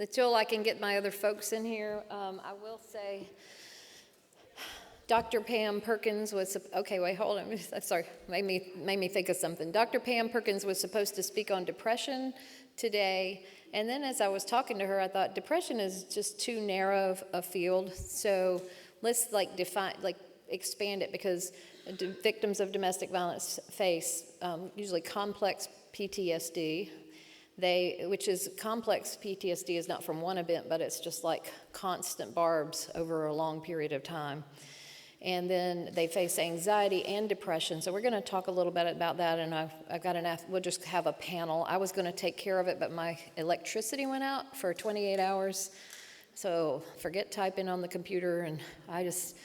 Until I can get my other folks in here, I will say, Dr. Pam Perkins was, okay, wait, hold on, I'm sorry, made me think of something. Dr. Pam Perkins was supposed to speak on depression today, and then as I was talking to her, I thought depression is just too narrow a field, so let's expand it, because victims of domestic violence face usually complex PTSD. Which is complex PTSD is not from one event, but it's just like constant barbs over a long period of time. And then they face anxiety and depression. So we're going to talk a little bit about that, and I've got we'll just have a panel. I was going to take care of it, but my electricity went out for 28 hours. So forget typing on the computer, and I just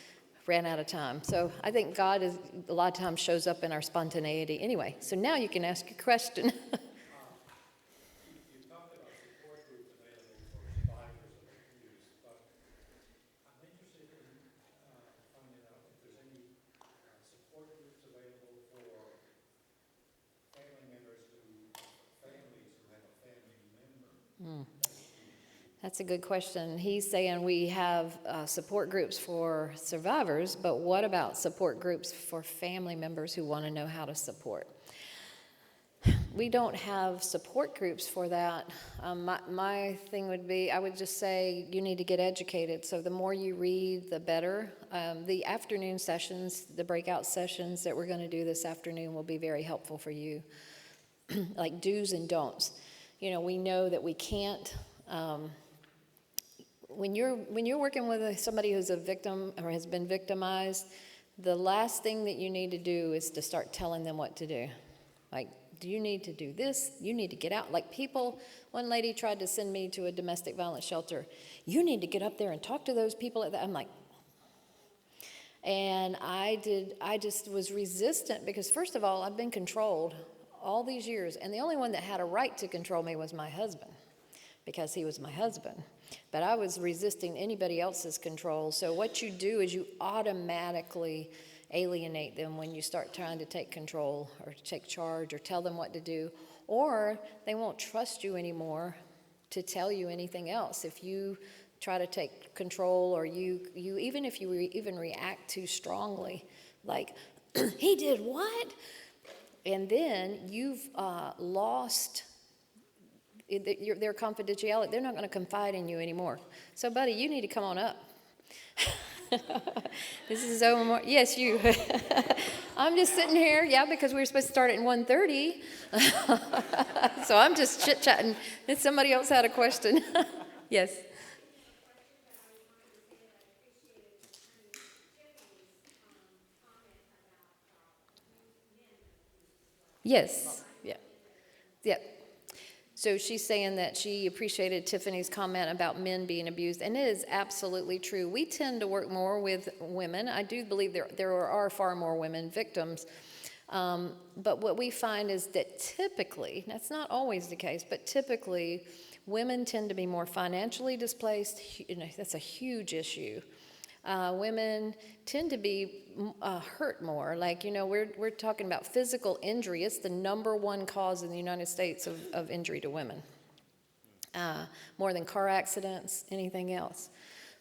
ran out of time. So I think God a lot of times shows up in our spontaneity. Anyway, so now you can ask your question. That's a good question. He's saying we have support groups for survivors, but what about support groups for family members who want to know how to support? We don't have support groups for that. My thing would be, I would just say you need to get educated. So the more you read, the better. The afternoon sessions, the breakout sessions that we're going to do this afternoon will be very helpful for you. Like do's and don'ts. You know, we know that we can't. When you're working with somebody who's a victim or has been victimized, the last thing that you need to do is to start telling them what to do. Like, do you need to do this? You need to get out. Like one lady tried to send me to a domestic violence shelter. You need to get up there and talk to those people. I'm like, and I just was resistant because first of all, I've been controlled all these years, and the only one that had a right to control me was my husband, because he was my husband. But I was resisting anybody else's control. So what you do is you automatically alienate them when you start trying to take control or take charge or tell them what to do, or they won't trust you anymore to tell you anything else. If you try to take control, or you even if you even react too strongly, like, he did what? And then you've lost their confidentiality. They're not going to confide in you anymore. So, buddy, you need to come on up. This is so more. Yes, you. I'm just sitting here, because we were supposed to start at 1:30. So I'm just chit-chatting. And somebody else had a question. Yes. Yes. Yeah. So she's saying that she appreciated Tiffany's comment about men being abused, and it is absolutely true. We tend to work more with women. I do believe there are far more women victims, but what we find is that typically, that's not always the case, but typically women tend to be more financially displaced. That's a huge issue. Women tend to be hurt more. Like, we're talking about physical injury. It's the number one cause in the United States of injury to women, more than car accidents, anything else.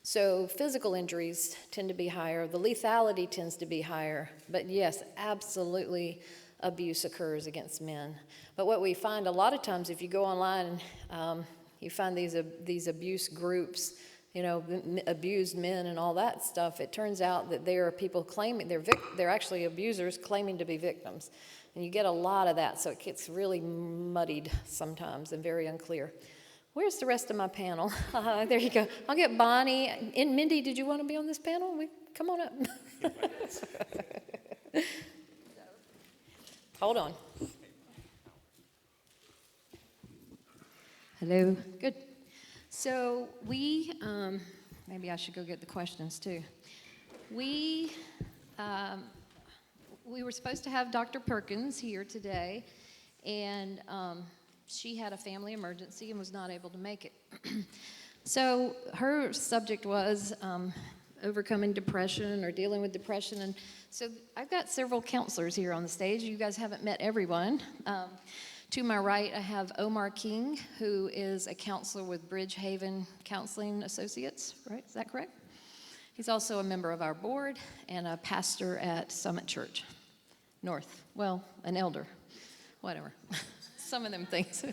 So physical injuries tend to be higher. The lethality tends to be higher. But yes, absolutely, abuse occurs against men. But what we find a lot of times, if you go online, you find these abuse groups, abused men and all that stuff. It turns out that there are people claiming they're actually abusers claiming to be victims. And you get a lot of that, so it gets really muddied sometimes and very unclear. Where's the rest of my panel? There you go. I'll get Bonnie. And Mindy, did you want to be on this panel? Come on up. Hold on. Hello. Good. So maybe I should go get the questions too. We were supposed to have Dr. Perkins here today, and she had a family emergency and was not able to make it. So her subject was overcoming depression or dealing with depression. And so I've got several counselors here on the stage. You guys haven't met everyone. To my right, I have Omar King, who is a counselor with Bridgehaven Counseling Associates, right? Is that correct? He's also a member of our board and a pastor at Summit Church North. Well, an elder, whatever. Some of them things.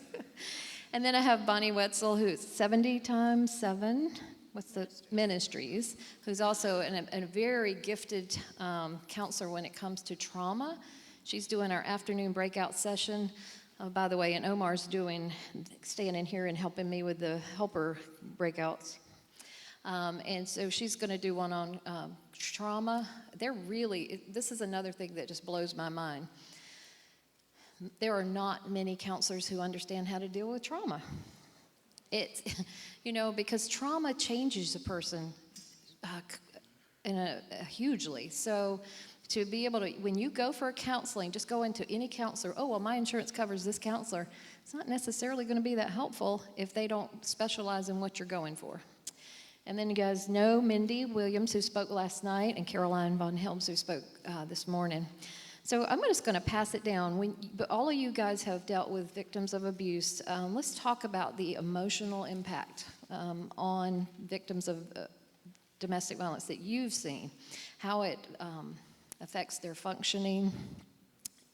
And then I have Bonnie Wetzel, who's 70 times 7 with the ministries, who's also a very gifted counselor when it comes to trauma. She's doing our afternoon breakout session. By the way, and Omar's staying in here and helping me with the helper breakouts. And so she's going to do one on trauma. This is another thing that just blows my mind. There are not many counselors who understand how to deal with trauma. Because trauma changes a person hugely. So to be able to, when you go for a counseling, just go into any counselor, oh, well, my insurance covers this counselor. It's not necessarily going to be that helpful if they don't specialize in what you're going for. And then you guys know Mindy Williams, who spoke last night, and Caroline Von Helms, who spoke this morning. So I'm just going to pass it down. But all of you guys have dealt with victims of abuse. Let's talk about the emotional impact on victims of domestic violence that you've seen, how it affects their functioning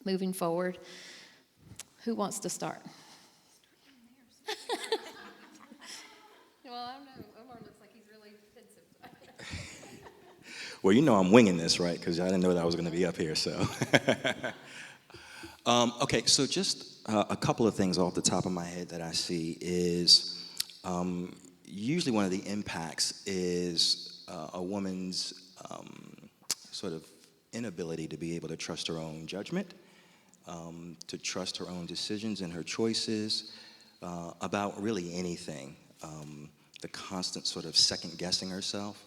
moving forward. Who wants to start? Well, I don't know. Omar looks like he's really pensive. Well, I'm winging this, right? Because I didn't know that I was going to be up here, so. Okay, so just a couple of things off the top of my head that I see is usually one of the impacts is a woman's sort of inability to be able to trust her own judgment, to trust her own decisions and her choices about really anything. The constant sort of second-guessing herself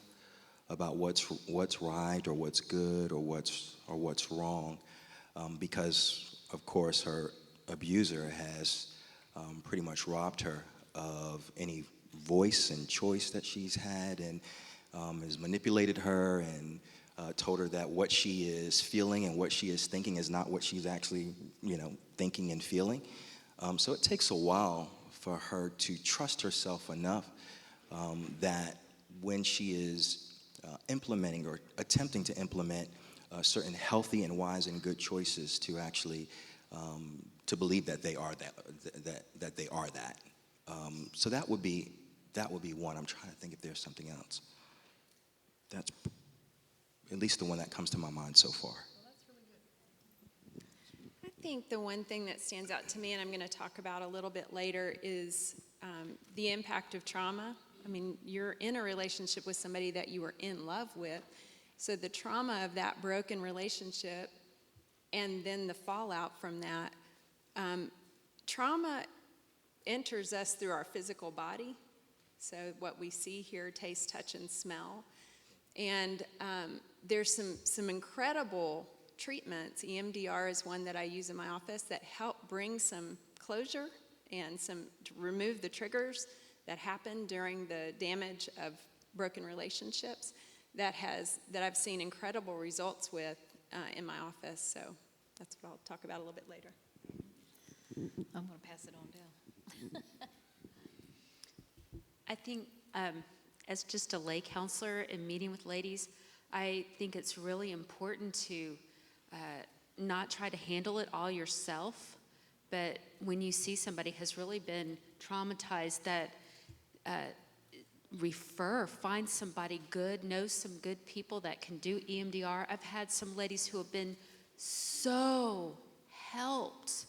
about what's right or what's good or what's wrong, because of course her abuser has pretty much robbed her of any voice and choice that she's had, and has manipulated her and told her that what she is feeling and what she is thinking is not what she's actually thinking and feeling. So it takes a while for her to trust herself enough that when she is implementing or attempting to implement certain healthy and wise and good choices, to actually to believe that they are that they are that. So that would be one. I'm trying to think if there's something else. That's at least the one that comes to my mind so far. I think the one thing that stands out to me, and I'm going to talk about a little bit later, is the impact of trauma. I mean, you're in a relationship with somebody that you were in love with, so the trauma of that broken relationship and then the fallout from that, trauma enters us through our physical body, so what we see, hear, taste, touch, and smell. And there's some incredible treatments. EMDR is one that I use in my office that help bring some closure and to remove the triggers that happen during the damage of broken relationships that I've seen incredible results with in my office. So that's what I'll talk about a little bit later. I'm going to pass it on down. I think as just a lay counselor and meeting with ladies, I think it's really important to not try to handle it all yourself, but when you see somebody has really been traumatized, that find somebody good, know some good people that can do EMDR. I've had some ladies who have been so helped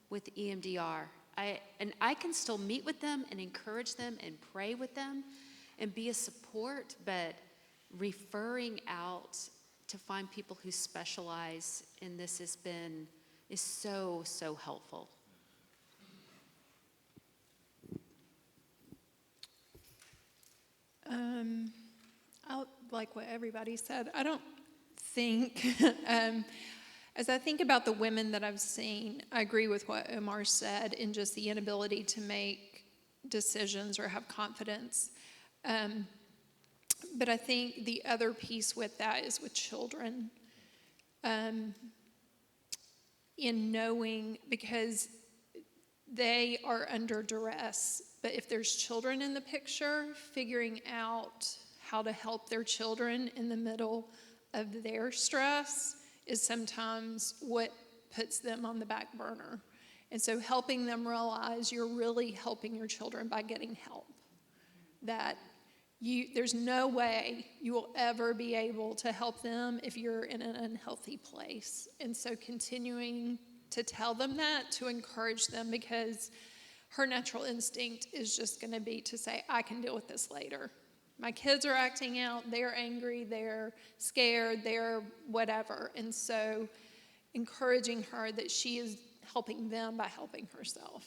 with EMDR. I can still meet with them and encourage them and pray with them and be a support, but referring out to find people who specialize in this is so helpful. I like what everybody said. I don't think, as I think about the women that I've seen, I agree with what Omar said in just the inability to make decisions or have confidence. But I think the other piece with that is with children. In knowing, because they are under duress. But if there's children in the picture, figuring out how to help their children in the middle of their stress is sometimes what puts them on the back burner. And so helping them realize you're really helping your children by getting help. That there's no way you will ever be able to help them if you're in an unhealthy place. And so continuing to tell them that, to encourage them, because her natural instinct is just going to be to say, I can deal with this later. My kids are acting out, they're angry, they're scared, they're whatever. And so encouraging her that she is helping them by helping herself.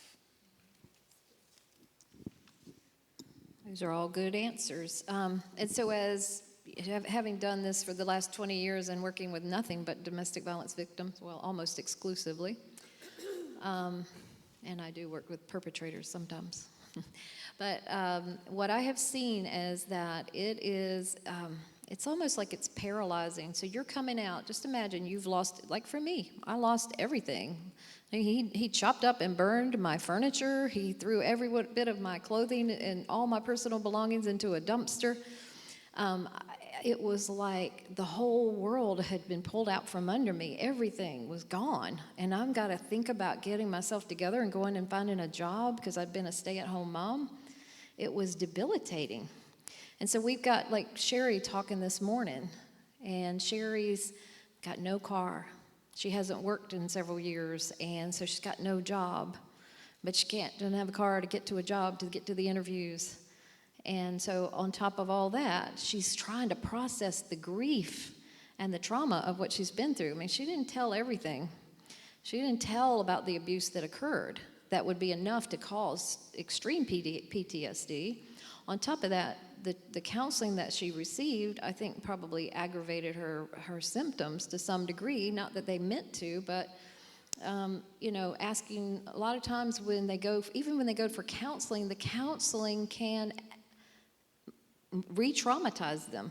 Those are all good answers. And so as having done this for the last 20 years and working with nothing but domestic violence victims, well, almost exclusively, and I do work with perpetrators sometimes. But what I have seen is that it is, it's almost like it's paralyzing. So you're coming out, just imagine you've lost, like for me, I lost everything. He chopped up and burned my furniture. He threw every bit of my clothing and all my personal belongings into a dumpster. It was like the whole world had been pulled out from under me. Everything was gone. And I've got to think about getting myself together and going and finding a job because I'd been a stay-at-home mom. It was debilitating. And so we've got like Sherry talking this morning, and Sherry's got no car. She hasn't worked in several years, and so she's got no job. But she doesn't have a car to get to a job, to get to the interviews. And so on top of all that, she's trying to process the grief and the trauma of what she's been through. I mean, she didn't tell everything. She didn't tell about the abuse that occurred. That would be enough to cause extreme PTSD. On top of that, the counseling that she received, I think probably aggravated her symptoms to some degree. Not that they meant to, but asking a lot of times when they go, even when they go for counseling, the counseling can re-traumatize them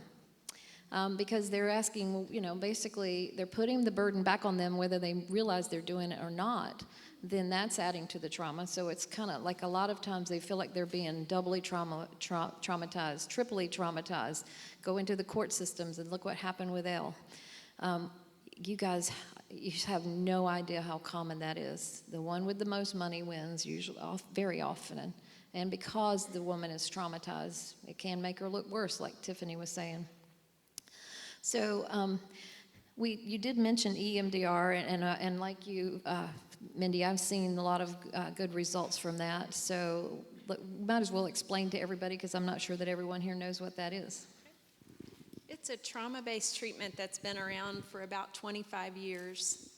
because they're asking, basically they're putting the burden back on them whether they realize they're doing it or not. Then that's adding to the trauma. So it's kind of like a lot of times they feel like they're being doubly traumatized, triply traumatized. Go into the court systems and look what happened with Elle. You guys, you have no idea how common that is. The one with the most money wins, usually, very often. And because the woman is traumatized, it can make her look worse, like Tiffany was saying. So you did mention EMDR, and like you, Mindy, I've seen a lot of good results from that. So might as well explain to everybody because I'm not sure that everyone here knows what that is. It's a trauma-based treatment that's been around for about 25 years,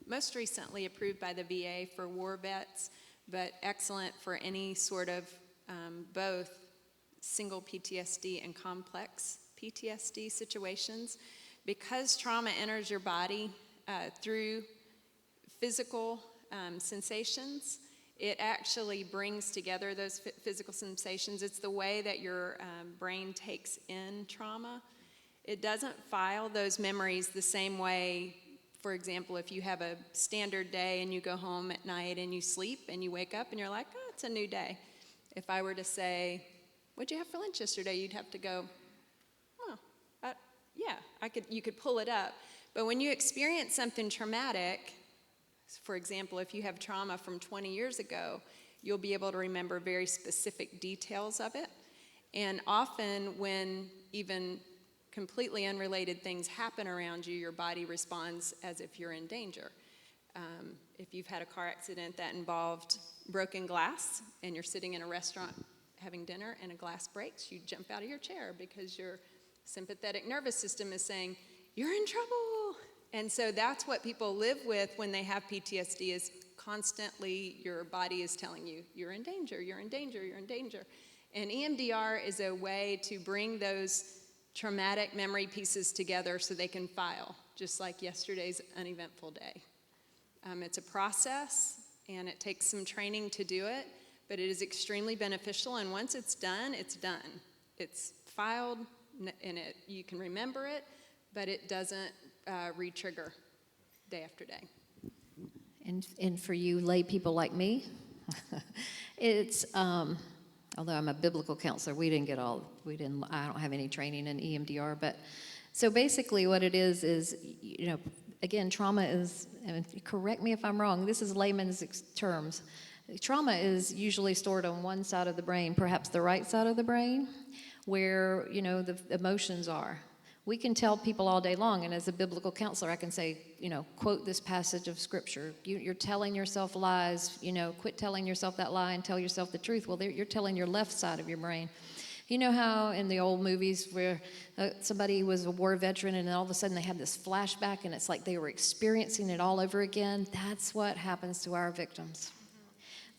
most recently approved by the VA for war vets, but excellent for any sort of both single PTSD and complex PTSD situations. Because trauma enters your body through physical sensations, it actually brings together those physical sensations. It's the way that your brain takes in trauma. It doesn't file those memories the same way. For example, if you have a standard day and you go home at night and you sleep and you wake up and you're like, oh, it's a new day. If I were to say, what'd you have for lunch yesterday? You'd have to go, oh, yeah, you could pull it up. But when you experience something traumatic, for example, if you have trauma from 20 years ago, you'll be able to remember very specific details of it. And often when even completely unrelated things happen around you, your body responds as if you're in danger. If you've had a car accident that involved broken glass and you're sitting in a restaurant having dinner and a glass breaks, you jump out of your chair because your sympathetic nervous system is saying, you're in trouble. And so that's what people live with when they have PTSD, is constantly your body is telling you, you're in danger, you're in danger, you're in danger. And EMDR is a way to bring those traumatic memory pieces together so they can file, just like yesterday's uneventful day. It's a process, and it takes some training to do it, but it is extremely beneficial, and once it's done, it's done. It's filed, and you can remember it, but it doesn't re-trigger day after day. And for you lay people like me, It's, although I'm a biblical counselor, I don't have any training in EMDR, but, so basically what it is, again, trauma is, and correct me if I'm wrong, this is layman's terms. Trauma is usually stored on one side of the brain, perhaps the right side of the brain, where, the emotions are. We can tell people all day long, and as a biblical counselor, I can say, quote this passage of scripture. You're telling yourself lies, quit telling yourself that lie and tell yourself the truth. Well, you're telling your left side of your brain. You know how in the old movies where somebody was a war veteran and then all of a sudden they had this flashback and it's like they were experiencing it all over again? That's what happens to our victims.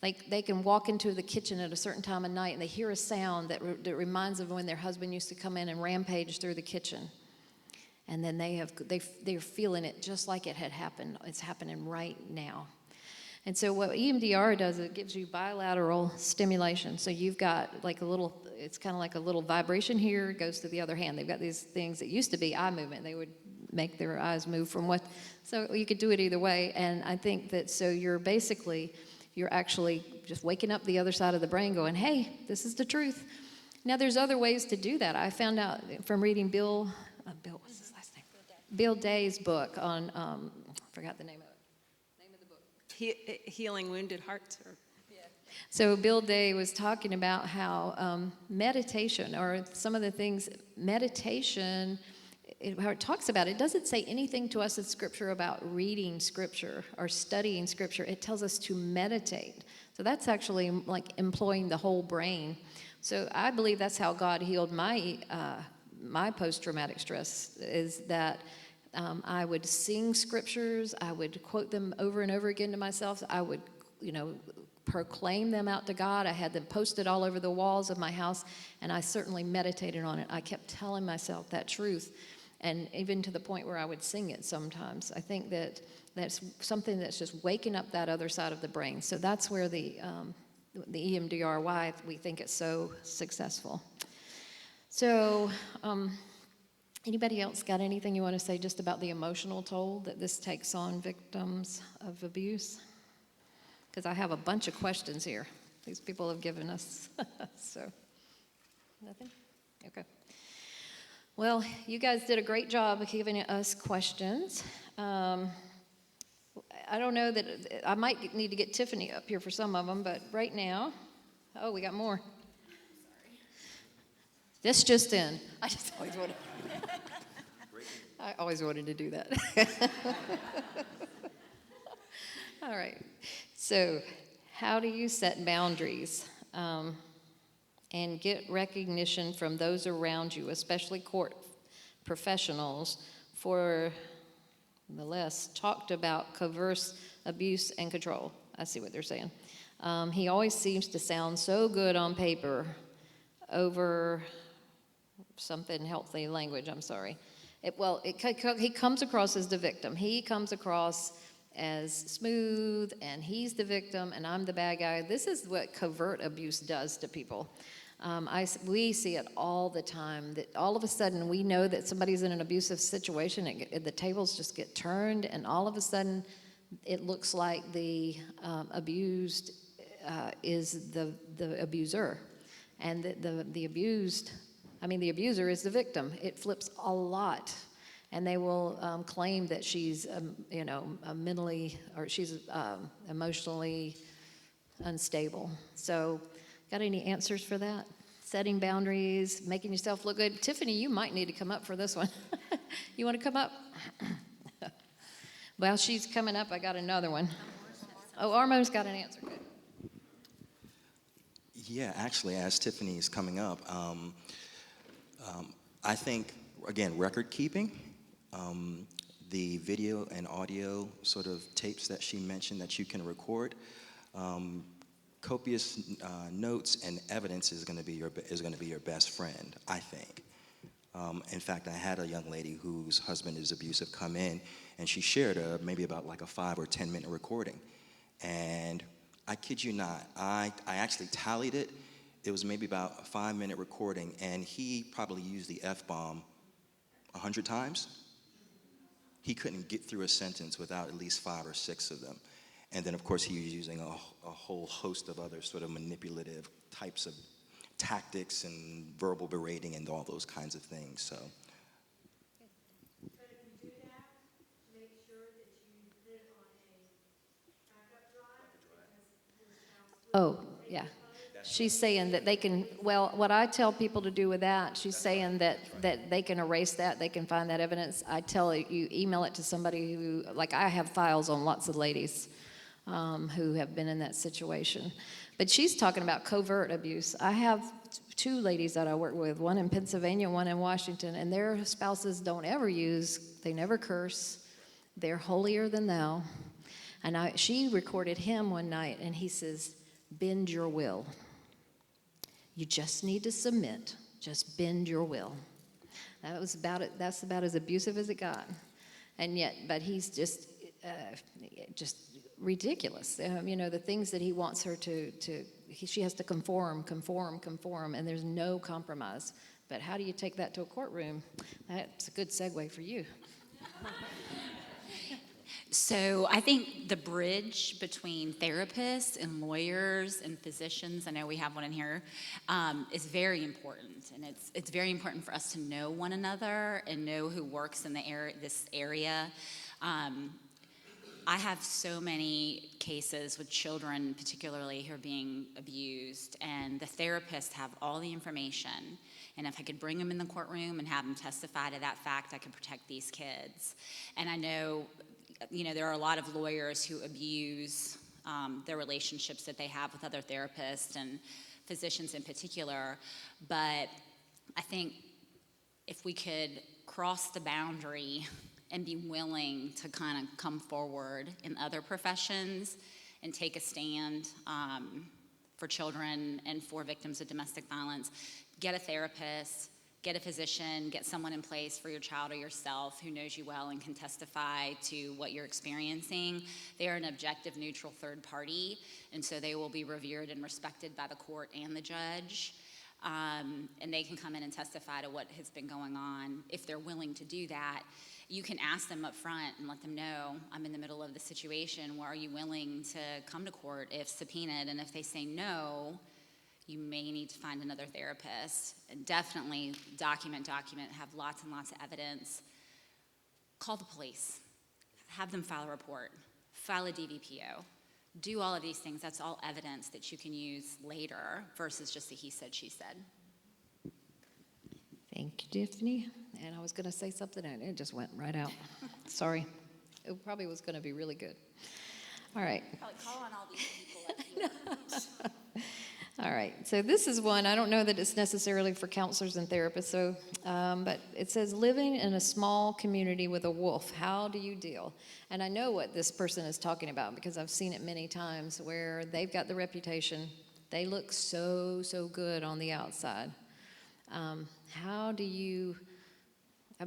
Like they can walk into the kitchen at a certain time of night and they hear a sound that reminds them of when their husband used to come in and rampage through the kitchen. And then they're feeling it just like it had happened. It's happening right now. And so what EMDR does, it gives you bilateral stimulation. So you've got it's kind of like a little vibration here, it goes to the other hand. They've got these things that used to be eye movement. They would make their eyes move so you could do it either way. And I think that, so you're actually just waking up the other side of the brain going, hey, this is the truth. Now there's other ways to do that. I found out from reading Bill, what's his last name? Bill Day's book on, I forgot the name of it. Name of the book. Healing Wounded Hearts. So Bill Day was talking about how meditation, or some of the things, meditation, how it talks about it doesn't say anything to us in Scripture about reading Scripture or studying Scripture. It tells us to meditate. So that's actually like employing the whole brain. So I believe that's how God healed my post-traumatic stress, is that I would sing scriptures, I would quote them over and over again to myself, I would, proclaim them out to God. I had them posted all over the walls of my house, and I certainly meditated on it. I kept telling myself that truth, and even to the point where I would sing it sometimes. I think that's something that's just waking up that other side of the brain. So that's where the EMDR, why we think it's so successful. So, anybody else got anything you want to say just about the emotional toll that this takes on victims of abuse? Because I have a bunch of questions here. These people have given us. So, nothing? Okay. Well, you guys did a great job of giving us questions. I don't know that, I might need to get Tiffany up here for some of them, but right now, we got more. This just in. I always wanted to do that. All right. So, how do you set boundaries and get recognition from those around you, especially court professionals, for the less talked about covert abuse and control? I see what they're saying. He always seems to sound so good on paper over something healthy language, I'm sorry. He comes across as the victim. He comes across as smooth, and he's the victim, and I'm the bad guy. This is what covert abuse does to people. We see it all the time, that all of a sudden we know that somebody's in an abusive situation, the tables just get turned, and all of a sudden it looks like the abused is the abuser, and the abuser is the victim. It flips a lot. And they will claim that she's, mentally, or she's emotionally unstable. So, got any answers for that? Setting boundaries, making yourself look good. Tiffany, you might need to come up for this one. You want to come up? Well, she's coming up. I got another one. Oh, Armo's got an answer. Good. Yeah, actually, as Tiffany is coming up, I think, again, record keeping. The video and audio sort of tapes that she mentioned that you can record, copious notes and evidence is going to be your best friend, I think. In fact, I had a young lady whose husband is abusive come in, and she shared maybe about like a 5 or 10 minute recording, and I kid you not, I actually tallied it. It was maybe about a 5 minute recording, and he probably used the F-bomb 100 times. He couldn't get through a sentence without at least 5 or 6 of them. And then, of course, he was using a whole host of other sort of manipulative types of tactics and verbal berating and all those kinds of things. So, But if you do that, make sure that you put it on a backup drive because your spouse will Oh, yeah. She's saying that they can, well, what I tell people to do with that, she's saying that they can erase that, they can find that evidence. I tell you, email it to somebody who, like I have files on lots of ladies who have been in that situation. But she's talking about covert abuse. I have two ladies that I work with, one in Pennsylvania, one in Washington, and their spouses don't ever use, they never curse, they're holier than thou. And she recorded him one night, and he says, bend your will. You just need to submit. Just bend your will. That was about it. That's about as abusive as it got. And yet, but he's just ridiculous. You know, the things that he wants her she has to conform, and there's no compromise. But how do you take that to a courtroom? That's a good segue for you. So I think the bridge between therapists and lawyers and physicians, I know we have one in here, is very important. And it's very important for us to know one another and know who works in this area. I have so many cases with children, particularly, who are being abused, and the therapists have all the information. And if I could bring them in the courtroom and have them testify to that fact, I could protect these kids. And I know, there are a lot of lawyers who abuse their relationships that they have with other therapists and physicians in particular. But I think if we could cross the boundary and be willing to kind of come forward in other professions and take a stand for children and for victims of domestic violence, get a therapist, get a physician, get someone in place for your child or yourself who knows you well and can testify to what you're experiencing. They are an objective, neutral third party, and so they will be revered and respected by the court and the judge. And they can come in and testify to what has been going on. If they're willing to do that, you can ask them up front and let them know, I'm in the middle of the situation. Are you willing to come to court if subpoenaed? And if they say no, you may need to find another therapist. And definitely document, have lots and lots of evidence. Call the police. Have them file a report. File a DVPO. Do all of these things. That's all evidence that you can use later versus just a he said, she said. Thank you, Tiffany. And I was going to say something, and it just went right out. Sorry. It probably was going to be really good. All right. Probably call on all these people. All right, so this is one, I don't know that it's necessarily for counselors and therapists, so, but it says, living in a small community with a wolf, how do you deal? And I know what this person is talking about because I've seen it many times where they've got the reputation, they look so good on the outside. How do you, I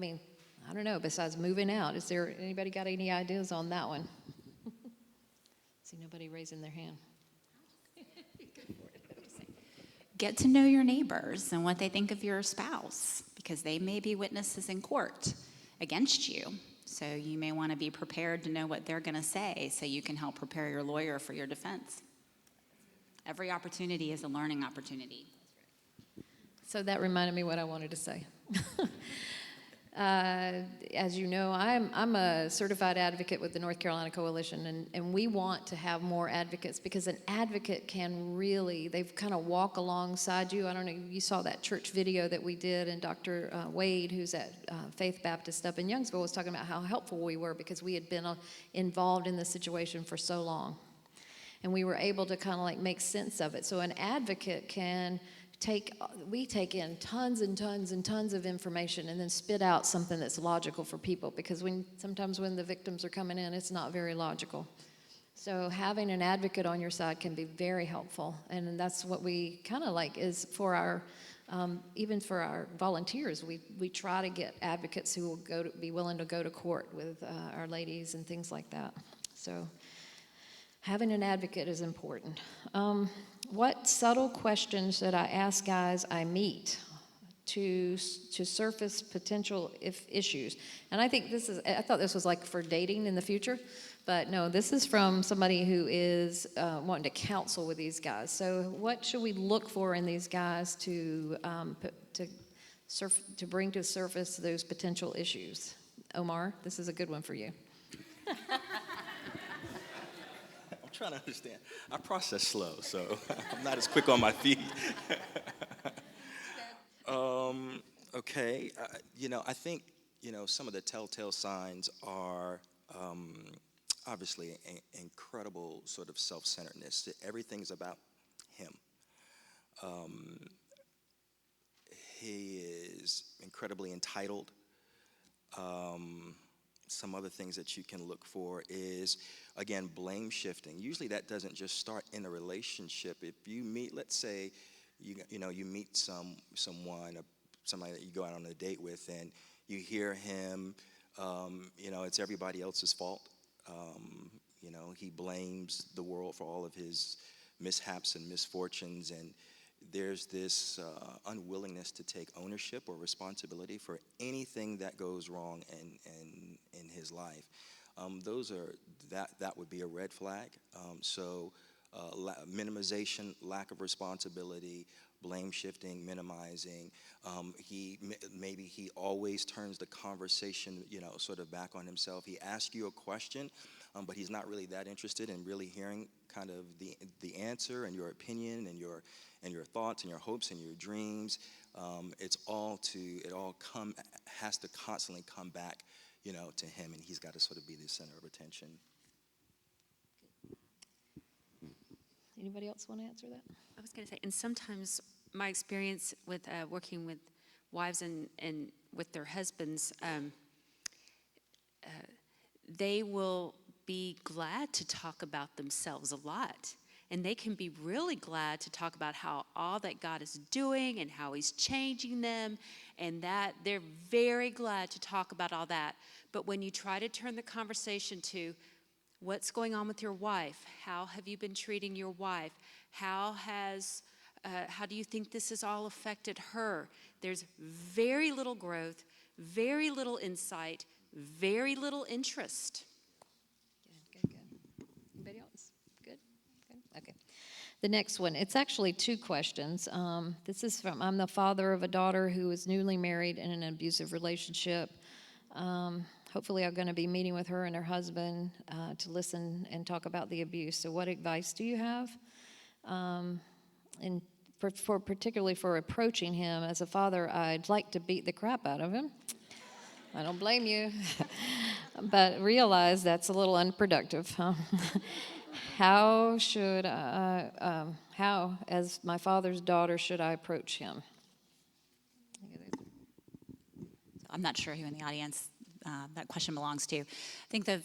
don't know, besides moving out, is there, anybody got any ideas on that one? See nobody raising their hand. Get to know your neighbors and what they think of your spouse, because they may be witnesses in court against you. So you may want to be prepared to know what they're going to say so you can help prepare your lawyer for your defense. Every opportunity is a learning opportunity. So that reminded me what I wanted to say. As you know, I'm a certified advocate with the North Carolina Coalition, and we want to have more advocates because an advocate can really, they've kind of walk alongside you. I don't know, you saw that church video that we did, and Dr. Wade, who's at Faith Baptist up in Youngsville, was talking about how helpful we were because we had been involved in the situation for so long. And we were able to kind of like make sense of it. So an advocate can we take in tons and tons and tons of information and then spit out something that's logical for people, because sometimes when the victims are coming in, it's not very logical. So having an advocate on your side can be very helpful, and that's what we kind of like is for our, even for our volunteers, we try to get advocates who will be willing to go to court with our ladies and things like that. So having an advocate is important. What subtle questions should I ask guys I meet to surface potential issues? And I think I thought this was like for dating in the future, But no, this is from somebody who is wanting to counsel with these guys. So what should we look for in these guys to to bring to surface those potential issues? Omar, this is a good one for you. I'm trying to understand. I process slow, so I'm not as quick on my feet. Okay, I think, some of the telltale signs are obviously incredible sort of self-centeredness. Everything's about him. He is incredibly entitled. Some other things that you can look for is, again, blame shifting. Usually that doesn't just start in a relationship. If you meet, let's say, you meet someone, somebody that you go out on a date with, and you hear him, it's everybody else's fault. He blames the world for all of his mishaps and misfortunes, and there's this unwillingness to take ownership or responsibility for anything that goes wrong in his life. That would be a red flag. Minimization, lack of responsibility, blame shifting, minimizing. Maybe he always turns the conversation, sort of back on himself. He asks you a question, but he's not really that interested in really hearing kind of the answer and your opinion and your thoughts and your hopes and your dreams. It all has to constantly come back, to him, and he's got to sort of be the center of attention. Anybody else want to answer that? I was going to say, and sometimes my experience with working with wives and with their husbands, they will be glad to talk about themselves a lot. And they can be really glad to talk about how all that God is doing and how he's changing them, and that they're very glad to talk about all that. But when you try to turn the conversation to what's going on with your wife, how have you been treating your wife, how do you think this has all affected her, there's very little growth, very little insight, very little interest. Good. Anybody else? Good. Okay. The next one, it's actually two questions. This is from, I'm the father of a daughter who is newly married in an abusive relationship. Hopefully I'm going to be meeting with her and her husband to listen and talk about the abuse. So what advice do you have? And particularly for approaching him as a father, I'd like to beat the crap out of him. I don't blame you. But realize that's a little unproductive. How, as my father's daughter, should I approach him? I'm not sure who in the audience that question belongs to. I think the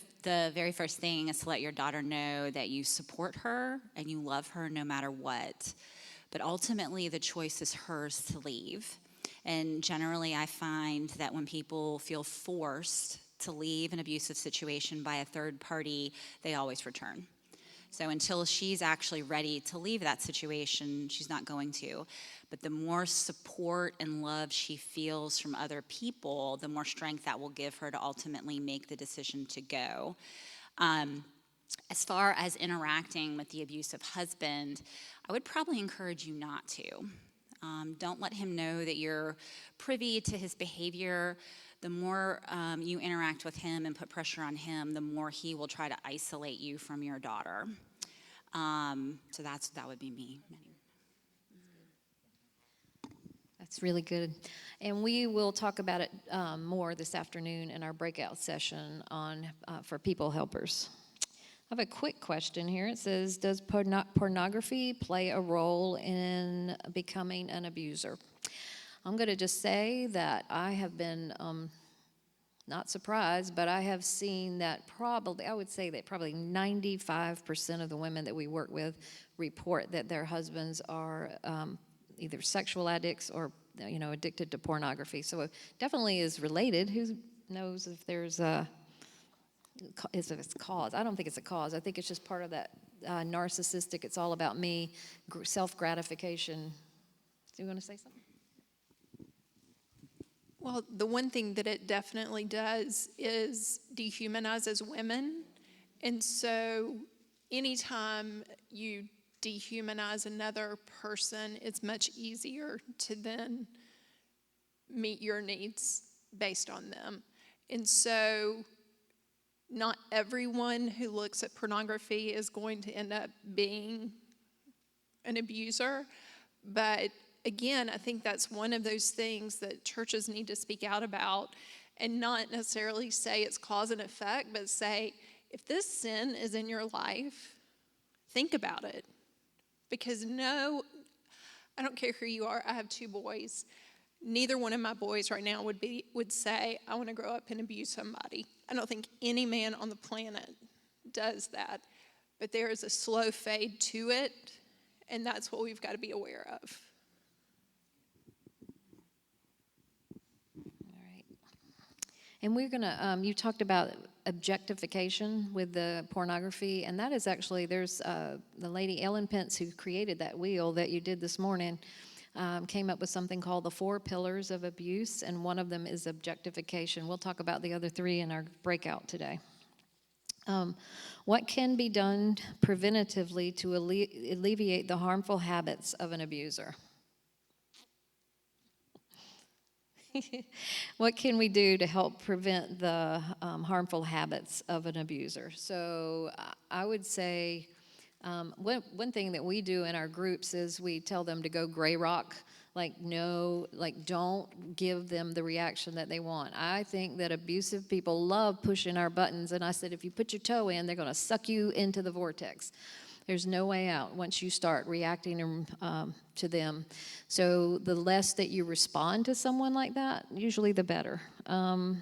very first thing is to let your daughter know that you support her and you love her no matter what. But ultimately, the choice is hers to leave. And generally, I find that when people feel forced to leave an abusive situation by a third party, they always return. So until she's actually ready to leave that situation, she's not going to. But the more support and love she feels from other people, the more strength that will give her to ultimately make the decision to go. As far as interacting with the abusive husband, I would probably encourage you not to. Don't let him know that you're privy to his behavior. The more you interact with him and put pressure on him, the more he will try to isolate you from your daughter. So that would be me. That's really good. And we will talk about it more this afternoon in our breakout session on for people helpers. I have a quick question here. It says, does pornography play a role in becoming an abuser? I'm going to just say that I have been not surprised, but I have seen that I would say that probably 95% of the women that we work with report that their husbands are either sexual addicts or, addicted to pornography. So it definitely is related. Who knows if there's if it's cause? I don't think it's a cause. I think it's just part of that narcissistic, it's all about me, self-gratification. Do you want to say something? Well, the one thing that it definitely does is dehumanize us women And so anytime you dehumanize another person, it's much easier to then meet your needs based on them. And so not everyone who looks at pornography is going to end up being an abuser. But again, I think that's one of those things that churches need to speak out about and not necessarily say it's cause and effect, but say, if this sin is in your life, think about it. Because no, I don't care who you are, I have 2 boys. Neither one of my boys right now would say, I want to grow up and abuse somebody. I don't think any man on the planet does that. But there is a slow fade to it, and that's what we've got to be aware of. All right. And we're going to, you talked about objectification with the pornography, and that is actually, there's the lady Ellen Pence who created that wheel that you did this morning, came up with something called the 4 pillars of abuse, and one of them is objectification. We'll talk about the other 3 in our breakout today. What can be done preventatively to alleviate the harmful habits of an abuser? What can we do to help prevent the harmful habits of an abuser? So I would say one thing that we do in our groups is we tell them to go gray rock. Don't give them the reaction that they want. I think that abusive people love pushing our buttons, and I said, if you put your toe in, they're going to suck you into the vortex. There's no way out once you start reacting to them. So the less that you respond to someone like that, usually the better. I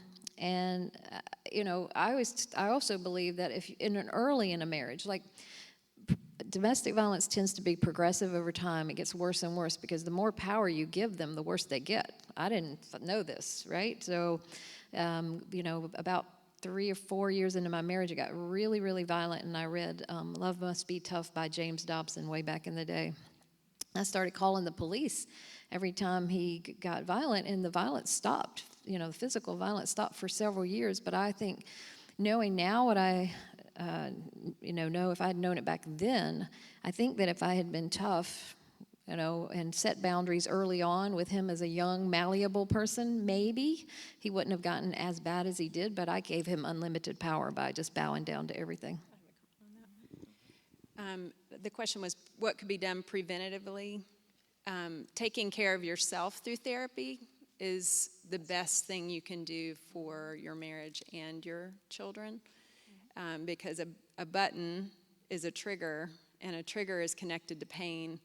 also believe that if early in a marriage, like domestic violence tends to be progressive over time. It gets worse and worse because the more power you give them, the worse they get. I didn't know this, right? So, about 3 or 4 years into my marriage, it got really, really violent, and I read Love Must Be Tough by James Dobson way back in the day. I started calling the police every time he got violent, and the violence stopped. The physical violence stopped for several years, but I think knowing now what I know if I had known it back then, I think that if I had been tough, and set boundaries early on with him as a young, malleable person, maybe he wouldn't have gotten as bad as he did, but I gave him unlimited power by just bowing down to everything. The question was, what could be done preventatively? Taking care of yourself through therapy is the best thing you can do for your marriage and your children. Because a button is a trigger, and a trigger is connected to pain.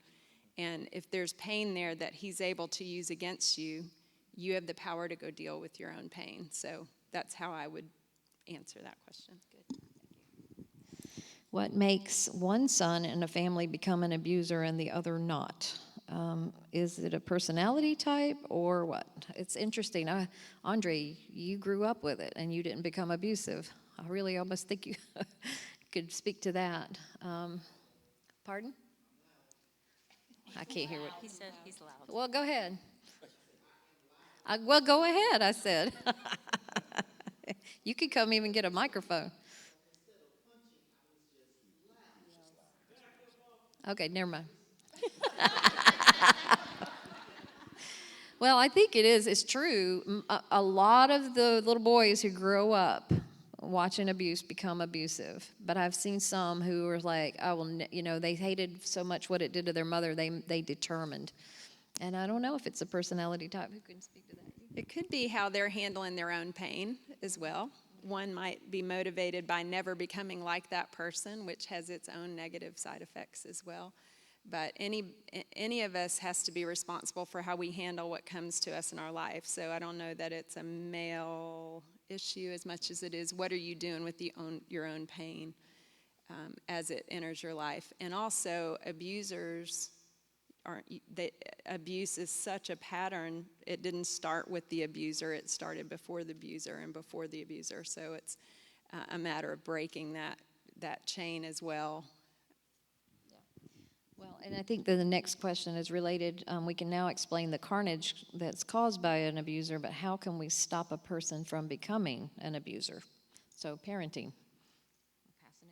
And if there's pain there that he's able to use against you, you have the power to go deal with your own pain. So that's how I would answer that question. Good. What makes one son in a family become an abuser and the other not? Is it a personality type or what? It's interesting. Andre, you grew up with it and you didn't become abusive. I really almost think you could speak to that. Pardon? I can't hear what He said he's loud. Well, go ahead. Well, go ahead, I said. You could come even get a microphone. Okay, never mind. Well, I think it is. It's true. A lot of the little boys who grow up watching abuse become abusive. But I've seen some who are like, I will, they hated so much what it did to their mother, they determined. And I don't know if it's a personality type. Who can speak to that? It could be how they're handling their own pain as well. One might be motivated by never becoming like that person, which has its own negative side effects as well. But any of us has to be responsible for how we handle what comes to us in our life. So I don't know that it's a male issue as much as it is what are you doing with your own pain as it enters your life. And also abusers abuse is such a pattern. It didn't start with the abuser. It started before the abuser and before the abuser. So it's a matter of breaking that chain as well. Well, and I think that the next question is related. We can now explain the carnage that's caused by an abuser, but how can we stop a person from becoming an abuser? So parenting. I'm passing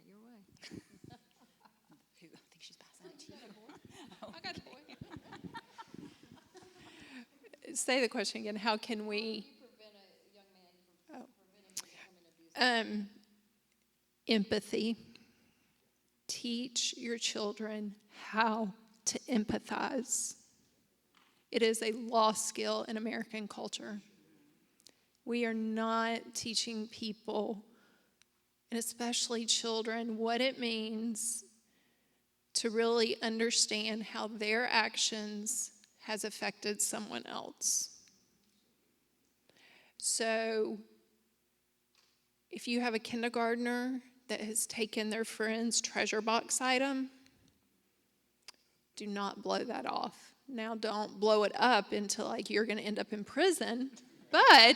say the question again. How can we? Empathy. Teach your children how to empathize. It is a lost skill in American culture. We are not teaching people, and especially children, what it means to really understand how their actions has affected someone else. So, if you have a kindergartner that has taken their friend's treasure box item, do not blow that off. Now, don't blow it up into like you're going to end up in prison, but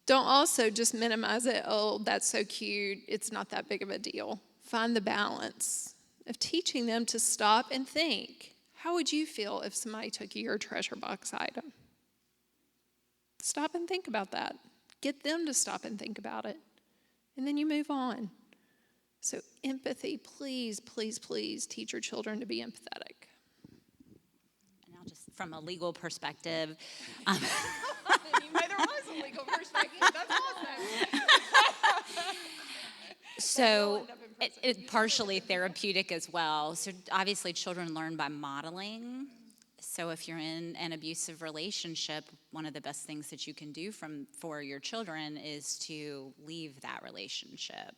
don't also just minimize it. Oh, that's so cute. It's not that big of a deal. Find the balance of teaching them to stop and think. How would you feel if somebody took your treasure box item? Stop and think about that. Get them to stop and think about it. And then you move on. So empathy, please, please, please teach your children to be empathetic. And I'll just, from a legal perspective, You know there was a legal perspective. That's awesome. so it's partially therapeutic as well. So obviously children learn by modeling. So if you're in an abusive relationship, one of the best things that you can do for your children is to leave that relationship.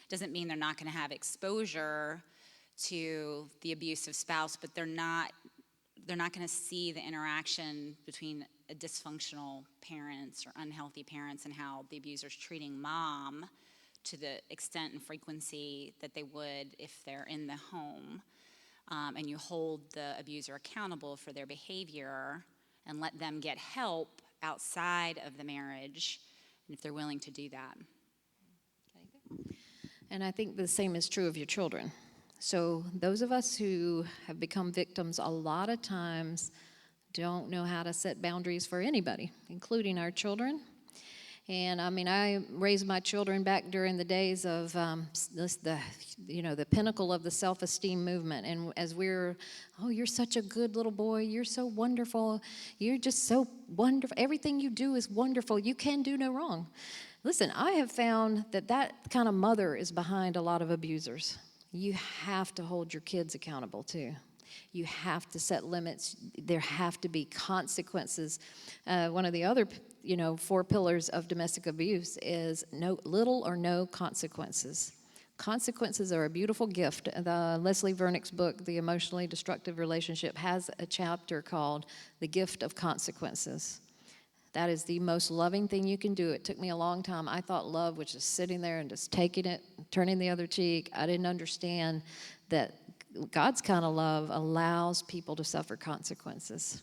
Doesn't mean they're not going to have exposure to the abusive spouse, but they're not going to see the interaction between a dysfunctional parents or unhealthy parents and how the abuser's treating mom to the extent and frequency that they would if they're in the home. And you hold the abuser accountable for their behavior and let them get help outside of the marriage, and if they're willing to do that. And I think the same is true of your children. So those of us who have become victims a lot of times don't know how to set boundaries for anybody, including our children. And I mean, I raised my children back during the days of the pinnacle of the self-esteem movement. And as oh, you're such a good little boy. You're so wonderful. You're just so wonderful. Everything you do is wonderful. You can do no wrong. Listen, I have found that kind of mother is behind a lot of abusers. You have to hold your kids accountable too. You have to set limits. There have to be consequences. One of the other, 4 pillars of domestic abuse is little or no consequences. Consequences are a beautiful gift. The Leslie Vernick's book, The Emotionally Destructive Relationship, has a chapter called The Gift of Consequences. That is the most loving thing you can do. It took me a long time. I thought love was just sitting there and just taking it, turning the other cheek. I didn't understand that God's kind of love allows people to suffer consequences.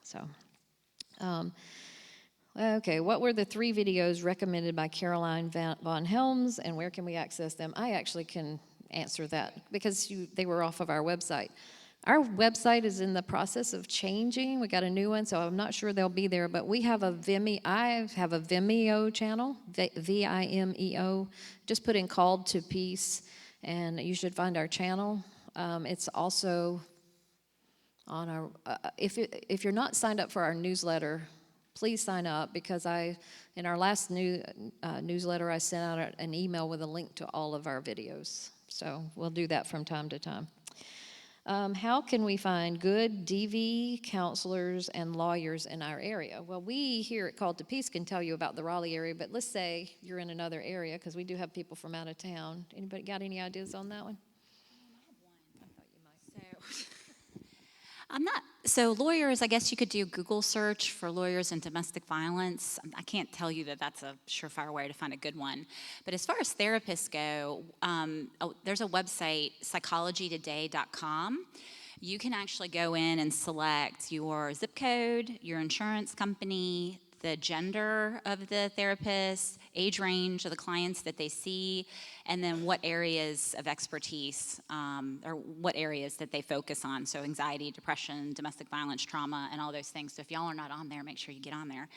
So, okay, what were the 3 videos recommended by Caroline Von Helms, and where can we access them? I actually can answer that because they were off of our website. Our website is in the process of changing. We got a new one, so I'm not sure they'll be there, but we have I have a Vimeo channel, Vimeo. Just put in Called to Peace, and you should find our channel. It's also on our, if you're not signed up for our newsletter, please sign up, because in our last newsletter, I sent out an email with a link to all of our videos. So we'll do that from time to time. How can we find good DV counselors and lawyers in our area? Well, we here at Called to Peace can tell you about the Raleigh area, but let's say you're in another area, because we do have people from out of town. Anybody got any ideas on that one? So lawyers, I guess you could do Google search for lawyers in domestic violence. I can't tell you that that's a surefire way to find a good one. But as far as therapists go, there's a website, psychologytoday.com. You can actually go in and select your zip code, your insurance company, the gender of the therapist, age range of the clients that they see, and then what areas of expertise or what areas that they focus on. So anxiety, depression, domestic violence, trauma, and all those things. So if y'all are not on there, make sure you get on there.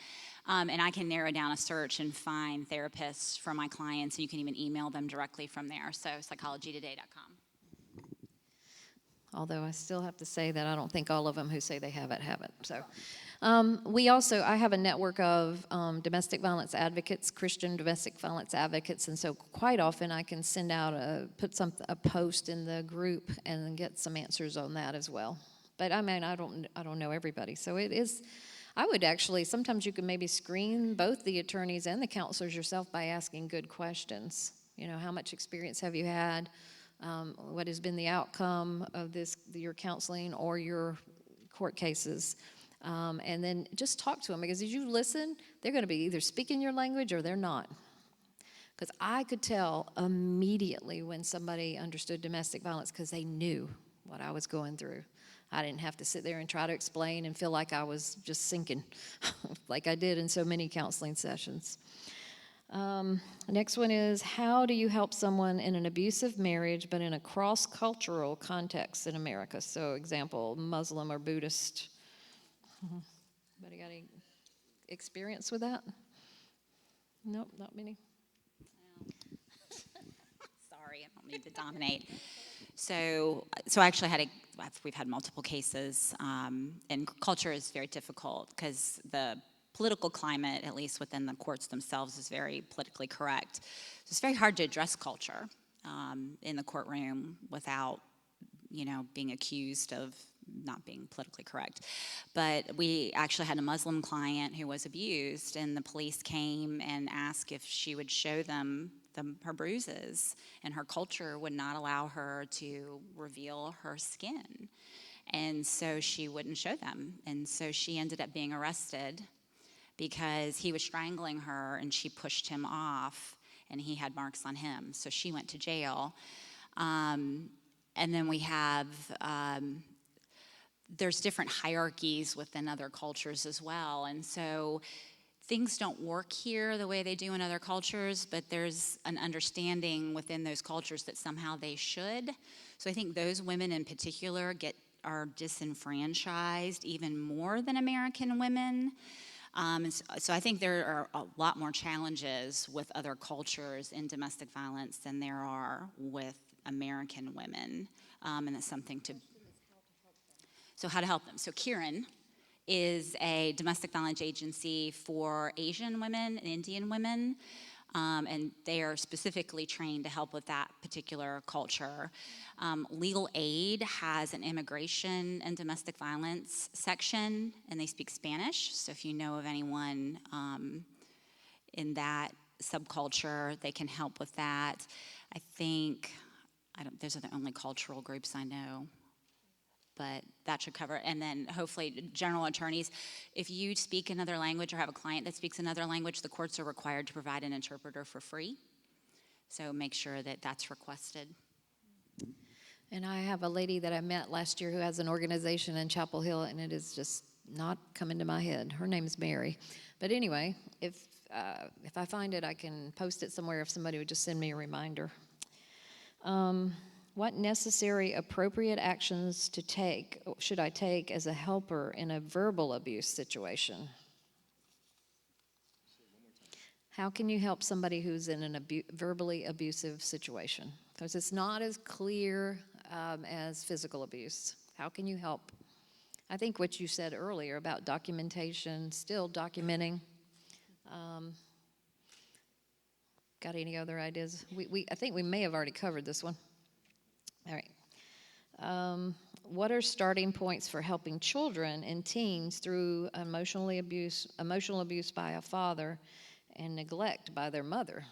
And I can narrow down a search and find therapists for my clients, and you can even email them directly from there. So psychologytoday.com. although I still have to say that I don't think all of them who say they haven't. So, I have a network of domestic violence advocates, Christian domestic violence advocates, and so quite often I can send out a post in the group and then get some answers on that as well. But I mean, I don't know everybody, so it is. I would actually, sometimes you can maybe screen both the attorneys and the counselors yourself by asking good questions. You know, how much experience have you had? What has been the outcome of your counseling or your court cases? And then just talk to them, because as you listen, they're going to be either speaking your language or they're not. Because I could tell immediately when somebody understood domestic violence because they knew what I was going through. I didn't have to sit there and try to explain and feel like I was just sinking like I did in so many counseling sessions. Next one is, how do you help someone in an abusive marriage but in a cross-cultural context in America? So example, Muslim or Buddhist. Anybody got any experience with that? Nope, not many. Sorry, I don't mean to dominate. So I actually we've had multiple cases, and culture is very difficult because the political climate, at least within the courts themselves, is very politically correct. So it's very hard to address culture in the courtroom without, being accused of not being politically correct. But we actually had a Muslim client who was abused, and the police came and asked if she would show them her bruises, and her culture would not allow her to reveal her skin. And so she wouldn't show them. And so she ended up being arrested because he was strangling her and she pushed him off, and he had marks on him. So she went to jail. And then we have, there's different hierarchies within other cultures as well. And so things don't work here the way they do in other cultures, but there's an understanding within those cultures that somehow they should. So I think those women in particular are disenfranchised even more than American women. So I think there are a lot more challenges with other cultures in domestic violence than there are with American women, and that's something to. So how to help them? So Kieran is a domestic violence agency for Asian women and Indian women, and they are specifically trained to help with that particular culture. Legal Aid has an immigration and domestic violence section, and they speak Spanish. So if you know of anyone in that subculture, they can help with that. I think, those are the only cultural groups I know, but that should cover it. And then hopefully general attorneys, if you speak another language or have a client that speaks another language, the courts are required to provide an interpreter for free. So make sure that that's requested. And I have a lady that I met last year who has an organization in Chapel Hill, and it is just not coming to my head. Her name's Mary. But anyway, if I find it, I can post it somewhere if somebody would just send me a reminder. What necessary, appropriate actions should I take as a helper in a verbal abuse situation? How can you help somebody who's in an verbally abusive situation? Because it's not as clear as physical abuse. How can you help? I think what you said earlier about documentation, still documenting. Got any other ideas? I think we may have already covered this one. All right. What are starting points for helping children and teens through emotional abuse by a father and neglect by their mother?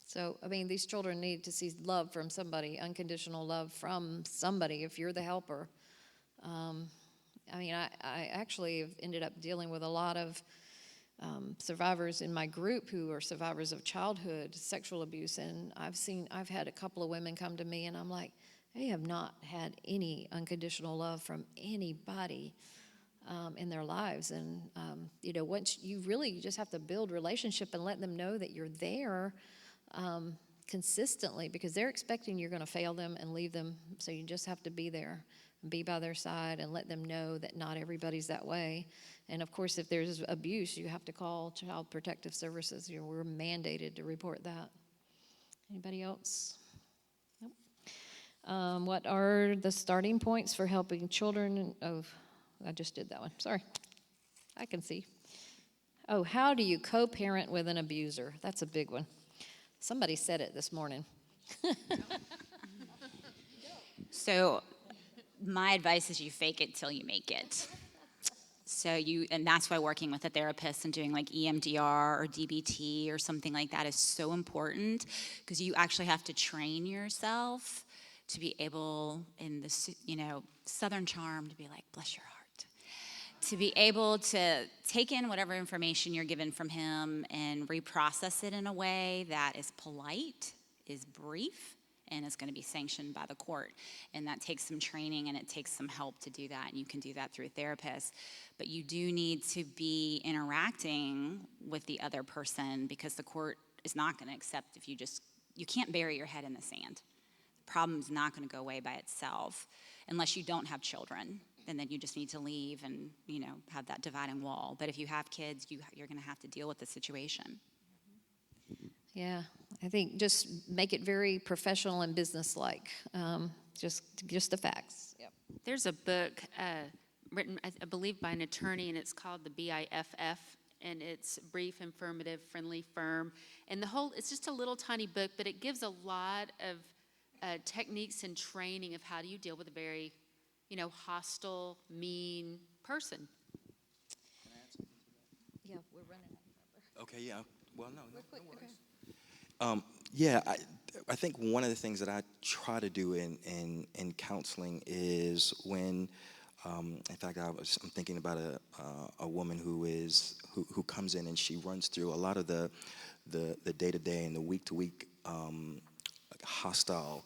So, I mean, these children need to see love from somebody, unconditional love from somebody if you're the helper. I mean, I actually have ended up dealing with a lot of survivors in my group who are survivors of childhood sexual abuse, and I've had a couple of women come to me and I'm like, they have not had any unconditional love from anybody in their lives. And once you just have to build relationship and let them know that you're there consistently, because they're expecting you're going to fail them and leave them. So you just have to be there and be by their side and let them know that not everybody's that way. And of course, if there's abuse, you have to call Child Protective Services. We're mandated to report that. Anybody else? Nope. What are the starting points for helping children? Oh, I just did that one. Sorry. I can see. Oh, how do you co-parent with an abuser? That's a big one. Somebody said it this morning. So my advice is you fake it till you make it. And that's why working with a therapist and doing like EMDR or DBT or something like that is so important, because you actually have to train yourself to be able, in this, Southern charm, to be like, bless your heart, to be able to take in whatever information you're given from him and reprocess it in a way that is polite, is brief, and is going to be sanctioned by the court. And that takes some training and it takes some help to do that, and you can do that through a therapist. But you do need to be interacting with the other person, because the court is not going to accept if you can't bury your head in the sand. The problem is not going to go away by itself unless you don't have children. And then you just need to leave and, have that dividing wall. But if you have kids, you're going to have to deal with the situation. Yeah, I think just make it very professional and businesslike. Just the facts. Yep. There's a book written, I believe, by an attorney, and it's called the BIFF, and it's brief, informative, friendly, firm. And it's just a little tiny book, but it gives a lot of techniques and training of how do you deal with a very, hostile, mean person. Yeah, we're running. Okay, yeah. Well, no worries. Yeah, I think one of the things that I try to do in counseling is when, in fact, I'm thinking about a woman who comes in and she runs through a lot of the day-to-day and the week-to-week hostile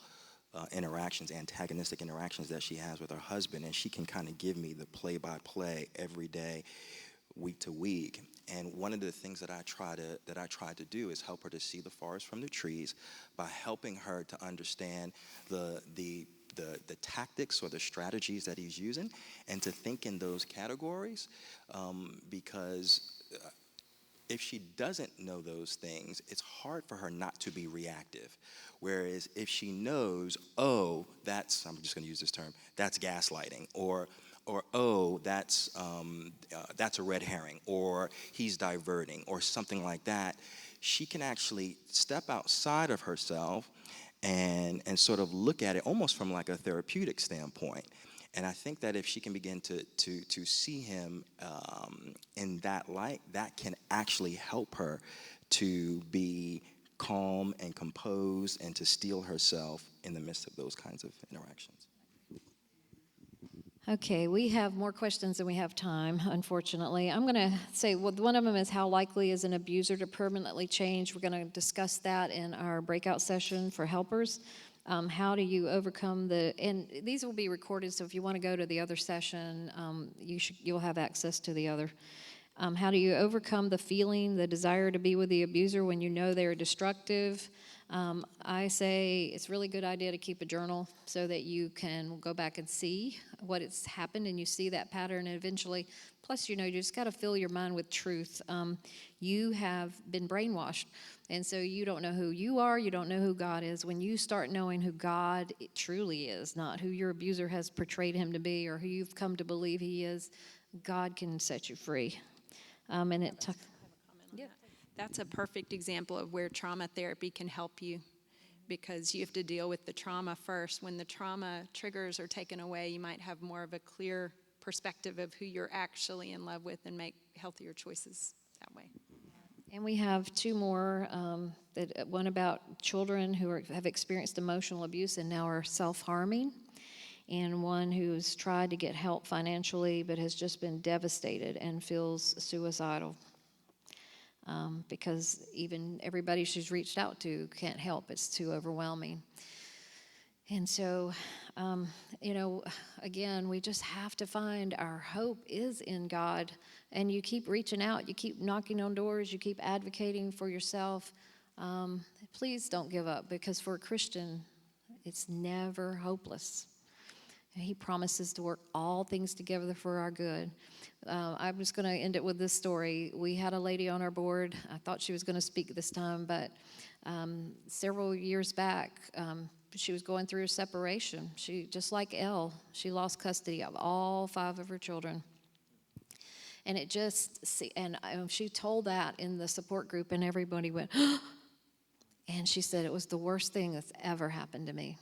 interactions, antagonistic interactions that she has with her husband, and she can kind of give me the play-by-play every day, week to week. And one of the things that I try to do is help her to see the forest from the trees by helping her to understand the tactics or the strategies that he's using, and to think in those categories, because if she doesn't know those things, it's hard for her not to be reactive. Whereas if she knows, oh, I'm just going to use this term, that's gaslighting, or oh, that's a red herring, or he's diverting, or something like that, she can actually step outside of herself and sort of look at it almost from like a therapeutic standpoint. And I think that if she can begin to see him in that light, that can actually help her to be calm and composed and to steel herself in the midst of those kinds of interactions. Okay, we have more questions than we have time, unfortunately. I'm going to say, well, one of them is how likely is an abuser to permanently change? We're going to discuss that in our breakout session for helpers. How do you overcome and these will be recorded, so if you want to go to the other session, you'll have access to the other. How do you overcome the feeling, the desire to be with the abuser when you know they're destructive? I say it's a really good idea to keep a journal so that you can go back and see what has happened, and you see that pattern, and eventually, plus, you just got to fill your mind with truth. You have been brainwashed, and so you don't know who you are, you don't know who God is. When you start knowing who God truly is, not who your abuser has portrayed him to be or who you've come to believe he is, God can set you free. And it took... Yeah. That's a perfect example of where trauma therapy can help you, because you have to deal with the trauma first. When the trauma triggers are taken away, you might have more of a clear perspective of who you're actually in love with and make healthier choices that way. And we have two more, one about children who have experienced emotional abuse and now are self-harming, and one who's tried to get help financially but has just been devastated and feels suicidal. Because even everybody she's reached out to can't help. It's too overwhelming. And so, again, we just have to find our hope is in God. And you keep reaching out, you keep knocking on doors, you keep advocating for yourself. Please don't give up, because for a Christian, it's never hopeless. He promises to work all things together for our good. I'm just going to end it with this story. We had a lady on our board. I thought she was going to speak this time, but several years back, she was going through a separation. She, just like Elle, she lost custody of all 5 of her children. And it just, she told that in the support group, and everybody went, and she said, it was the worst thing that's ever happened to me.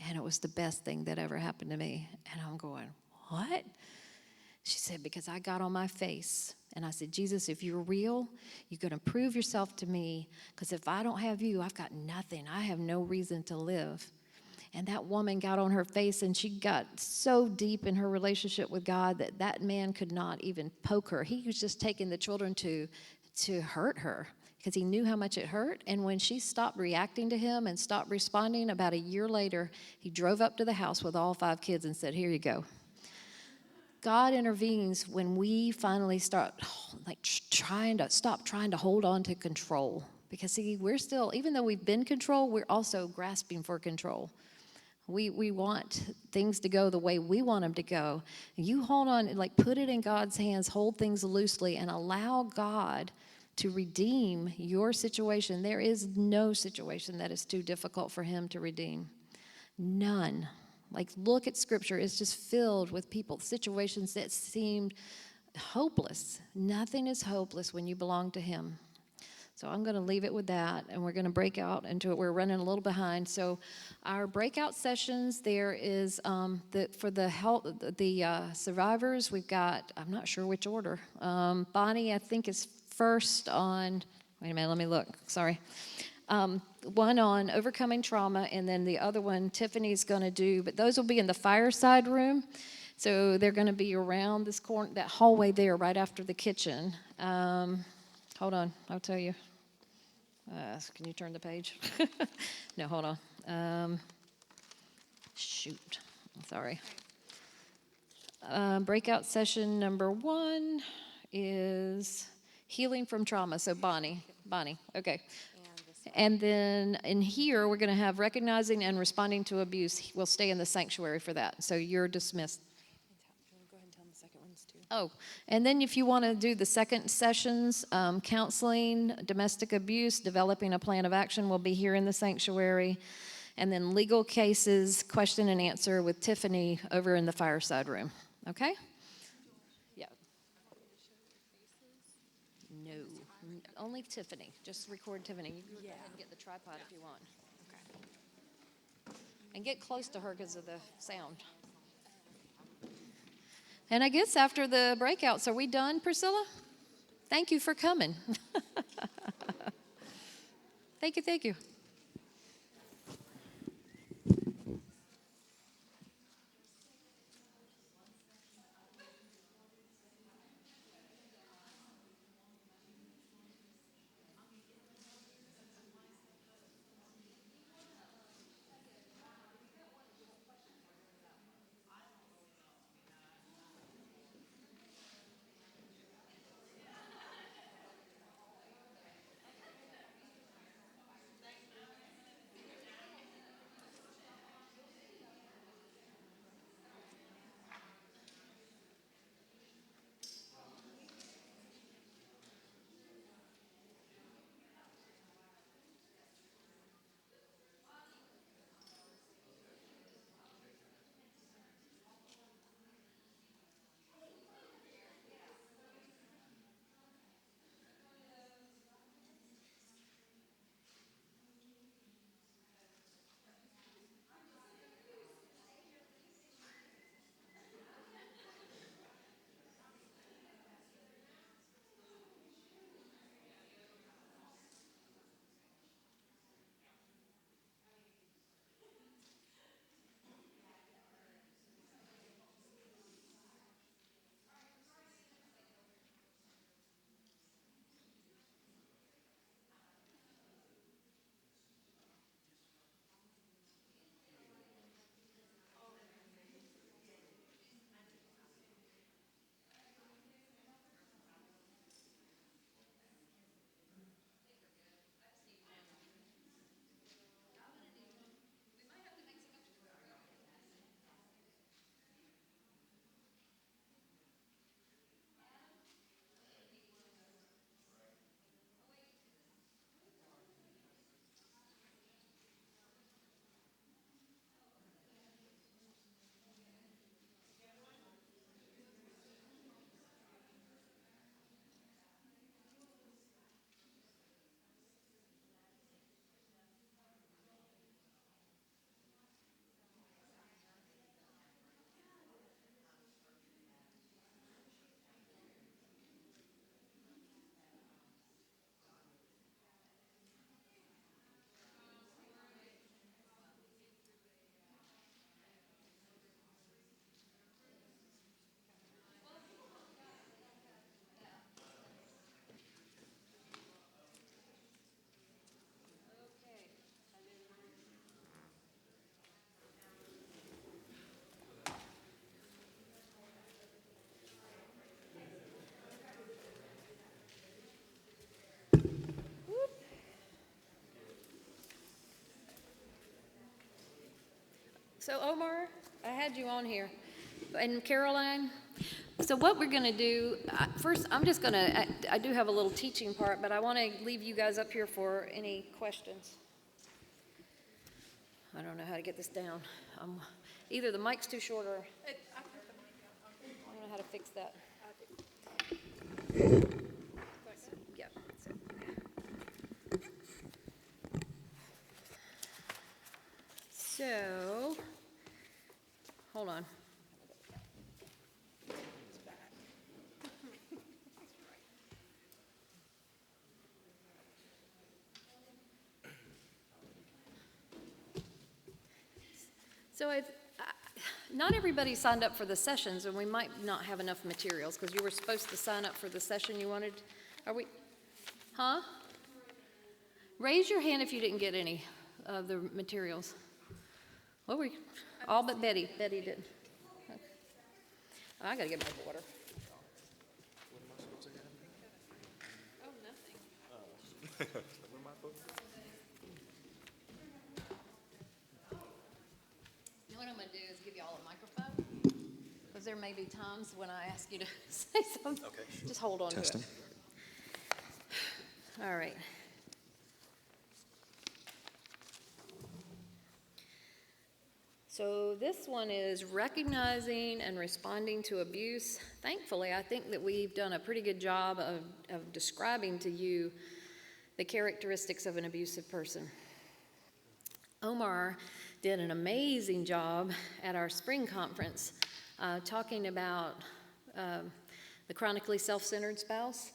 And it was the best thing that ever happened to me. And I'm going, what? She said, because I got on my face and I said, Jesus, if you're real, you're going to prove yourself to me, because if I don't have you, I've got nothing. I have no reason to live. And that woman got on her face, and she got so deep in her relationship with God that that man could not even poke her. He was just taking the children to hurt her, because he knew how much it hurt. And when she stopped reacting to him and stopped responding, about a year later, he drove up to the house with all 5 kids and said, here you go. God intervenes when we finally start trying to hold on to control. Because see, we're still, even though we've been controlled, we're also grasping for control. We want things to go the way we want them to go. You hold on, put it in God's hands, hold things loosely, and allow God to redeem your situation. There is no situation that is too difficult for him to redeem. None. Look at Scripture. It's just filled with situations that seemed hopeless. Nothing is hopeless when you belong to him. So I'm going to leave it with that, and we're going to break out into it. We're running a little behind. So our breakout sessions, there is for the survivors, we've got, I'm not sure which order. Bonnie, I think, is first on, wait a minute, let me look. Sorry. One on overcoming trauma, and then the other one Tiffany's going to do, but those will be in the fireside room. So they're going to be around this corner, that hallway there, right after the kitchen. Hold on, I'll tell you. Can you turn the page? No, hold on. Shoot, I'm sorry. Breakout session number 1 is healing from trauma. So Bonnie, okay. And then in here, we're going to have recognizing and responding to abuse. We'll stay in the sanctuary for that. So you're dismissed. Go ahead and tell them the second ones too. Oh, and then if you want to do the second sessions, counseling, domestic abuse, developing a plan of action will be here in the sanctuary. And then legal cases, question and answer with Tiffany over in the fireside room. Okay? Yeah. No, only Tiffany. Just record Tiffany. You can go ahead and get the tripod if you want. Okay. And get close to her because of the sound. And I guess after the breakouts, are we done, Priscilla? Thank you for coming. Thank you. So Omar, I had you on here, and Caroline. So what we're gonna do, first, I'm just gonna, I do have a little teaching part, but I wanna leave you guys up here for any questions. I don't know how to get this down. Either the mic's too short or, I don't know how to fix that. Yeah. So, hold on. So not everybody signed up for the sessions, and we might not have enough materials, because you were supposed to sign up for the session you wanted. Are we, huh? Raise your hand if you didn't get any of the materials. What were you? All but Betty. Betty did. I gotta get my water. Oh, nothing. What I'm gonna do is give you all a microphone, because there may be times when I ask you to say something. Okay. Just hold on Testing. to it. All right. So this one is recognizing and responding to abuse. Thankfully, I think that we've done a pretty good job of describing to you the characteristics of an abusive person. Omar did an amazing job at our spring conference talking about the chronically self-centered spouse.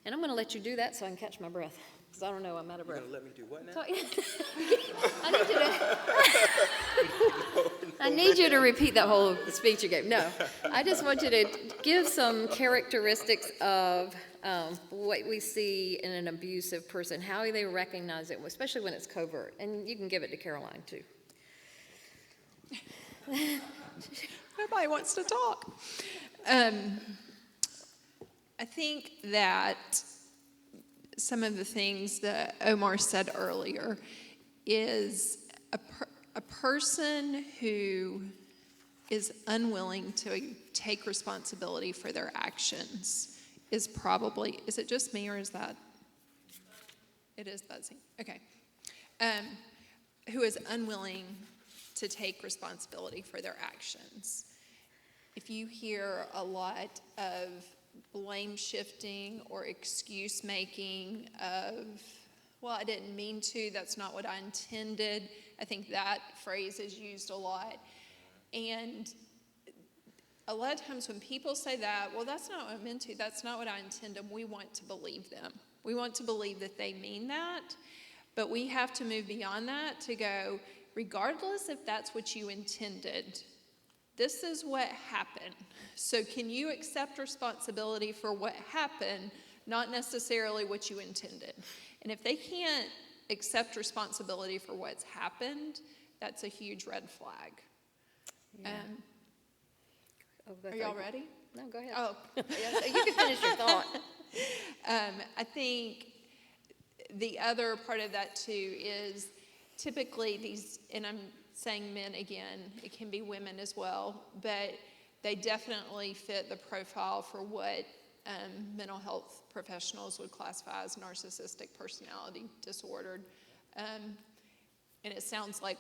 And I'm going to let you do that so I can catch my breath, because I don't know, I'm out of breath. You're gonna let me do what now? So, I need you to repeat that whole speech you gave. No, I just want you to give some characteristics of what we see in an abusive person, how they recognize it, especially when it's covert. And you can give it to Caroline, too. Nobody wants to talk. I think that some of the things that Omar said earlier is a person who is unwilling to take responsibility for their actions is probably, is it just me or is that? It is buzzing. Okay. Who is unwilling to take responsibility for their actions. If you hear a lot of blame shifting or excuse making of, well, I didn't mean to, that's not what I intended. I think that phrase is used a lot. And a lot of times when people say that, well, that's not what I meant to, that's not what I intended, we want to believe them. We want to believe that they mean that, but we have to move beyond that to go, regardless if that's what you intended, this is what happened. So can you accept responsibility for what happened, not necessarily what you intended? And if they can't accept responsibility for what's happened, that's a huge red flag. Yeah. Are y'all ready? No, go ahead. Oh. Yeah, you can finish your thought. I think the other part of that too is typically these, and I'm saying men again, it can be women as well, but they definitely fit the profile for what mental health professionals would classify as narcissistic personality disordered. And it sounds like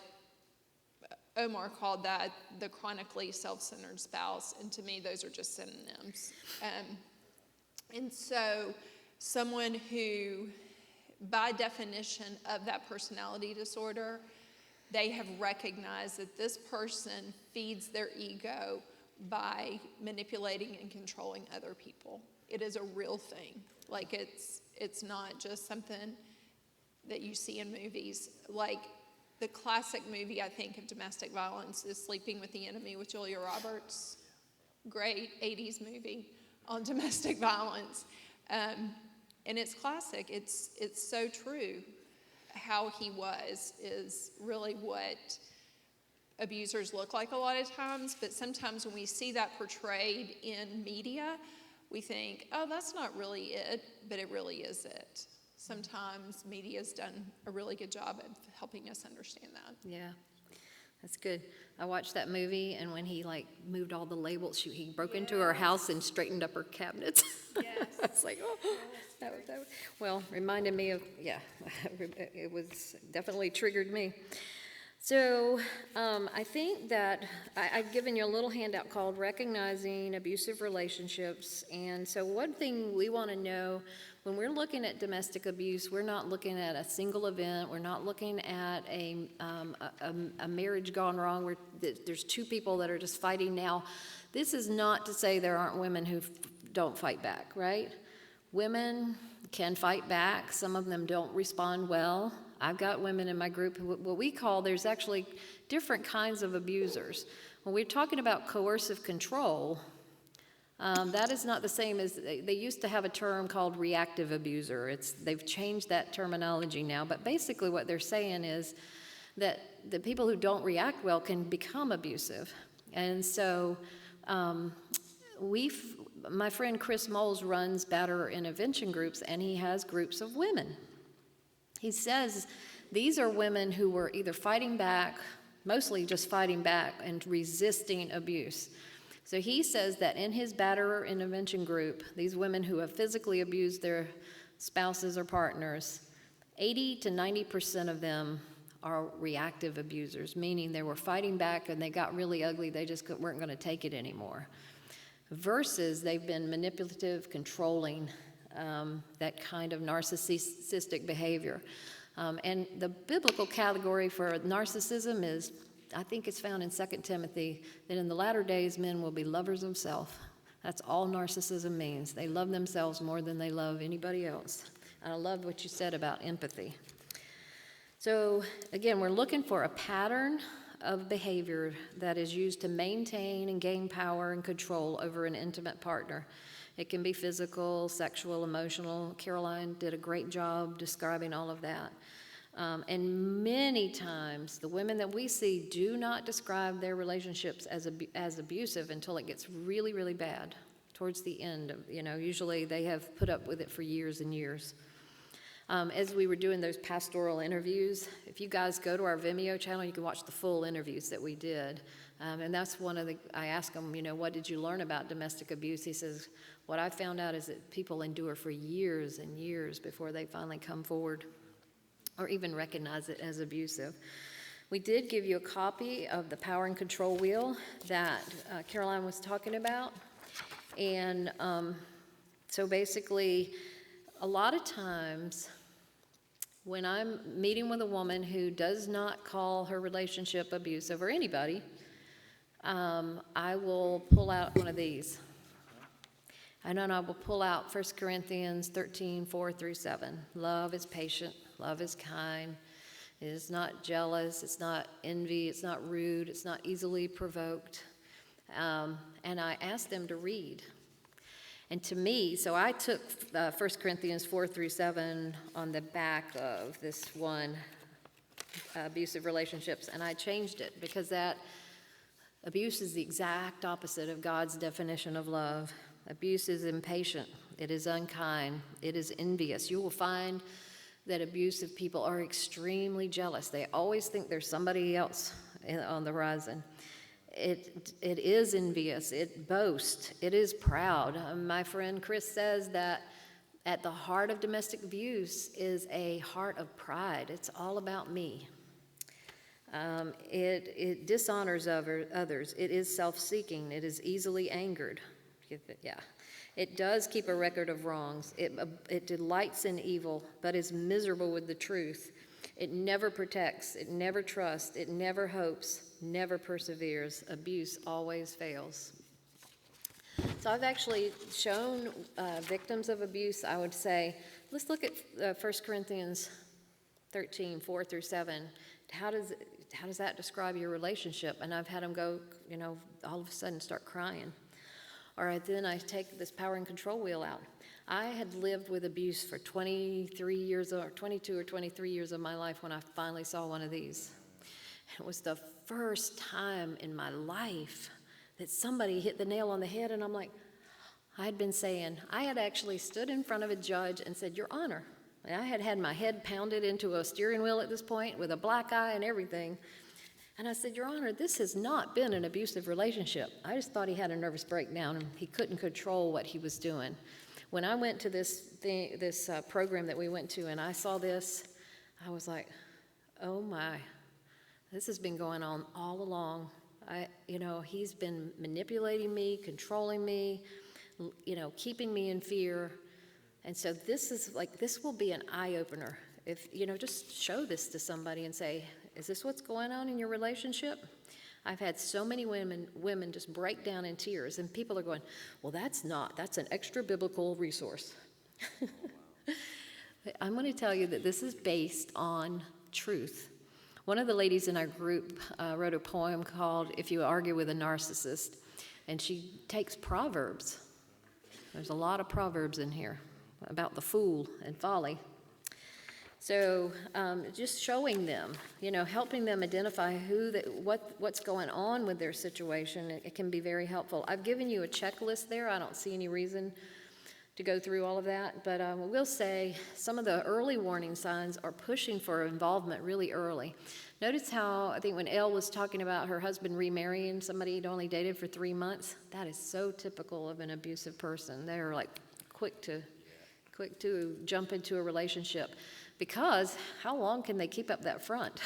Omar called that the chronically self-centered spouse, and to me those are just synonyms. And so someone who, by definition of that personality disorder, they have recognized that this person feeds their ego by manipulating and controlling other people. It is a real thing. Like it's not just something that you see in movies. Like the classic movie, I think, of domestic violence is Sleeping with the Enemy with Julia Roberts. Great 80s movie on domestic violence. And it's classic. It's so true. How he was is really what abusers look like a lot of times, but sometimes when we see that portrayed in media, we think, oh, that's not really it, but it really is it. Sometimes media's done a really good job of helping us understand that. Yeah, That's good. I watched that movie, and when he like moved all the labels, he broke into her house and straightened up her cabinets. Yes. I was like, oh, well, reminded me of, yeah, it was definitely triggered me. So I think that I've given you a little handout called Recognizing Abusive Relationships. And so one thing we want to know when we're looking at domestic abuse, we're not looking at a single event. We're not looking at a marriage gone wrong where there's two people that are just fighting now. This is not to say there aren't women who don't fight back, right? Women can fight back. Some of them don't respond well. I've got women in my group who, what we call, there's actually different kinds of abusers. When we're talking about coercive control, that is not the same as, they used to have a term called reactive abuser. They've changed that terminology now, but basically what they're saying is that the people who don't react well can become abusive. And so my friend Chris Moles runs batterer intervention groups, and he has groups of women. He says these are women who were either fighting back, mostly just fighting back and resisting abuse. So he says that in his batterer intervention group, these women who have physically abused their spouses or partners, 80 to 90% of them are reactive abusers, meaning they were fighting back and they got really ugly, they just weren't going to take it anymore. Versus they've been manipulative, controlling, that kind of narcissistic behavior. And the biblical category for narcissism is, I think it's found in 2 Timothy, that in the latter days men will be lovers of self. That's all narcissism means. They love themselves more than they love anybody else. And I love what you said about empathy. So again, we're looking for a pattern of behavior that is used to maintain and gain power and control over an intimate partner. It can be physical, sexual, emotional. Caroline did a great job describing all of that. And many times, the women that we see do not describe their relationships as abusive until it gets really, really bad towards the end. Usually they have put up with it for years and years. As we were doing those pastoral interviews, if you guys go to our Vimeo channel, you can watch the full interviews that we did. And that's I asked him, what did you learn about domestic abuse? He says, what I found out is that people endure for years and years before they finally come forward or even recognize it as abusive. We did give you a copy of the power and control wheel that Caroline was talking about. And so basically, a lot of times when I'm meeting with a woman who does not call her relationship abusive, or anybody, I will pull out one of these. And then I will pull out 1 Corinthians 13, 4-7. Love is patient, love is kind, it is not jealous, it's not envy, it's not rude, it's not easily provoked. And I ask them to read. And to me, so I took 1 Corinthians 4-7 on the back of this one, abusive relationships, and I changed it because that abuse is the exact opposite of God's definition of love. Abuse is impatient, it is unkind, it is envious. You will find that abusive people are extremely jealous. They always think there's somebody else on the horizon. It is envious, it boasts, it is proud. My friend Chris says that at the heart of domestic abuse is a heart of pride. It's all about me. It dishonors others. It is self-seeking. It is easily angered. Yeah. It does keep a record of wrongs. It delights in evil, but is miserable with the truth. It never protects. It never trusts. It never hopes, never perseveres. Abuse always fails. So I've actually shown victims of abuse, I would say, let's look at 1 Corinthians 13, 4-7. How does that describe your relationship? And I've had them go, all of a sudden start crying. All right, then I take this power and control wheel out. I had lived with abuse for 23 years or 22 or 23 years of my life when I finally saw one of these. It was the first time in my life that somebody hit the nail on the head, and I'm like, I had actually stood in front of a judge and said, Your Honor. And I had had my head pounded into a steering wheel at this point with a black eye and everything. And I said, Your Honor, this has not been an abusive relationship. I just thought he had a nervous breakdown and he couldn't control what he was doing. When I went to this program that we went to and I saw this, I was like, oh my, this has been going on all along. He's been manipulating me, controlling me, keeping me in fear. And so this will be an eye-opener. If, just show this to somebody and say, is this what's going on in your relationship? I've had so many women just break down in tears, and people are going, well, that's an extra biblical resource. I'm going to tell you that this is based on truth. One of the ladies in our group wrote a poem called If You Argue with a Narcissist, and she takes Proverbs. There's a lot of Proverbs in here about the fool and folly. So just showing them, helping them identify what's going on with their situation, it can be very helpful. I've given you a checklist there. I don't see any reason to go through all of that, but I will say some of the early warning signs are pushing for involvement really early. Notice how, I think when Elle was talking about her husband remarrying somebody he'd only dated for 3 months, that is so typical of an abusive person. They're like quick to jump into a relationship. Because how long can they keep up that front?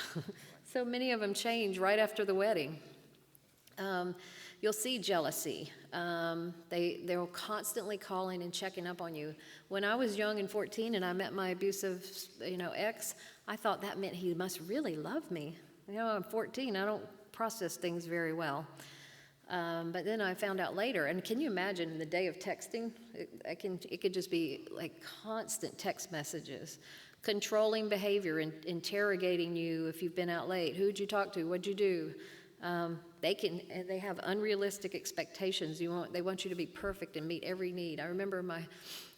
So many of them change right after the wedding. You'll see jealousy. They're constantly calling and checking up on you. When I was young and 14 and I met my abusive, ex, I thought that meant he must really love me. I'm 14. I don't process things very well. But then I found out later, and can you imagine in the day of texting? It could just be like constant text messages. Controlling behavior, interrogating you if you've been out late. Who'd you talk to? What'd you do? They have unrealistic expectations. They want you to be perfect and meet every need. I remember my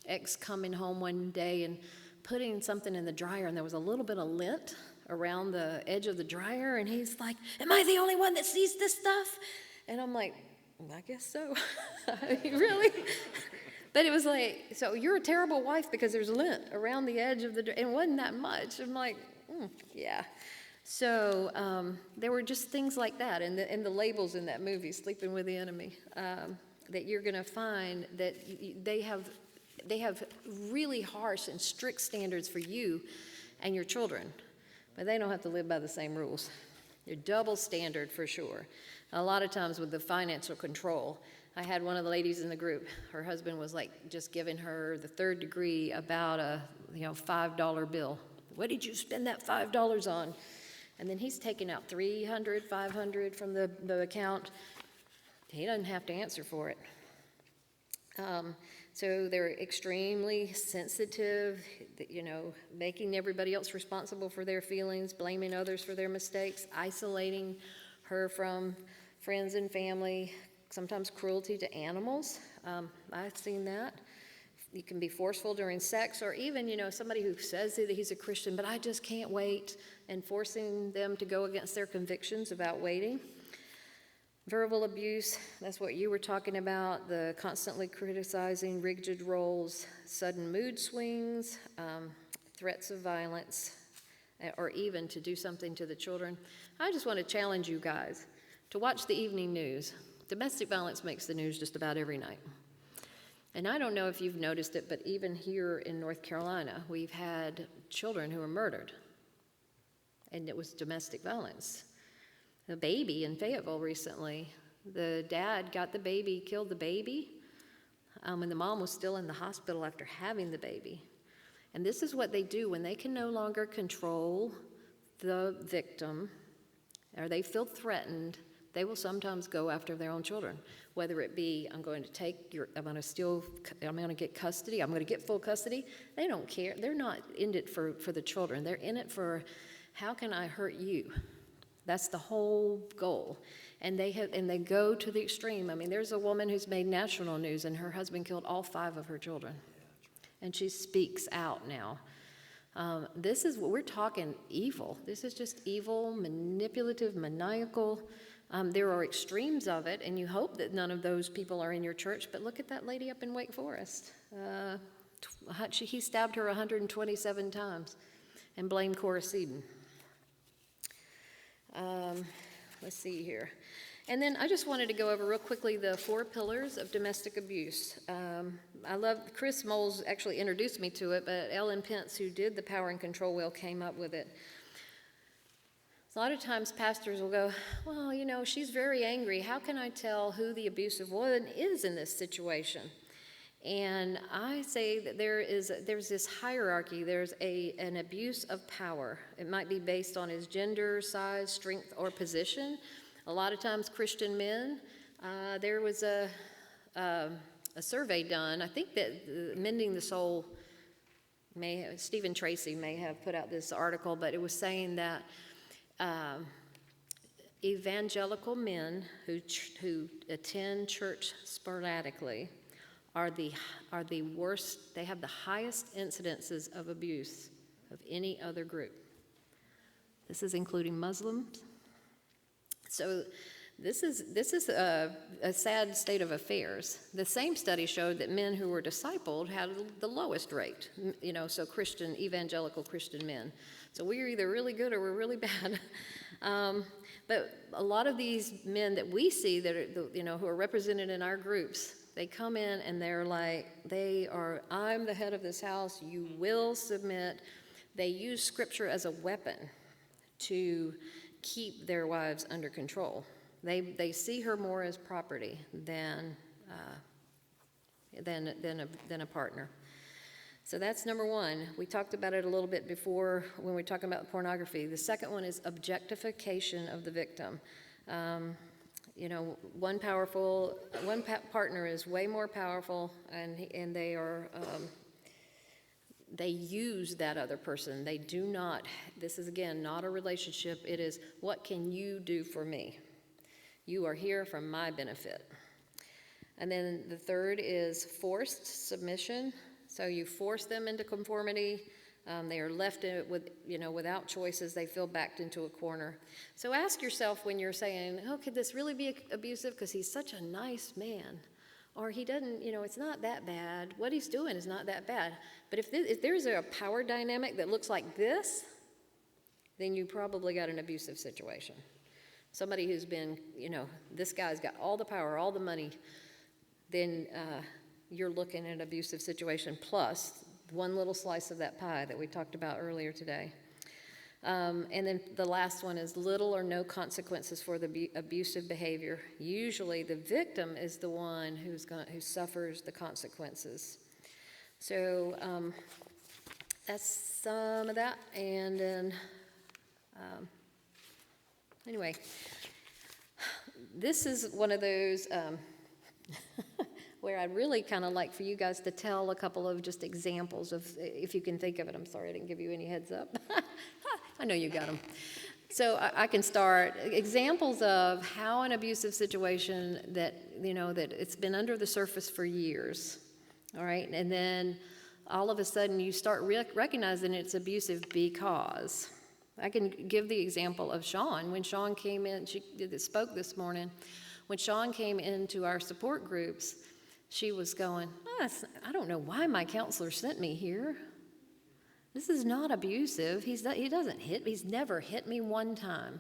ex coming home one day and putting something in the dryer, and there was a little bit of lint around the edge of the dryer, and he's like, am I the only one that sees this stuff? And I'm like, I guess so. Really? But it was like, so you're a terrible wife because there's lint around the edge of and it wasn't that much. I'm like, yeah. So there were just things like that, and the labels in that movie, Sleeping with the Enemy, that you're going to find that they have really harsh and strict standards for you and your children, but they don't have to live by the same rules. They're double standard for sure. A lot of times with the financial control. I had one of the ladies in the group, her husband was like just giving her the third degree about a $5 bill. What did you spend that $5 on? And then he's taking out $300, $500 from the account. He doesn't have to answer for it. So they're extremely sensitive, making everybody else responsible for their feelings, blaming others for their mistakes, isolating her from friends and family, sometimes cruelty to animals. I've seen that. You can be forceful during sex, or even, somebody who says that he's a Christian, but I just can't wait, and forcing them to go against their convictions about waiting. Verbal abuse, that's what you were talking about, the constantly criticizing, rigid roles, sudden mood swings, threats of violence, or even to do something to the children. I just want to challenge you guys to watch the evening news. Domestic violence makes the news just about every night. And I don't know if you've noticed it, but even here in North Carolina, we've had children who were murdered. And it was domestic violence. A baby in Fayetteville recently, the dad got the baby, killed the baby, and the mom was still in the hospital after having the baby. And this is what they do when they can no longer control the victim, or they feel threatened. They will sometimes go after their own children, whether it be, I'm going to get custody, I'm going to get full custody. They don't care. They're not in it for the children. They're in it for, how can I hurt you? That's the whole goal. And they go to the extreme. I mean, there's a woman who's made national news, and her husband killed all 5 of her children. And she speaks out now. This is what we're talking evil. This is just evil, manipulative, maniacal. There are extremes of it, and you hope that none of those people are in your church, but look at that lady up in Wake Forest. He stabbed her 127 times and blamed Cora Seaton. let's see here. And then I just wanted to go over real quickly the 4 pillars of domestic abuse. I love, Chris Moles actually introduced me to it, but Ellen Pence, who did the Power and Control Wheel, came up with it. A lot of times pastors will go, well, you know, she's very angry. How can I tell who the abusive woman is in this situation? And I say that there's this hierarchy. There's an abuse of power. It might be based on his gender, size, strength, or position. A lot of times Christian men, there was a survey done. I think that Mending the Soul, Stephen Tracy may have put out this article, but it was saying that evangelical men who attend church sporadically are the worst. They have the highest incidences of abuse of any other group. This is including Muslims. So this is a sad state of affairs. The same study showed that men who were discipled had the lowest rate, you know, so evangelical Christian men. So we're either really good or we're really bad. But a lot of these men that we see that are, you know, who are represented in our groups, they come in and they're like, I'm the head of this house, you will submit. They use scripture as a weapon to keep their wives under control. They see her more as property than a partner. So that's number 1. We talked about it a little bit before when we were talking about pornography. The second one is objectification of the victim. You know, one partner is way more powerful, and they are. They use that other person. They do not, this is again not a relationship. It is, what can you do for me? You are here for my benefit. And then the third is forced submission. So you force them into conformity. They are left with, you know, without choices. They feel backed into a corner. So ask yourself when you're saying, oh, could this really be abusive? Because he's such a nice man. Or he doesn't, you know, it's not that bad. What he's doing is not that bad. But if there's a power dynamic that looks like this, then you probably got an abusive situation. Somebody who's been, you know, this guy's got all the power, all the money, then you're looking at an abusive situation, plus one little slice of that pie that we talked about earlier today. And then the last one is little or no consequences for the abusive behavior. Usually the victim is the one who suffers the consequences. So that's some of that. And then, anyway, this is one of those where I'd really kind of like for you guys to tell a couple of just examples of, if you can think of it. I'm sorry I didn't give you any heads up. I know you got them. So I can start. Examples of how an abusive situation that, you know, that it's been under the surface for years, all right? And then all of a sudden you start recognizing it's abusive because. I can give the example of Sean. When Sean came in, she spoke this morning. When Sean came into our support groups, she was going, I don't know why my counselor sent me here. This is not abusive. He's never hit me one time.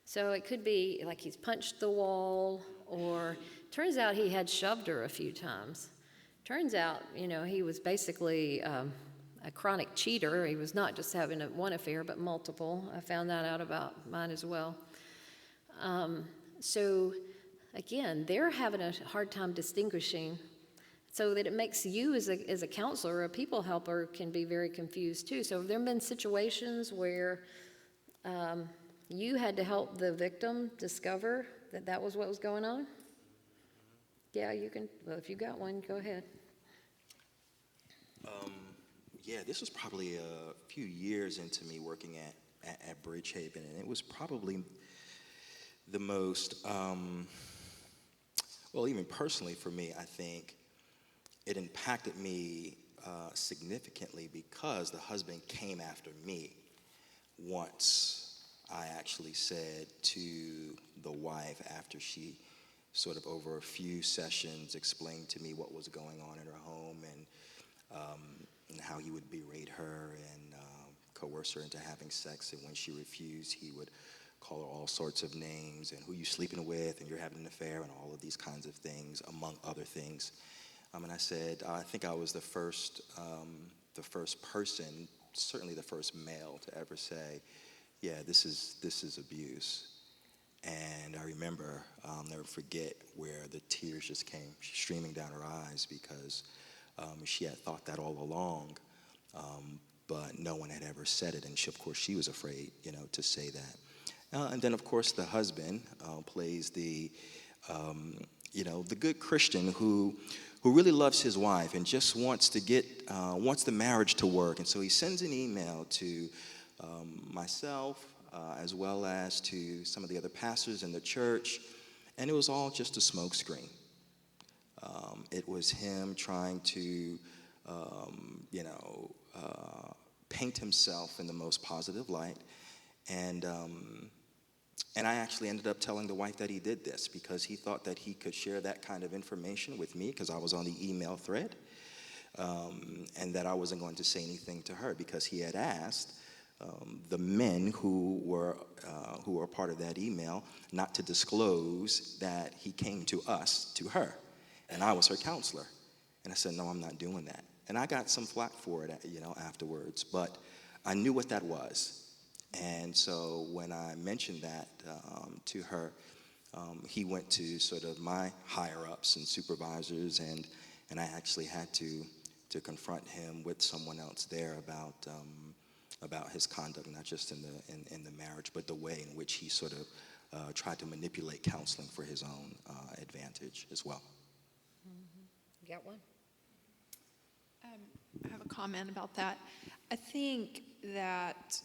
So it could be like he's punched the wall, or turns out he had shoved her a few times. Turns out, you know, he was basically a chronic cheater. He was not just having one affair, but multiple. I found that out about mine as well. So again, they're having a hard time distinguishing, so that it makes you as a counselor or a people helper can be very confused too. So there have been situations where you had to help the victim discover that was what was going on? Yeah, you can. Well, if you got one, go ahead. Yeah, this was probably a few years into me working at Bridgehaven, and it was probably the most, well, even personally for me, I think, it impacted me significantly because the husband came after me once I actually said to the wife, after she sort of over a few sessions explained to me what was going on in her home, and how he would berate her and coerce her into having sex, and when she refused, he would call her all sorts of names, and who you sleeping with, and you're having an affair, and all of these kinds of things, among other things. And I said, I think I was the first person, certainly the first male, to ever say, yeah, this is abuse. And I remember, I'll never forget where the tears just came streaming down her eyes, because she had thought that all along, but no one had ever said it, and of course she was afraid, to say that. And then of course the husband plays the good Christian who really loves his wife and just wants the marriage to work, and so he sends an email to myself, as well as to some of the other pastors in the church, and it was all just a smokescreen. It was him trying to, paint himself in the most positive light, and I actually ended up telling the wife that he did this because he thought that he could share that kind of information with me because I was on the email thread, and that I wasn't going to say anything to her because he had asked the men who were part of that email not to disclose that he came to her, and I was her counselor. And I said, no, I'm not doing that. And I got some flack for it, afterwards, but I knew what that was. And so when I mentioned that to her, he went to sort of my higher-ups and supervisors, and I actually had to confront him with someone else there about his conduct, not just in the marriage, but the way in which he sort of tried to manipulate counseling for his own advantage as well. You got one? I have a comment about that. I think that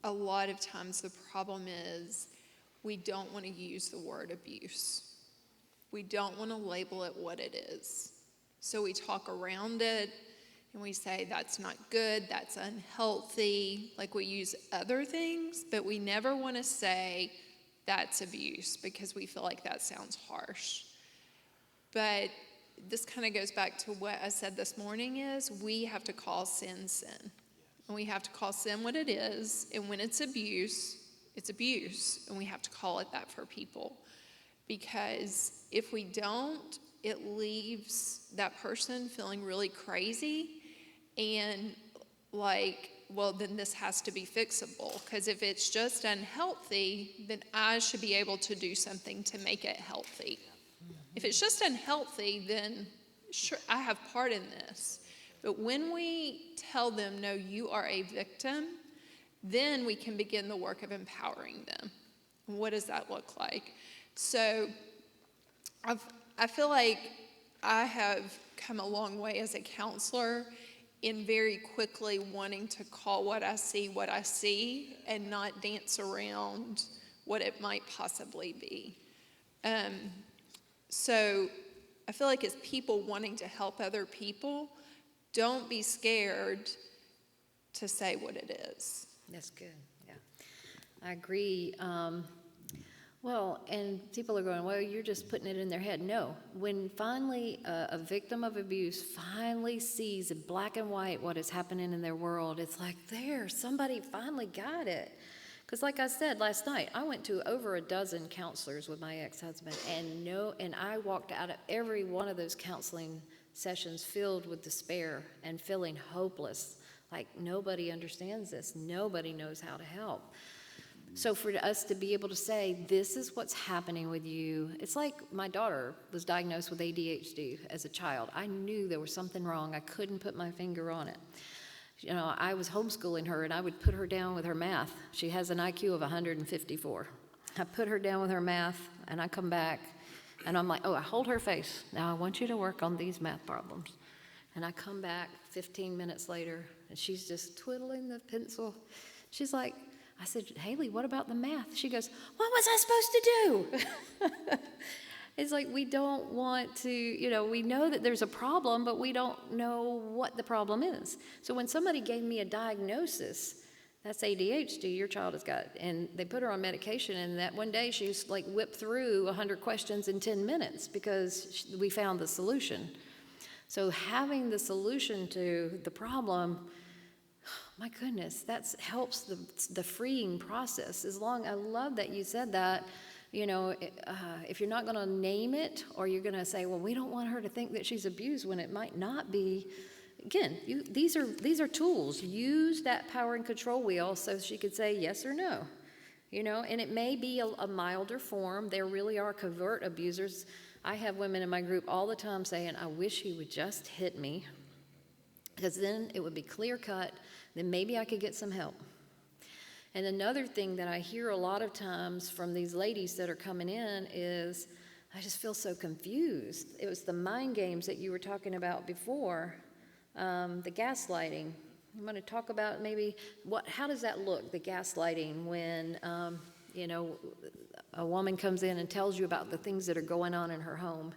a lot of times the problem is we don't want to use the word abuse. We don't want to label it what it is. So we talk around it and we say that's not good, that's unhealthy, like we use other things, but we never want to say that's abuse because we feel like that sounds harsh. But this kind of goes back to what I said this morning is we have to call sin, sin. And we have to call sin what it is. And when it's abuse, and we have to call it that for people. Because if we don't, it leaves that person feeling really crazy and like, well, then this has to be fixable. Because if it's just unhealthy, then I should be able to do something to make it healthy. If it's just unhealthy, then sure, I have part in this. But when we tell them, no, you are a victim, then we can begin the work of empowering them. What does that look like? So I feel like I have come a long way as a counselor in very quickly wanting to call what I see and not dance around what it might possibly be. So I feel like as people wanting to help other people, don't be scared to say what it is. That's good, yeah. I agree. Well, and people are going, well, you're just putting it in their head. No, when finally a victim of abuse finally sees in black and white what is happening in their world, it's like, there, somebody finally got it. Because like I said last night, I went to over a dozen counselors with my ex-husband, and I walked out of every one of those counseling sessions filled with despair and feeling hopeless, like nobody understands this, nobody knows how to help. So for us to be able to say, this is what's happening with you, it's like my daughter was diagnosed with ADHD as a child. I knew there was something wrong. I couldn't put my finger on it. I was homeschooling her, and I would put her down with her math. She has an IQ of 154. I put her down with her math, and I come back, and I'm like, oh, I hold her face. Now I want you to work on these math problems. And I come back 15 minutes later, and she's just twiddling the pencil. She's like, I said, Haley, what about the math? She goes, what was I supposed to do? It's like we don't want to, we know that there's a problem, but we don't know what the problem is. So when somebody gave me a diagnosis, that's ADHD, your child has got, and they put her on medication, and that one day she was like whipped through 100 questions in 10 minutes because we found the solution. So having the solution to the problem, my goodness, that helps the freeing process. I love that you said that. You know, if you're not going to name it, or you're going to say, well, we don't want her to think that she's abused when it might not be. Again, these are tools. Use that power and control wheel so she could say yes or no. You know, and it may be a milder form. There really are covert abusers. I have women in my group all the time saying, I wish he would just hit me, because then it would be clear cut. Then maybe I could get some help. And another thing that I hear a lot of times from these ladies that are coming in is, I just feel so confused. It was the mind games that you were talking about before, the gaslighting. I'm going to talk about maybe how does that look, the gaslighting, when, you know, a woman comes in and tells you about the things that are going on in her home,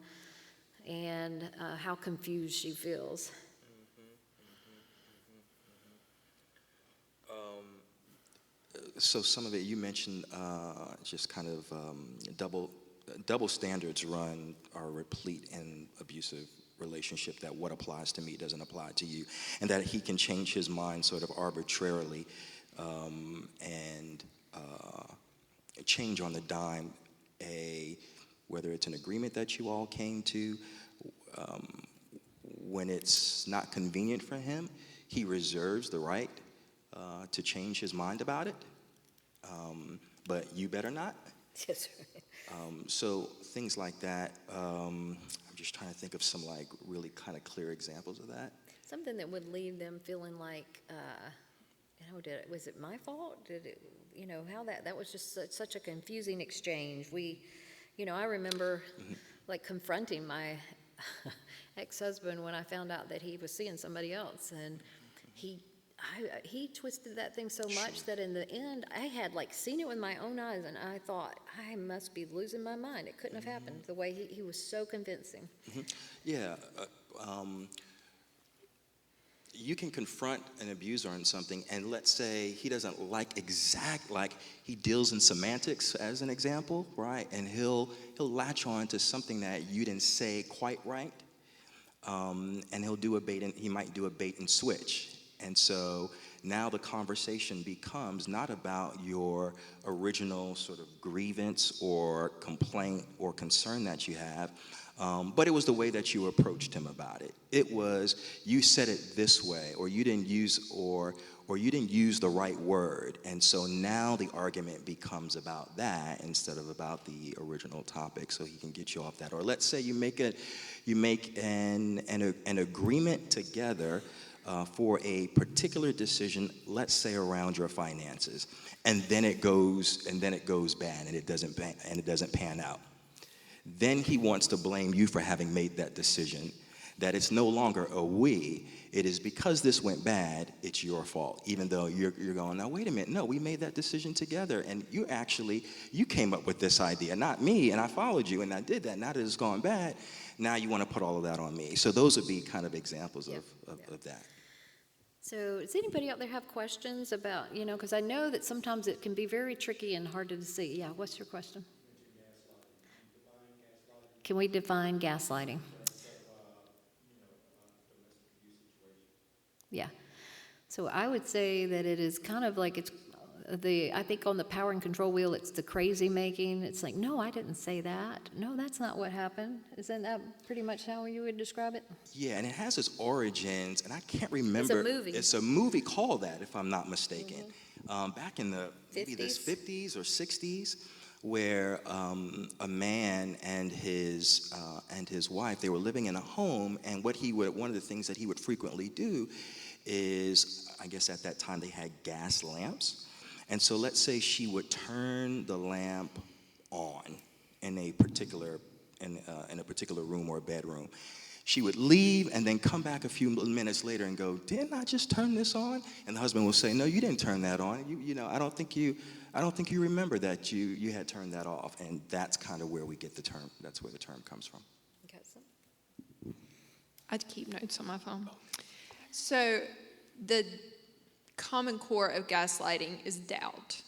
and how confused she feels. So some of it you mentioned, just kind of double standards are replete in abusive relationship, that what applies to me doesn't apply to you, and that he can change his mind sort of arbitrarily, and change on the dime whether it's an agreement that you all came to. When it's not convenient for him, he reserves the right to change his mind about it. But you better not. Yes. So things like that. I'm just trying to think of some like really kind of clear examples of that. Something that would leave them feeling like, you know, was it my fault? Did it, you know, how that was just such a confusing exchange. You know, I remember like confronting my ex-husband when I found out that he was seeing somebody else, and he twisted that thing so much that in the end, I had like seen it with my own eyes, and I thought, I must be losing my mind. It couldn't have happened the way he was so convincing. Yeah. You can confront an abuser on something, and let's say he doesn't like he deals in semantics as an example, right? And he'll latch on to something that you didn't say quite right, and he might do a bait and switch. And so now the conversation becomes not about your original sort of grievance or complaint or concern that you have, but it was the way that you approached him about it. It was, you said it this way, or you didn't use the right word. And so now the argument becomes about that instead of about the original topic, so he can get you off that. Or let's say you make an agreement together for a particular decision, let's say around your finances, and then it goes bad, and it doesn't pan out. Then he wants to blame you for having made that decision, that it's no longer a we, it is because this went bad, it's your fault, even though you're going, now wait a minute, no, we made that decision together, and you came up with this idea, not me, and I followed you, and I did that. Now that it's gone bad, now you want to put all of that on me. So those would be kind of examples of that. So does anybody out there have questions about, you know, because I know that sometimes it can be very tricky and hard to see. Yeah, what's your question? Can we define gaslighting? Yeah. So I would say that it is kind of like I think on the power and control wheel, it's the crazy making. It's like, no, I didn't say that. No, that's not what happened. Isn't that pretty much how you would describe it? Yeah, and it has its origins, and I can't remember. It's a movie. It's a movie called that, if I'm not mistaken. Back in the 50s or 60s, where a man and his wife, they were living in a home, and one of the things that he would frequently do is, I guess at that time they had gas lamps, and so let's say she would turn the lamp on in a particular room or bedroom. She would leave and then come back a few minutes later and go, "Didn't I just turn this on?" And the husband will say, "No, you didn't turn that on. You know, I don't think you remember that you had turned that off." And that's kind of where we get the term. That's where the term comes from. I'd keep notes on my phone. So the common core of gaslighting is doubt.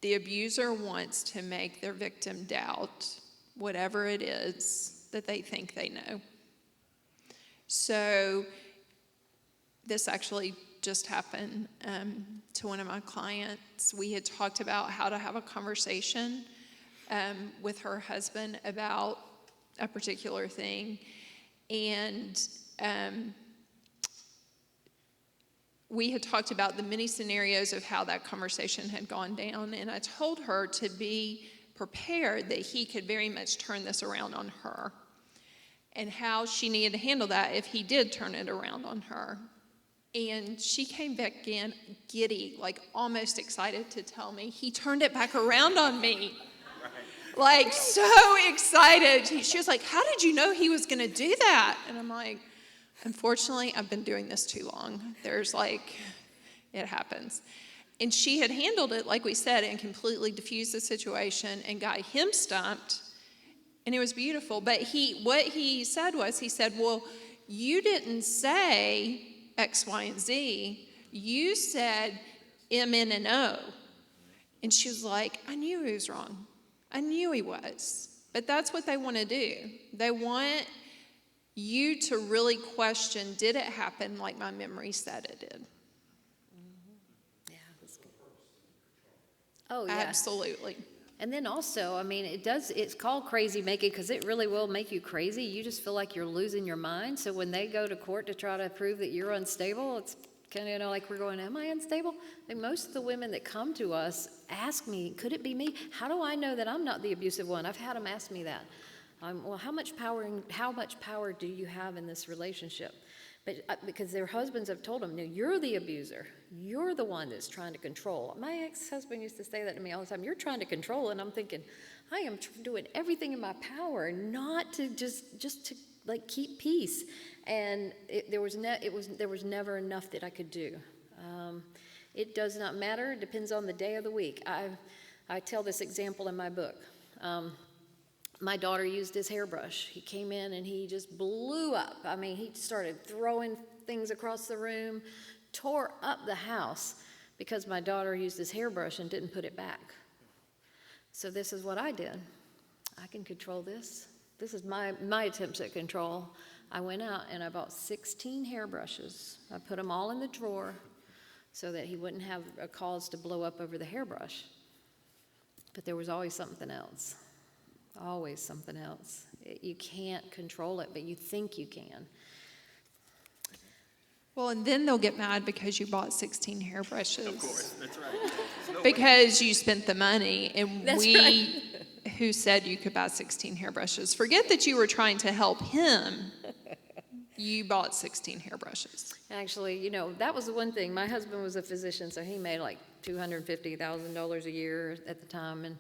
The abuser wants to make their victim doubt whatever it is that they think they know. So this actually just happened to one of my clients. We had talked about how to have a conversation with her husband about a particular thing. And we had talked about the many scenarios of how that conversation had gone down. And I told her to be prepared that he could very much turn this around on her, and how she needed to handle that if he did turn it around on her. And she came back in giddy, like almost excited to tell me he turned it back around on me. Like so excited. She was like, how did you know he was going to do that? And I'm like, unfortunately, I've been doing this too long. It happens. And she had handled it, like we said, and completely diffused the situation and got him stumped. And it was beautiful. But what he said, well, you didn't say X, Y, and Z. You said M, N, and O. And she was like, I knew he was wrong. I knew he was. But that's what they want to do. They want you to really question, did it happen like my memory said it did? Yeah, that's good. Oh, yeah. Absolutely. And then also, I mean, it's called crazy making because it really will make you crazy. You just feel like you're losing your mind. So when they go to court to try to prove that you're unstable, it's kind of, like we're going, am I unstable? And most of the women that come to us ask me, could it be me? How do I know that I'm not the abusive one? I've had them ask me that. Well, how much power do you have in this relationship? But because their husbands have told them, no, you're the abuser. You're the one that's trying to control. My ex-husband used to say that to me all the time. You're trying to control, and I'm thinking, I am doing everything in my power not to just to like keep peace. And there was never enough that I could do. It does not matter. It depends on the day of the week. I tell this example in my book. My daughter used his hairbrush. He came in and he just blew up. I mean, he started throwing things across the room, tore up the house because my daughter used his hairbrush and didn't put it back. So this is what I did. I can control this. This is my attempts at control. I went out and I bought 16 hairbrushes. I put them all in the drawer so that he wouldn't have a cause to blow up over the hairbrush. But there was always something else. Always something else. You can't control it, but you think you can. Well, and then they'll get mad because you bought 16 hairbrushes. Of course, that's right. Because you spent the money, and That's right. who said you could buy 16 hairbrushes? Forget that you were trying to help him. You bought 16 hairbrushes. Actually, that was the one thing. My husband was a physician, so he made like $250,000 a year at the time, and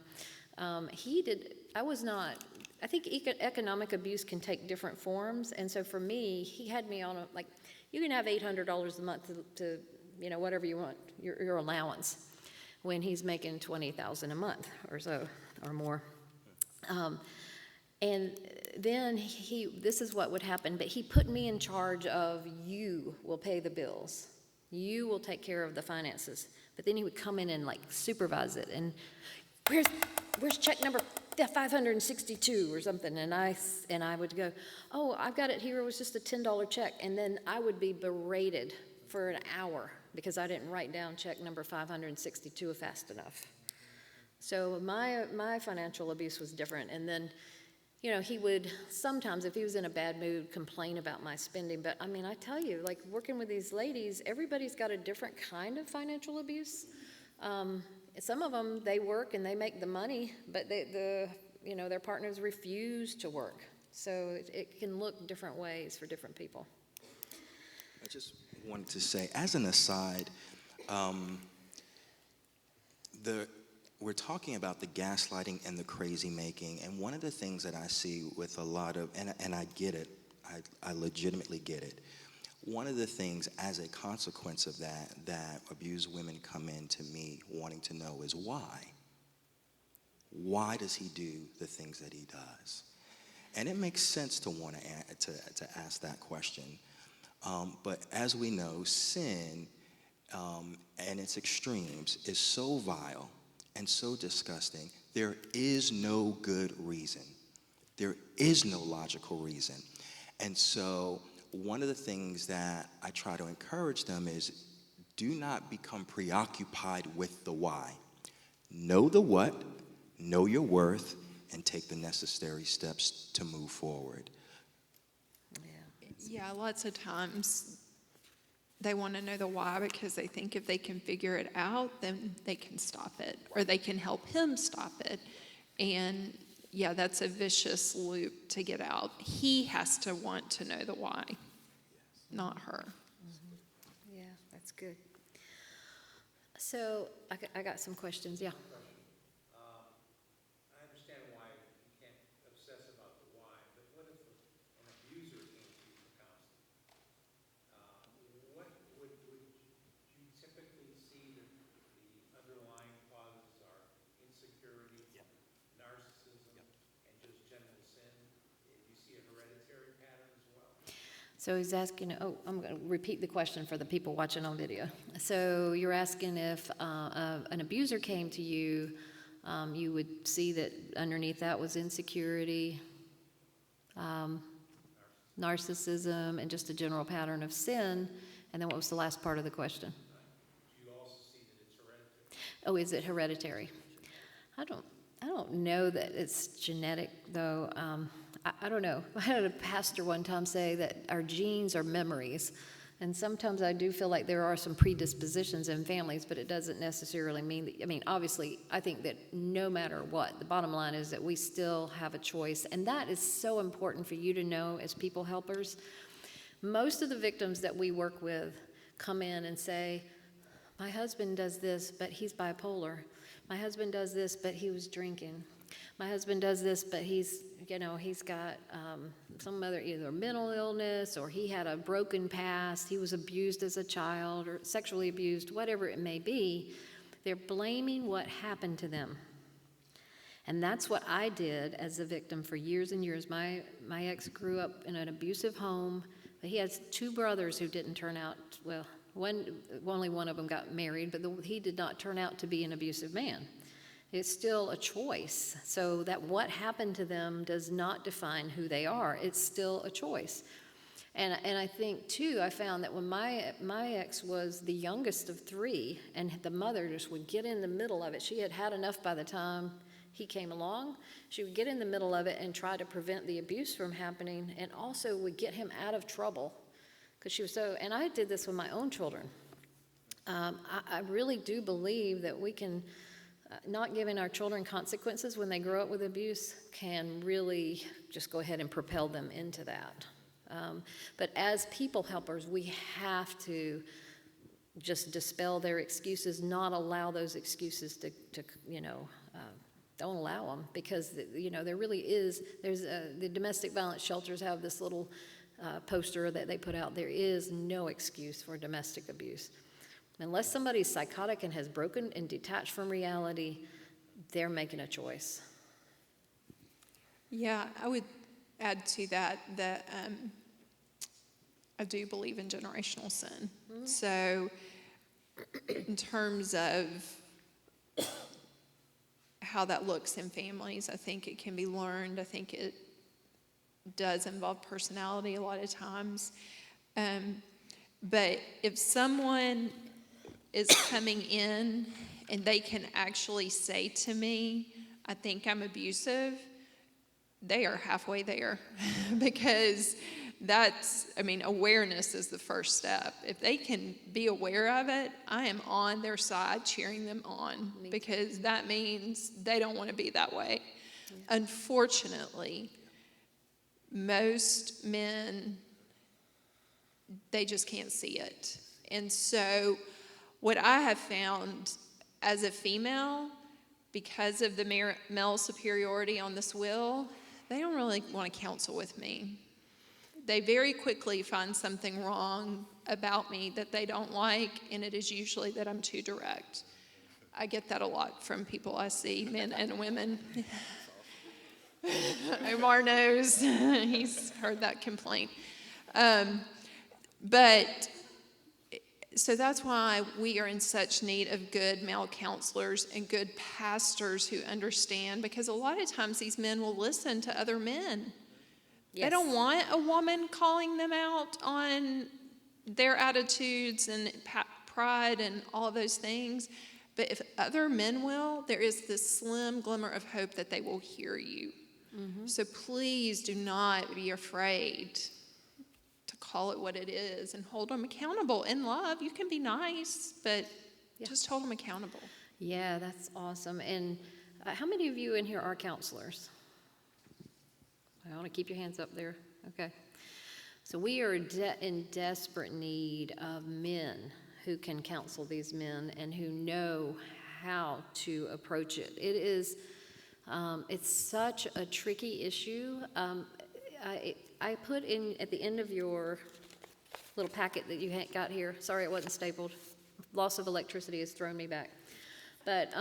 I was not. I think economic abuse can take different forms, and so for me, he had me on you can have $800 a month to whatever you want, your allowance, when he's making $20,000 a month or so or more. And then this is what would happen, but he put me in charge of, you will pay the bills. You will take care of the finances. But then he would come in and supervise it. And where's check number 562 or something? And I would go, oh, I've got it here. It was just a $10 check. And then I would be berated for an hour because I didn't write down check number 562 fast enough. So my financial abuse was different. And then, he would sometimes, if he was in a bad mood, complain about my spending. But I mean, I tell you, working with these ladies, everybody's got a different kind of financial abuse. Some of them, they work and they make the money, but their partners refuse to work. So it can look different ways for different people. I just wanted to say, as an aside, we're talking about the gaslighting and the crazy making, and one of the things that I see with a lot of, and I get it, I legitimately get it. One of the things as a consequence of that abused women come in to me wanting to know is why. Why does he do the things that he does? And it makes sense to want to ask that question. But as we know, sin and its extremes is so vile and so disgusting. There is no good reason. There is no logical reason. And so one of the things that I try to encourage them is, do not become preoccupied with the why. Know the what, know your worth, and take the necessary steps to move forward. Yeah, lots of times they want to know the why because they think if they can figure it out, then they can stop it, or they can help him stop it. And yeah, that's a vicious loop to get out. He has to want to know the why, not her. Yeah, that's good. So I got some questions, yeah. I understand why you can't obsess about the why, but what if an abuser came to you for counseling? What would you typically see that the underlying causes are insecurity, narcissism, and just general sin? Do you see a hereditary pattern as well? So he's asking, oh, I'm going to repeat the question for the people watching on video. So you're asking if an abuser came to you, you would see that underneath that was insecurity, narcissism, and just a general pattern of sin. And then what was the last part of the question? Do you also see that it's hereditary? Oh, is it hereditary? I don't know that it's genetic, though. I don't know. I had a pastor one time say that our genes are memories. And sometimes I do feel like there are some predispositions in families, but it doesn't necessarily mean that, I mean, obviously, I think that no matter what, the bottom line is that we still have a choice. And that is so important for you to know as people helpers. Most of the victims that we work with come in and say, my husband does this, but he's bipolar. My husband does this, but he was drinking. My husband does this, but he's got some other either mental illness, or he had a broken past. He was abused as a child or sexually abused, whatever it may be. They're blaming what happened to them. And that's what I did as a victim for years and years. My ex grew up in an abusive home, but he has two brothers who didn't turn out, well, only one of them got married, but he did not turn out to be an abusive man. It's still a choice. So that what happened to them does not define who they are. It's still a choice. And I think, too, I found that when my ex was the youngest of three, and the mother just would get in the middle of it. She had had enough by the time he came along. She would get in the middle of it and try to prevent the abuse from happening, and also would get him out of trouble. Because she was so, and I did this with my own children. I really do believe that we can, not giving our children consequences when they grow up with abuse can really just go ahead and propel them into that. But as people helpers, we have to just dispel their excuses, not allow those excuses to don't allow them, because, there really is, the domestic violence shelters have this little poster that they put out. There is no excuse for domestic abuse. Unless somebody's psychotic and has broken and detached from reality, they're making a choice. Yeah, I would add to that I do believe in generational sin. Mm-hmm. So in terms of how that looks in families, I think it can be learned. I think it does involve personality a lot of times. But if someone is coming in and they can actually say to me, I think I'm abusive, they are halfway there. Because awareness is the first step. If they can be aware of it, I am on their side cheering them on, because that means they don't want to be that way. Yeah. Unfortunately, most men, they just can't see it. And so what I have found as a female, because of the male superiority on this wheel, they don't really want to counsel with me. They very quickly find something wrong about me that they don't like, and it is usually that I'm too direct. I get that a lot from people I see, men and women. Omar knows. He's heard that complaint. So that's why we are in such need of good male counselors and good pastors who understand, because a lot of times these men will listen to other men. Yes. They don't want a woman calling them out on their attitudes and pride and all of those things. But if other men will, there is this slim glimmer of hope that they will hear you. So please do not be afraid to call it what it is and hold them accountable in love. You can be nice, but just hold them accountable. Yeah, that's awesome. And how many of you in here are counselors? I want to keep your hands up there. Okay. So we are in desperate need of men who can counsel these men and who know how to approach it. It is, it's such a tricky issue. I put in at the end of your little packet that you got here. Sorry, it wasn't stapled. Loss of electricity has thrown me back. But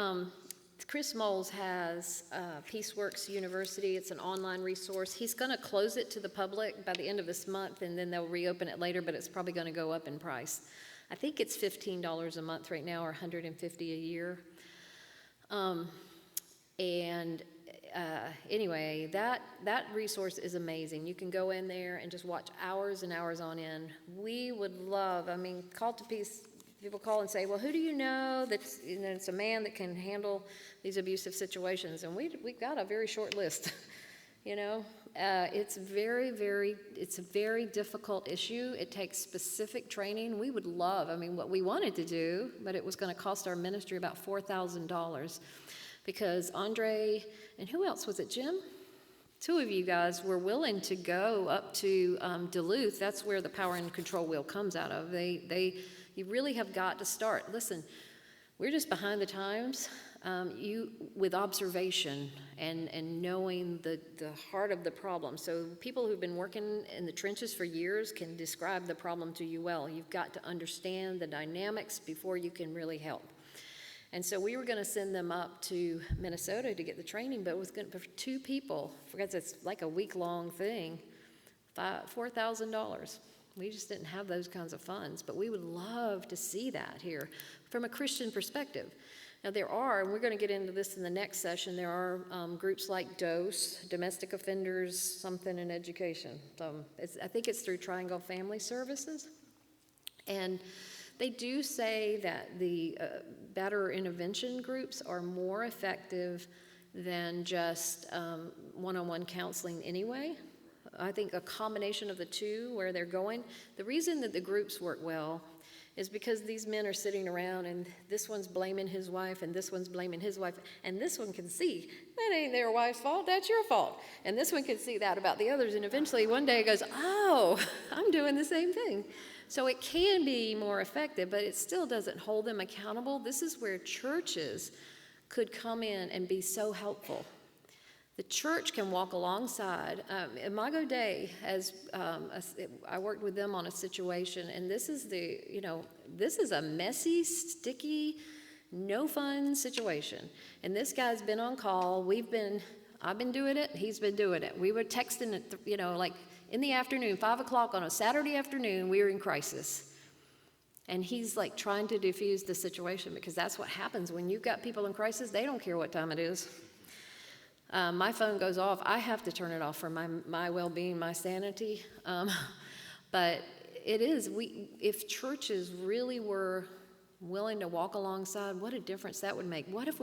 Chris Moles has Peaceworks University. It's an online resource. He's going to close it to the public by the end of this month, and then they'll reopen it later, but it's probably going to go up in price. I think it's $15 a month right now, or $150 a year. Anyway, that resource is amazing. You can go in there and just watch hours and hours on end. We would love, I mean, Call to Peace, people call and say, well, who do you know that's, you know, it's a man that can handle these abusive situations? And we've got a very short list, you know. It's a very difficult issue. It takes specific training. We would love, I mean, what we wanted to do, but it was going to cost our ministry about $4,000 because Andre, and who else was it, Jim? Two of you guys were willing to go up to Duluth. That's where the power and control wheel comes out of. You really have got to start. Listen, we're just behind the times. With observation and knowing the heart of the problem. So people who've been working in the trenches for years can describe the problem to you well. You've got to understand the dynamics before you can really help. And so we were going to send them up to Minnesota to get the training, but it was going to, for two people, because it's like a week-long thing, $4,000. We just didn't have those kinds of funds, but we would love to see that here from a Christian perspective. Now there are, and we're going to get into this in the next session, there are groups like DOSE, Domestic Offenders, something in Education. I think it's through Triangle Family Services. And they do say that the batterer intervention groups are more effective than just one-on-one counseling anyway. I think a combination of the two where they're going. The reason that the groups work well is because these men are sitting around and this one's blaming his wife and this one's blaming his wife, and this one can see that ain't their wife's fault, that's your fault. And this one can see that about the others, and eventually one day it goes, oh, I'm doing the same thing. So it can be more effective, but it still doesn't hold them accountable. This is where churches could come in and be so helpful. The church can walk alongside. Imago Dei, I worked with them on a situation, and this is a messy, sticky, no fun situation. And this guy's been on call. I've been doing it. He's been doing it. We were texting it, like in the afternoon, 5 o'clock on a Saturday afternoon. We were in crisis, and he's like trying to diffuse the situation because that's what happens when you've got people in crisis. They don't care what time it is. My phone goes off. I have to turn it off for my well-being, my sanity. But it is, if churches really were willing to walk alongside, what a difference that would make. What if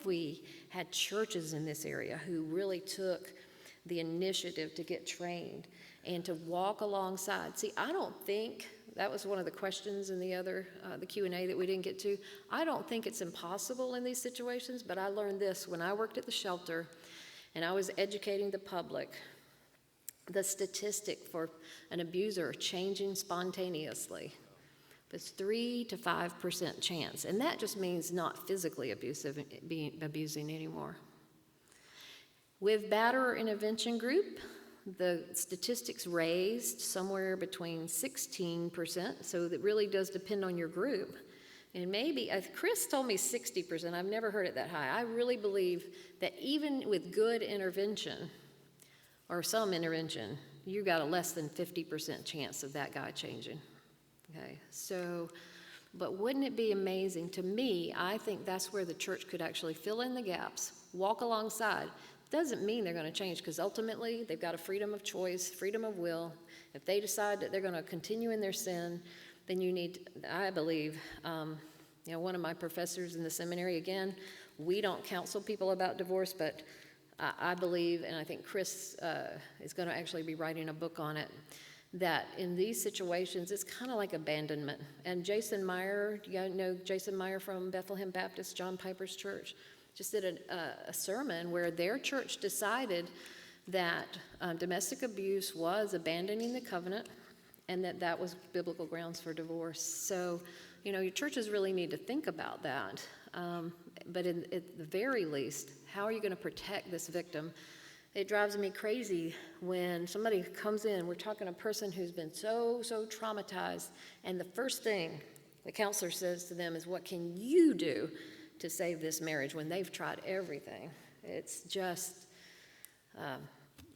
we had churches in this area who really took the initiative to get trained and to walk alongside? See, I don't think, that was one of the questions in the Q&A that we didn't get to. I don't think it's impossible in these situations, but I learned this when I worked at the shelter and I was educating the public. The statistic for an abuser changing spontaneously was 3 to 5% chance, and that just means not physically abusing anymore. With batterer intervention group, the statistics raised somewhere between 16%, so it really does depend on your group. And maybe, Chris told me 60%, I've never heard it that high. I really believe that even with good intervention, or some intervention, you got a less than 50% chance of that guy changing. Okay, so, but wouldn't it be amazing? To me, I think that's where the church could actually fill in the gaps, walk alongside. Doesn't mean they're going to change, because ultimately they've got a freedom of choice, freedom of will. If they decide that they're going to continue in their sin, then you need, I believe, one of my professors in the seminary, again, we don't counsel people about divorce, but I believe, and I think Chris is going to actually be writing a book on it, that in these situations, it's kind of like abandonment. And Jason Meyer, you guys know Jason Meyer from Bethlehem Baptist, John Piper's church, just did a sermon where their church decided that domestic abuse was abandoning the covenant and that was biblical grounds for divorce. So, your churches really need to think about that. But at the very least, how are you going to protect this victim? It drives me crazy when somebody comes in, we're talking a person who's been so traumatized, and the first thing the counselor says to them is, what can you do to save this marriage, when they've tried everything? It's just,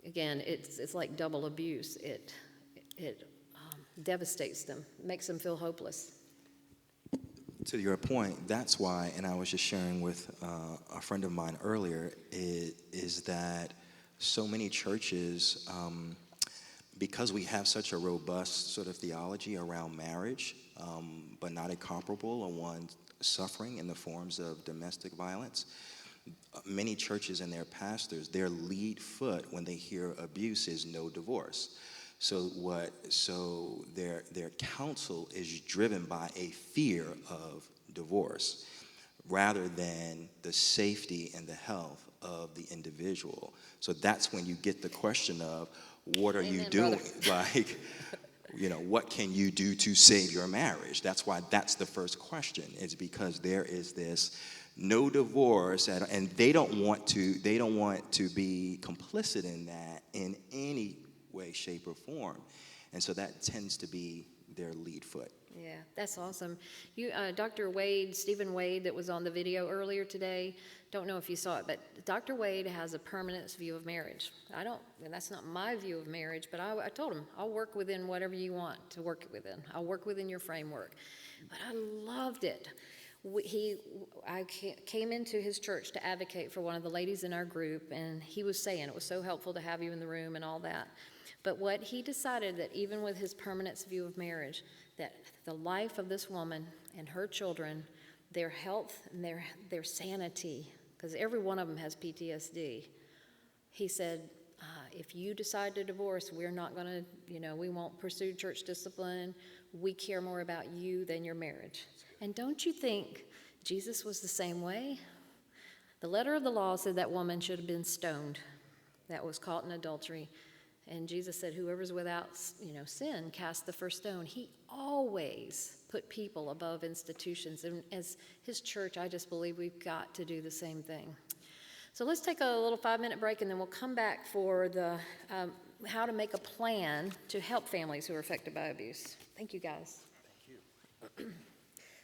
again, it's like double abuse. It devastates them, makes them feel hopeless. To your point, that's why, and I was just sharing with a friend of mine earlier, is that so many churches, because we have such a robust sort of theology around marriage, but not a comparable on one suffering in the forms of domestic violence, many churches and their pastors, their lead foot when they hear abuse is no divorce. So their counsel is driven by a fear of divorce rather than the safety and the health of the individual. So that's when you get the question of, what are you Amen, doing? brother. Like, what can you do to save your marriage? That's why that's the first question. It's because there is this no divorce, and they don't want to be complicit in that in any way, shape, or form. And so that tends to be their lead foot. Yeah, that's awesome. Dr. Wade, Stephen Wade, that was on the video earlier today, don't know if you saw it, but Dr. Wade has a permanence view of marriage. And that's not my view of marriage, but I told him, I'll work within whatever you want to work within. I'll work within your framework. But I loved it. I came into his church to advocate for one of the ladies in our group, and he was saying it was so helpful to have you in the room and all that. But what he decided, that even with his permanence view of marriage, that the life of this woman and her children, their health and their sanity, because every one of them has PTSD, he said, if you decide to divorce, we're not going to, we won't pursue church discipline. We care more about you than your marriage. And don't you think Jesus was the same way? The letter of the law said that woman should have been stoned that was caught in adultery. And Jesus said, whoever's without, sin, cast the first stone. He always put people above institutions. And as his church, I just believe we've got to do the same thing. So let's take a little 5-minute break, and then we'll come back for the how to make a plan to help families who are affected by abuse. Thank you, guys. Thank you.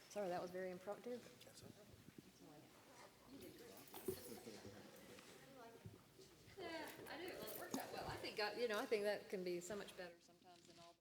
Sorry, that was very impromptu. Yeah, I do. Well, it worked out well. I think that can be so much better sometimes than all.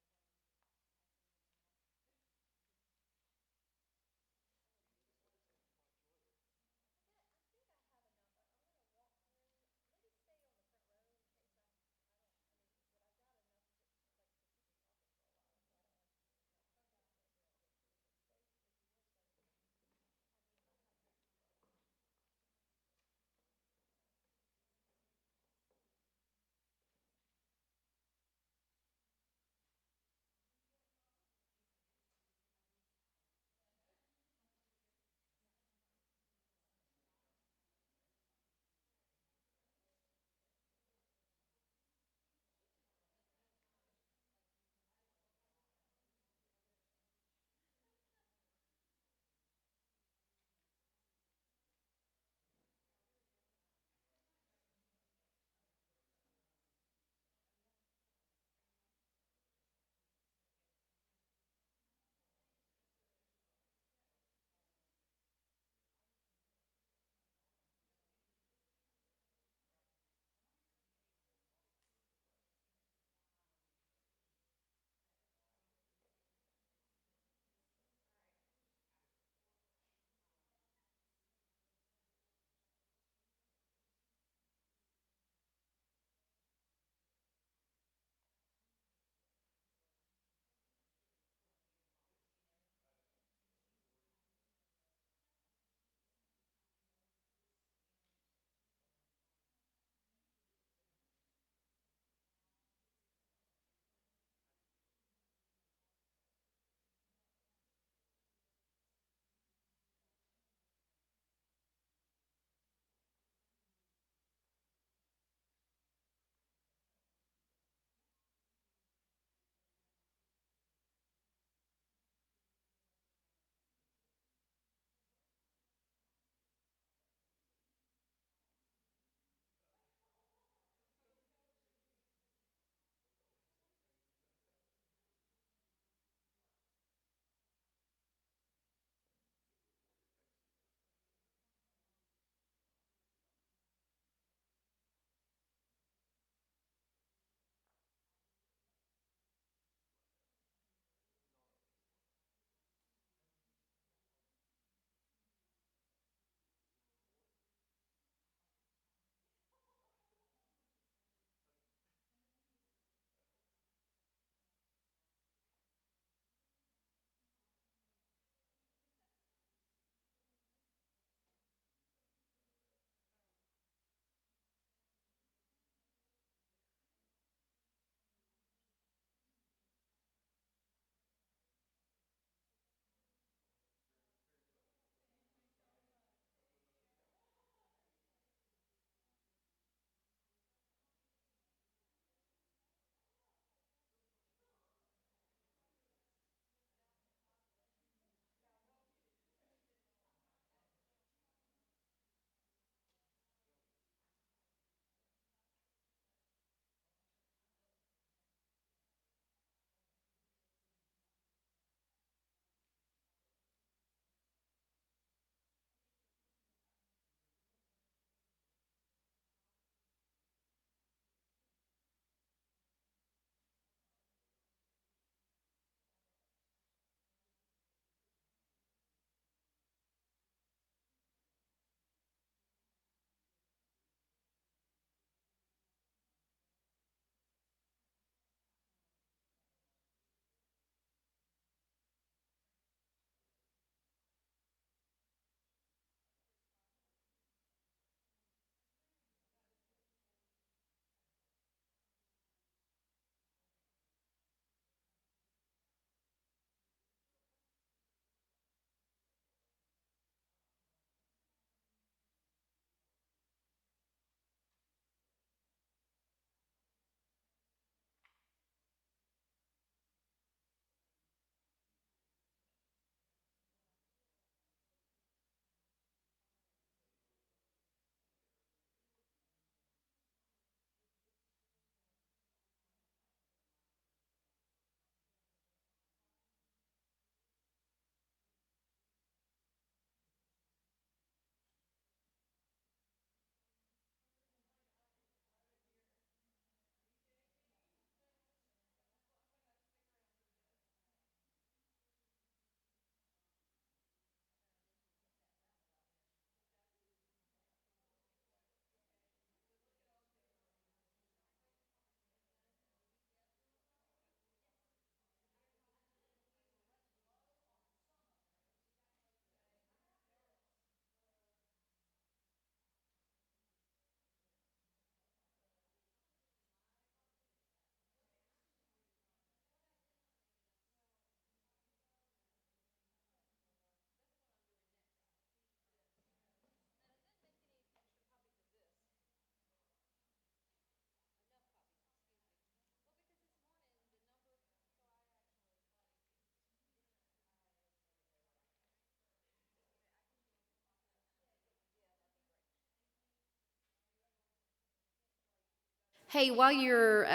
Hey, while you're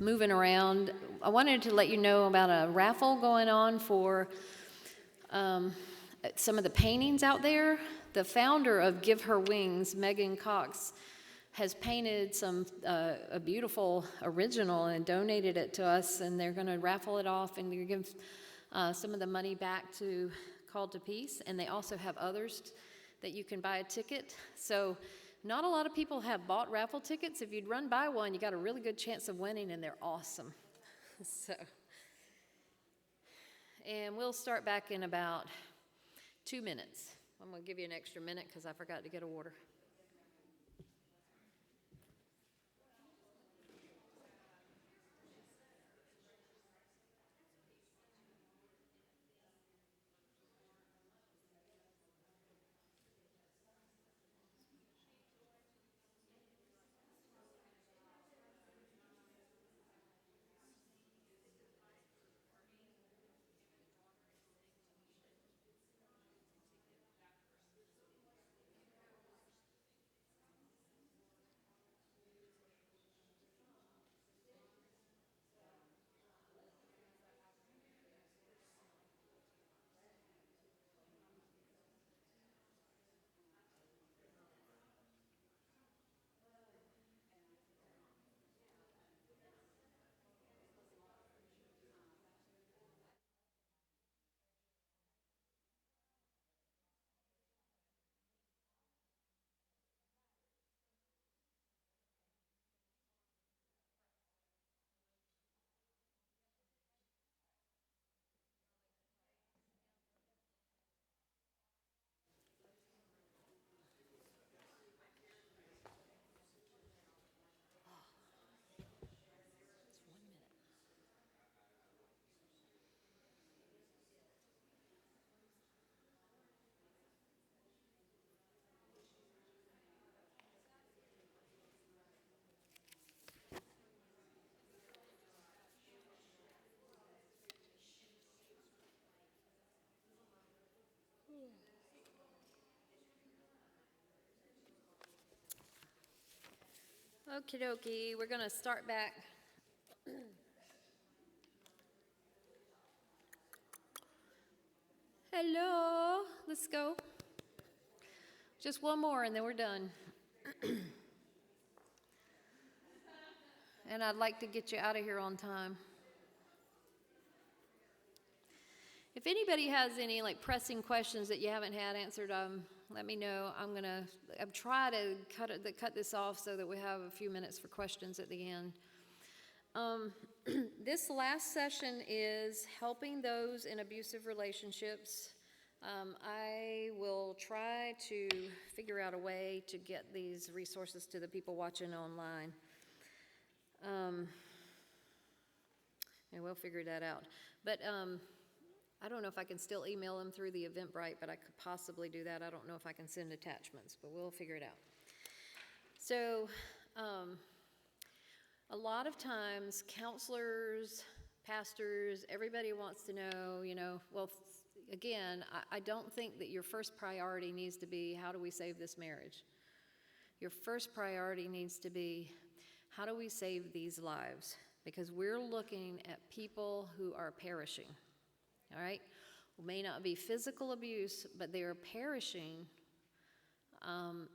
moving around, I wanted to let you know about a raffle going on for some of the paintings out there. The founder of Give Her Wings, Megan Cox, has painted a beautiful original and donated it to us, and they're going to raffle it off and give some of the money back to Call to Peace. And they also have others that you can buy a ticket. So not a lot of people have bought raffle tickets. If you'd run by one, you got a really good chance of winning, and they're awesome. So, and we'll start back in about 2 minutes. I'm going to give you an extra minute because I forgot to get a water. Okie dokie, we're going to start back. Hello, let's go. Just one more and then we're done. And I'd like to get you out of here on time. If anybody has any like pressing questions that you haven't had answered, let me know. I'm try to cut this off so that we have a few minutes for questions at the end. This last session is helping those in abusive relationships. I will try to figure out a way to get these resources to the people watching online. And we'll figure that out. But I don't know if I can still email them through the Eventbrite, but I could possibly do that. I don't know if I can send attachments, but we'll figure it out. So a lot of times counselors, pastors, everybody wants to know, well, again, I don't think that your first priority needs to be, how do we save this marriage? Your first priority needs to be, how do we save these lives? Because we're looking at people who are perishing. All right? It may not be physical abuse, but they are perishing.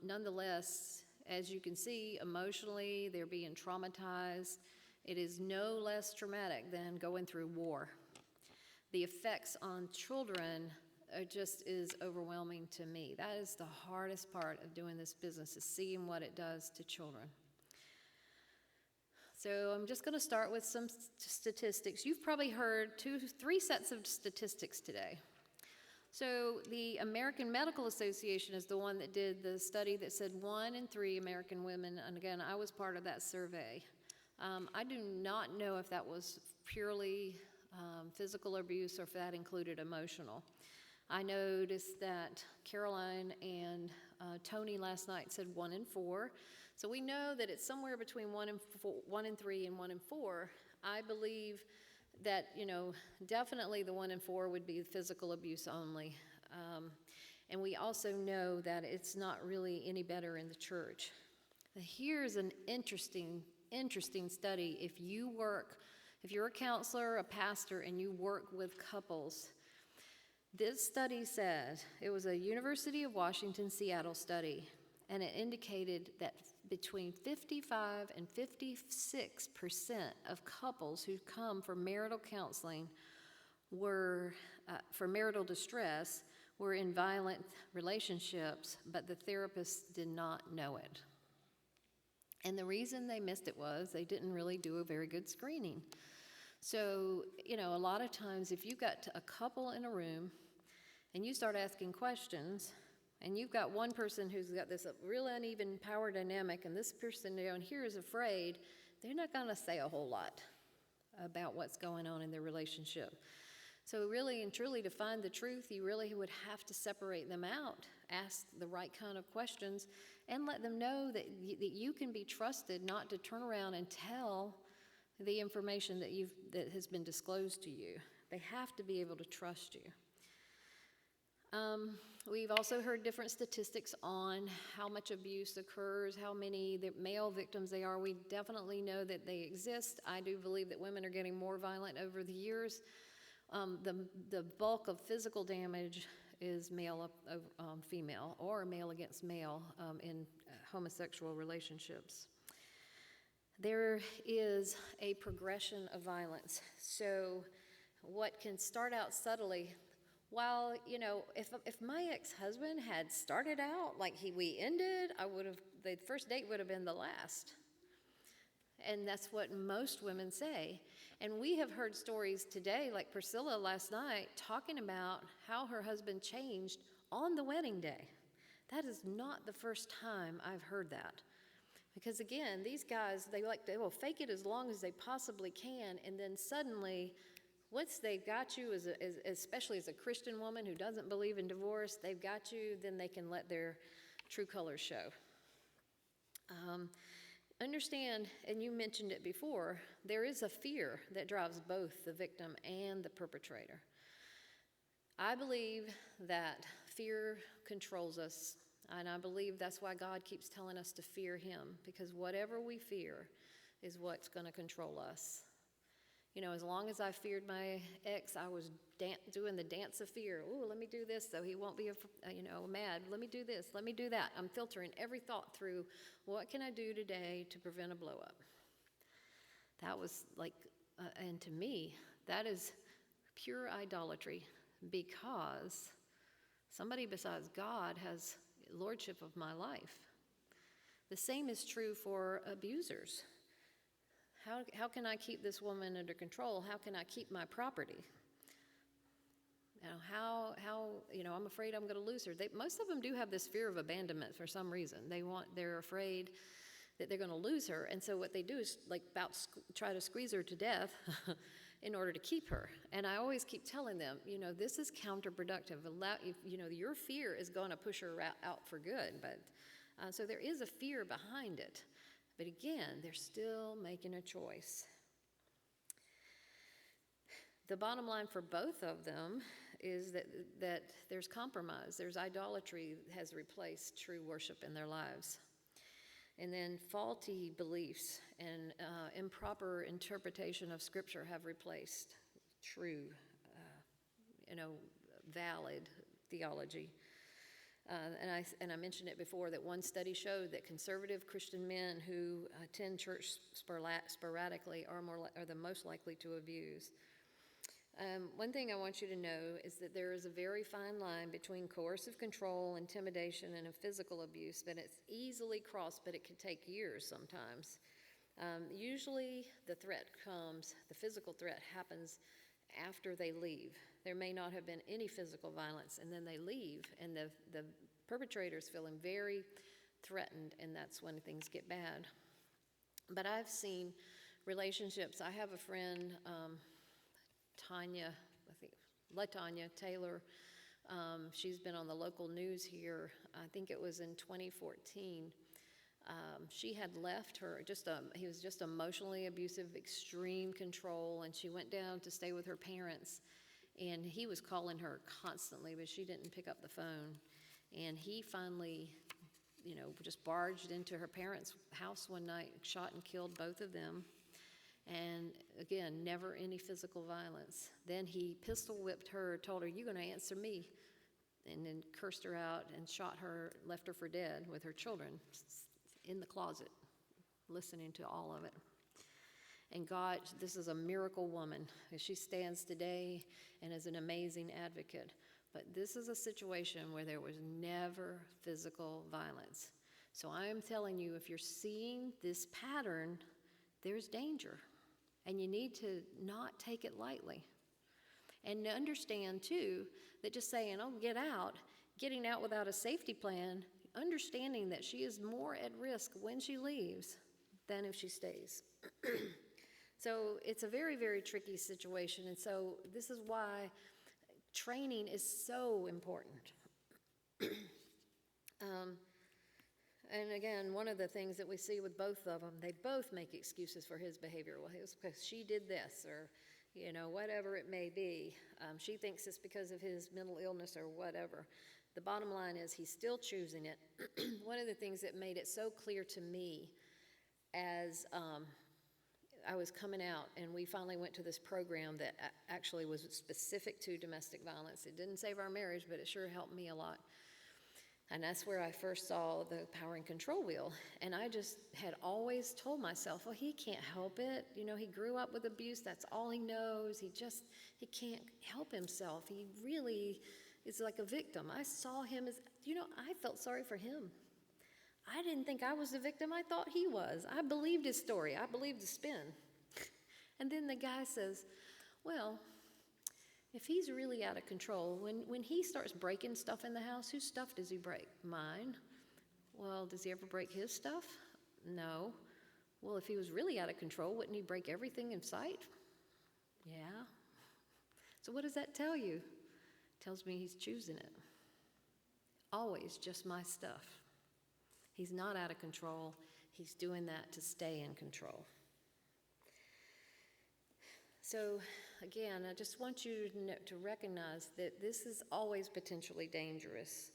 Nonetheless, as you can see, emotionally, they're being traumatized. It is no less traumatic than going through war. The effects on children is overwhelming to me. That is the hardest part of doing this business, is seeing what it does to children. So I'm just going to start with some statistics. You've probably heard 3 sets of statistics today. So the American Medical Association is the one that did the study that said 1 in 3 American women, and again, I was part of that survey. I do not know if that was purely physical abuse or if that included emotional. I noticed that Caroline and Tony last night said 1 in 4. So we know that it's somewhere between 1 in 3 and 1 in 4. I believe that, definitely the 1 in 4 would be physical abuse only. And we also know that it's not really any better in the church. Here's an interesting study. If you're a counselor, a pastor, and you work with couples, this study said, it was a University of Washington, Seattle study, and it indicated that between 55 and 56% of couples who come for marital counseling were, for marital distress, were in violent relationships, but the therapist did not know it. And the reason they missed it was they didn't really do a very good screening. So, a lot of times if you've got a couple in a room and you start asking questions, and you've got one person who's got this real uneven power dynamic, and this person down here is afraid, they're not going to say a whole lot about what's going on in their relationship. So really and truly, to find the truth, you really would have to separate them out, ask the right kind of questions, and let them know that you can be trusted not to turn around and tell the information that has been disclosed to you. They have to be able to trust you. We've also heard different statistics on how much abuse occurs, how many male victims they are. We definitely know that they exist. I do believe that women are getting more violent over the years. The bulk of physical damage is male female, or male against male in homosexual relationships. There is a progression of violence. So what can start out subtly, while, if my ex-husband had started out like we ended, the first date would have been the last. And that's what most women say. And we have heard stories today, like Priscilla last night, talking about how her husband changed on the wedding day. That is not the first time I've heard that. Because again, these guys, they will fake it as long as they possibly can, and then suddenly, once they've got you, especially as a Christian woman who doesn't believe in divorce, they've got you, then they can let their true colors show. Understand, and you mentioned it before, there is a fear that drives both the victim and the perpetrator. I believe that fear controls us, and I believe that's why God keeps telling us to fear Him, because whatever we fear is what's going to control us. As long as I feared my ex, I was doing the dance of fear. Oh, let me do this so he won't be, mad. Let me do this. Let me do that. I'm filtering every thought through, what can I do today to prevent a blow up? That was and to me, that is pure idolatry, because somebody besides God has lordship of my life. The same is true for abusers. How can I keep this woman under control? How can I keep my property? I'm afraid I'm going to lose her. Most of them do have this fear of abandonment for some reason. They're afraid that they're going to lose her, and so what they do is try to squeeze her to death in order to keep her. And I always keep telling them, this is counterproductive. Your fear is going to push her out for good, but so there is a fear behind it. But again, they're still making a choice. The bottom line for both of them is that there's compromise. There's idolatry that has replaced true worship in their lives. And then faulty beliefs and improper interpretation of Scripture have replaced true, valid theology. And I mentioned it before that one study showed that conservative Christian men who attend church sporadically are the most likely to abuse. One thing I want you to know is that there is a very fine line between coercive control, intimidation, and a physical abuse, but it's easily crossed, but it can take years sometimes. Usually the physical threat happens after they leave. There may not have been any physical violence, and then they leave, and the perpetrator's feeling very threatened, and that's when things get bad. But I've seen relationships. I have a friend, LaTanya Taylor. She's been on the local news here. I think it was in 2014. She had left her, he was just emotionally abusive, extreme control, and she went down to stay with her parents, and he was calling her constantly, but she didn't pick up the phone. And he finally just barged into her parents' house one night, shot and killed both of them. And again, never any physical violence. Then he pistol whipped her, told her, "You're going to answer me," and then cursed her out and shot her, left her for dead with her children in the closet, listening to all of it. And God, this is a miracle woman. She stands today and is an amazing advocate. But this is a situation where there was never physical violence. So I am telling you, if you're seeing this pattern, there's danger. And you need to not take it lightly. And understand, too, that just saying, "Oh, get out," getting out without a safety plan, understanding that she is more at risk when she leaves than if she stays. So it's a very, very tricky situation. And so this is why training is so important. And again, one of the things that we see with both of them, they both make excuses for his behavior. Well, it was because she did this, or whatever it may be. She thinks it's because of his mental illness or whatever. The bottom line is he's still choosing it. One of the things that made it so clear to me as I was coming out, and we finally went to this program that actually was specific to domestic violence. It didn't save our marriage, but it sure helped me a lot. And that's where I first saw the power and control wheel. And I just had always told myself, well, he can't help it. He grew up with abuse. That's all he knows. He can't help himself. He really is like a victim. I saw him as, I felt sorry for him. I didn't think I was the victim. I thought he was. I believed his story. I believed the spin. And then the guy says, well, if he's really out of control, when he starts breaking stuff in the house, whose stuff does he break? Mine. Well, does he ever break his stuff? No. Well, if he was really out of control, wouldn't he break everything in sight? Yeah. So what does that tell you? It tells me he's choosing it. Always just my stuff. He's not out of control. He's doing that to stay in control. So again, I just want you to recognize that this is always potentially dangerous.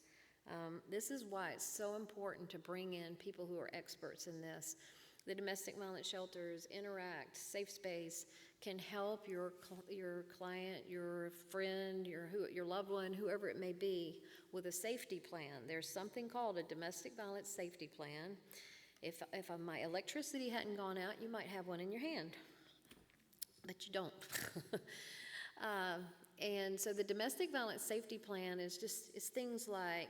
This is why it's so important to bring in people who are experts in this. The domestic violence shelters, Interact, Safe Space can help your client, your friend, your loved one, whoever it may be, with a safety plan. There's something called a domestic violence safety plan. If my electricity hadn't gone out, you might have one in your hand. But you don't. And so the domestic violence safety plan is things like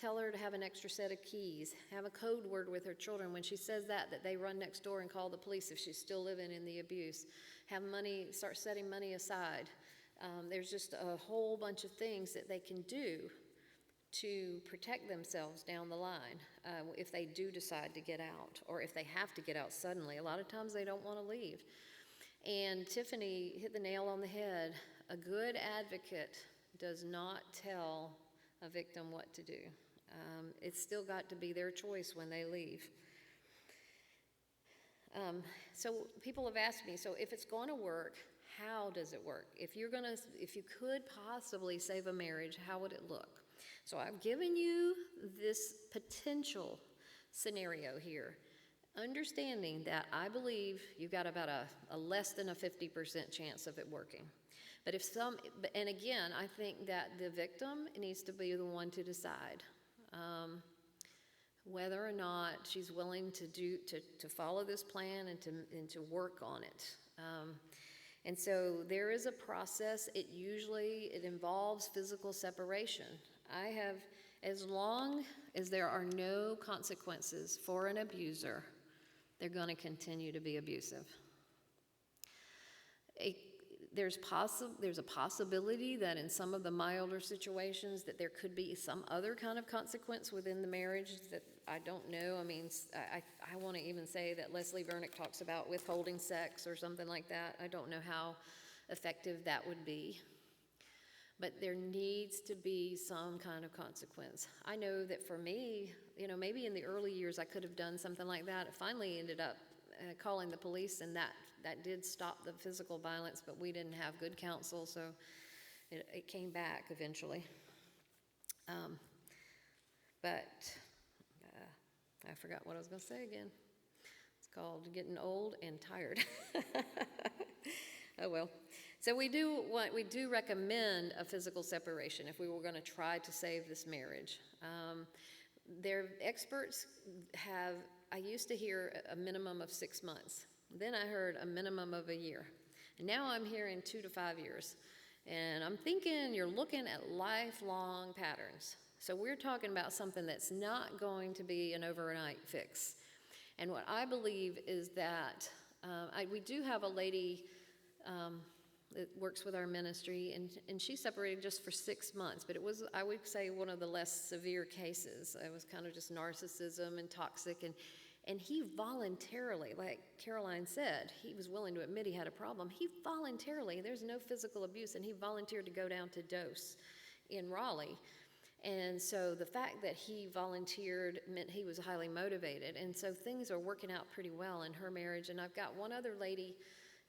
tell her to have an extra set of keys, have a code word with her children. When she says that they run next door and call the police if she's still living in the abuse. Have money, start setting money aside. There's just a whole bunch of things that they can do to protect themselves down the line if they do decide to get out, or if they have to get out suddenly. A lot of times they don't want to leave. And Tiffany hit the nail on the head. A good advocate does not tell a victim what to do. It's still got to be their choice when they leave. So people have asked me, so if it's going to work, how does it work? If you could possibly save a marriage, how would it look? So I've given you this potential scenario here. Understanding that I believe you've got about a less than a 50% chance of it working. But and again, I think that the victim needs to be the one to decide whether or not she's willing to follow this plan and to work on it. And so there is a process. It involves physical separation. As long as there are no consequences for an abuser, they're going to continue to be abusive. There's a possibility that in some of the milder situations that there could be some other kind of consequence within the marriage that I don't know. I mean, I want to even say that Leslie Vernick talks about withholding sex or something like that. I don't know how effective that would be. But there needs to be some kind of consequence. I know that for me, maybe in the early years I could have done something like that. I finally ended up calling the police, and that did stop the physical violence, but we didn't have good counsel, so it came back eventually. But I forgot what I was going to say again. It's called getting old and tired. Oh, well. So we do recommend a physical separation if we were going to try to save this marriage. Their experts I used to hear a minimum of 6 months. Then I heard a minimum of a year. And now I'm hearing 2 to 5 years. And I'm thinking you're looking at lifelong patterns. So we're talking about something that's not going to be an overnight fix. And what I believe is that we do have a lady that works with our ministry, and she separated just for 6 months, but it was, I would say, one of the less severe cases. It was kind of just narcissism and toxic, and he voluntarily, like Caroline said, he was willing to admit he had a problem. He voluntarily, there's no physical abuse, and he volunteered to go down to Dose in Raleigh. And so the fact that he volunteered meant he was highly motivated, and so things are working out pretty well in her marriage. And I've got one other lady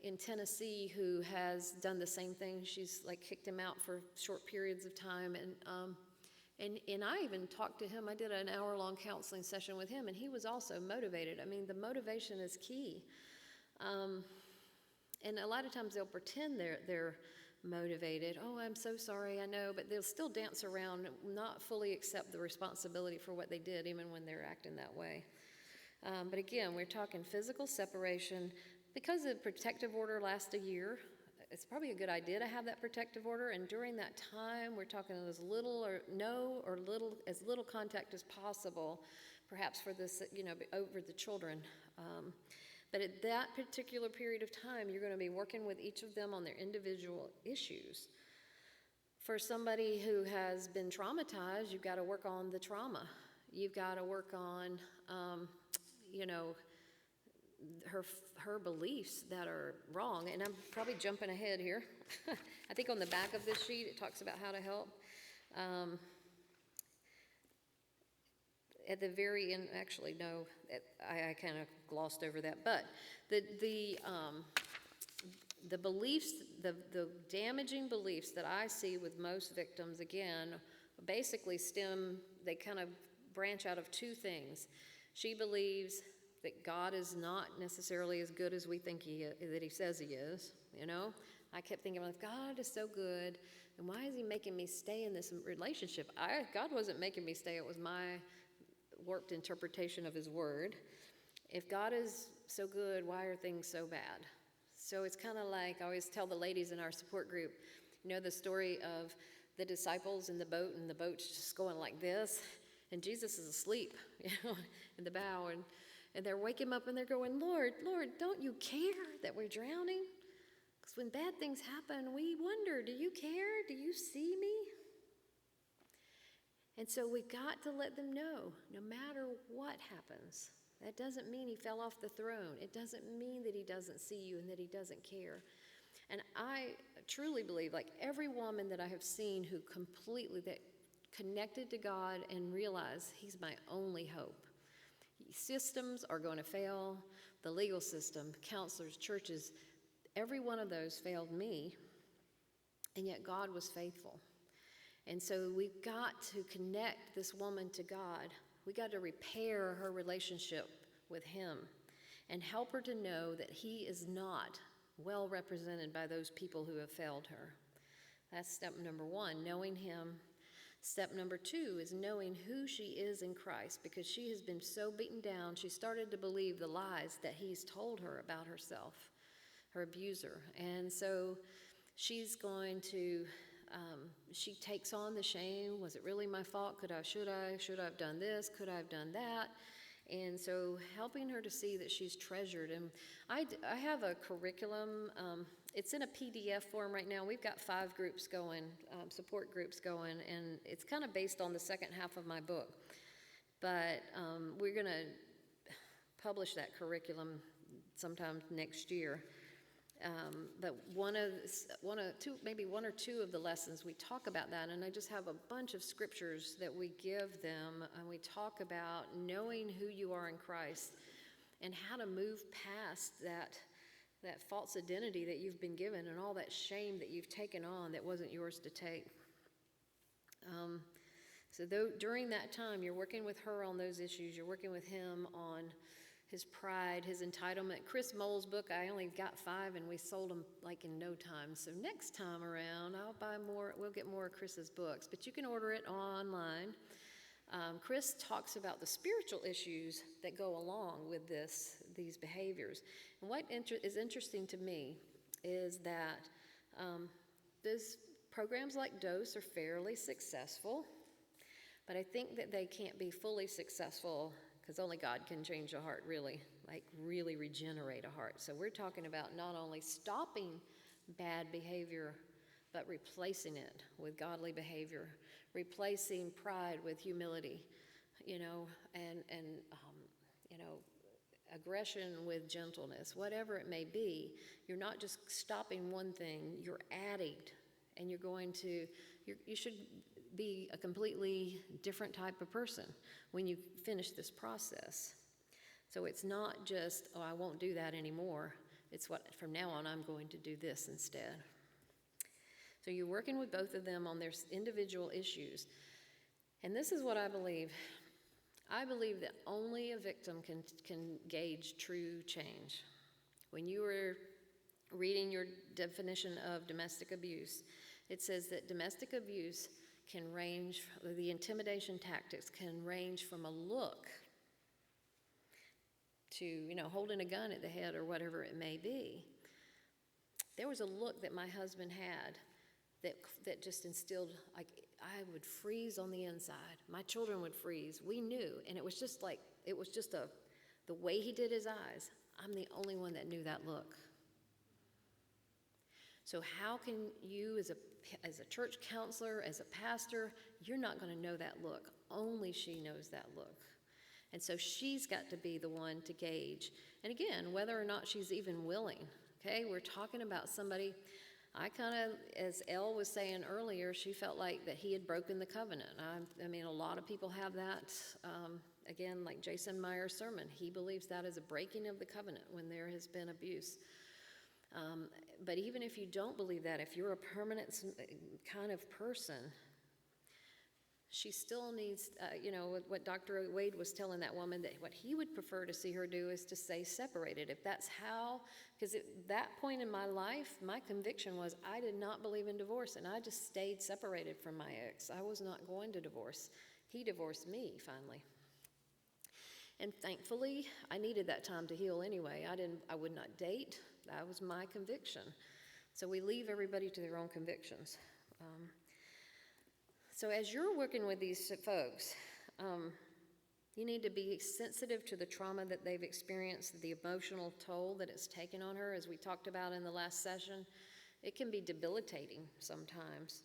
in Tennessee who has done the same thing. She's like kicked him out for short periods of time, and I even talked to him. I did an hour-long counseling session with him, and he was also motivated. I mean, the motivation is key. And a lot of times they'll pretend they're motivated. Oh, I'm so sorry, I know, but they'll still dance around, not fully accept the responsibility for what they did, even when they're acting that way. But again, we're talking physical separation. Because the protective order lasts a year, it's probably a good idea to have that protective order, and during that time, we're talking as little or as little contact as possible, perhaps for this, over the children. But at that particular period of time, you're going to be working with each of them on their individual issues. For somebody who has been traumatized, you've got to work on the trauma. You've got to work on, her beliefs that are wrong. And I'm probably jumping ahead here. I think on the back of this sheet, it talks about how to help. At the very end, actually, no, I kind of glossed over that. But the beliefs, the damaging beliefs that I see with most victims, again, basically they kind of branch out of 2 things. She believes that God is not necessarily as good as we think that he says he is, I kept thinking, if God is so good, then why is he making me stay in this relationship? God wasn't making me stay, it was my warped interpretation of his word. If God is so good, why are things so bad? So it's kind of like, I always tell the ladies in our support group, the story of the disciples in the boat, and the boat's just going like this, and Jesus is asleep, in the bow, and they're waking him up, and they're going, Lord, don't you care that we're drowning? Because when bad things happen, we wonder, do you care? Do you see me? And so we've got to let them know, no matter what happens, that doesn't mean he fell off the throne. It doesn't mean that he doesn't see you and that he doesn't care. And I truly believe, like every woman that I have seen who completely that connected to God and realized he's my only hope. Systems are going to fail, the legal system, counselors, churches, every one of those failed me, and yet God was faithful. And so we've got to connect this woman to God. We got to repair her relationship with him and help her to know that he is not well represented by those people who have failed her. That's step number 1, knowing him. Step number 2 is knowing who she is in Christ, because she has been so beaten down, she started to believe the lies that he's told her about herself, her abuser. And so she's going to, she takes on the shame. Was it really my fault? Should I have done this? Could I have done that? And so helping her to see that she's treasured. And I have a curriculum. It's in a PDF form right now. We've got 5 groups going, support groups going, and it's kind of based on the second half of my book. But we're going to publish that curriculum sometime next year. But one or two of the lessons we talk about that, and I just have a bunch of scriptures that we give them, and we talk about knowing who you are in Christ and how to move past that false identity that you've been given and all that shame that you've taken on that wasn't yours to take. So during that time, you're working with her on those issues, you're working with him on his pride, his entitlement. Chris Mole's book, I only got 5 and we sold them like in no time. So next time around, I'll buy more, we'll get more of Chris's books, but you can order it online. Chris talks about the spiritual issues that go along with these behaviors. And what is interesting to me is that those programs like DOSE are fairly successful, but I think that they can't be fully successful because only God can change a heart, really, like really regenerate a heart. So we're talking about not only stopping bad behavior, but replacing it with godly behavior, replacing pride with humility, and aggression with gentleness, whatever it may be. You're not just stopping one thing, you're adding, and you should be a completely different type of person when you finish this process. So it's not just, oh, I won't do that anymore. It's what, from now on, I'm going to do this instead. So you're working with both of them on their individual issues. And this is what I believe. I believe that only a victim can gauge true change. When you were reading your definition of domestic abuse, it says that domestic abuse can range, the intimidation tactics can range from a look to, holding a gun at the head or whatever it may be. There was a look that my husband had that just instilled, like, I would freeze on the inside. My children would freeze. We knew, and it was just the way he did his eyes. I'm the only one that knew that look. So how can you, as a church counselor, as a pastor, you're not going to know that look. Only she knows that look. And so she's got to be the one to gauge. And again, whether or not she's even willing, okay? We're talking about somebody, as Elle was saying earlier, she felt like that he had broken the covenant. I mean, a lot of people have that. Again, like Jason Meyer's sermon, he believes that is a breaking of the covenant when there has been abuse. But even if you don't believe that, if you're a permanent kind of person, she still needs, what Dr. Wade was telling that woman, that what he would prefer to see her do is to stay separated. If that's how, because at that point in my life, my conviction was I did not believe in divorce, and I just stayed separated from my ex. I was not going to divorce. He divorced me, finally. And thankfully, I needed that time to heal anyway. I would not date. That was my conviction. So we leave everybody to their own convictions. So as you're working with these folks, you need to be sensitive to the trauma that they've experienced, the emotional toll that it's taken on her, as we talked about in the last session. It can be debilitating sometimes.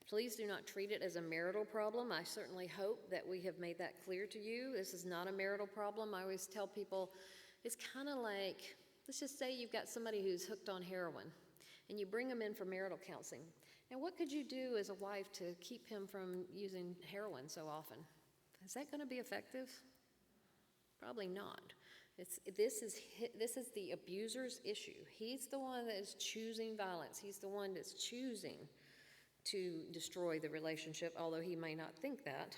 Please do not treat it as a marital problem. I certainly hope that we have made that clear to you. This is not a marital problem. I always tell people, it's kind of like, let's just say you've got somebody who's hooked on heroin, and you bring them in for marital counseling. Now, what could you do as a wife to keep him from using heroin so often? Is that going to be effective? Probably not. This is the abuser's issue. He's the one that is choosing violence. He's the one that's choosing to destroy the relationship, although he may not think that.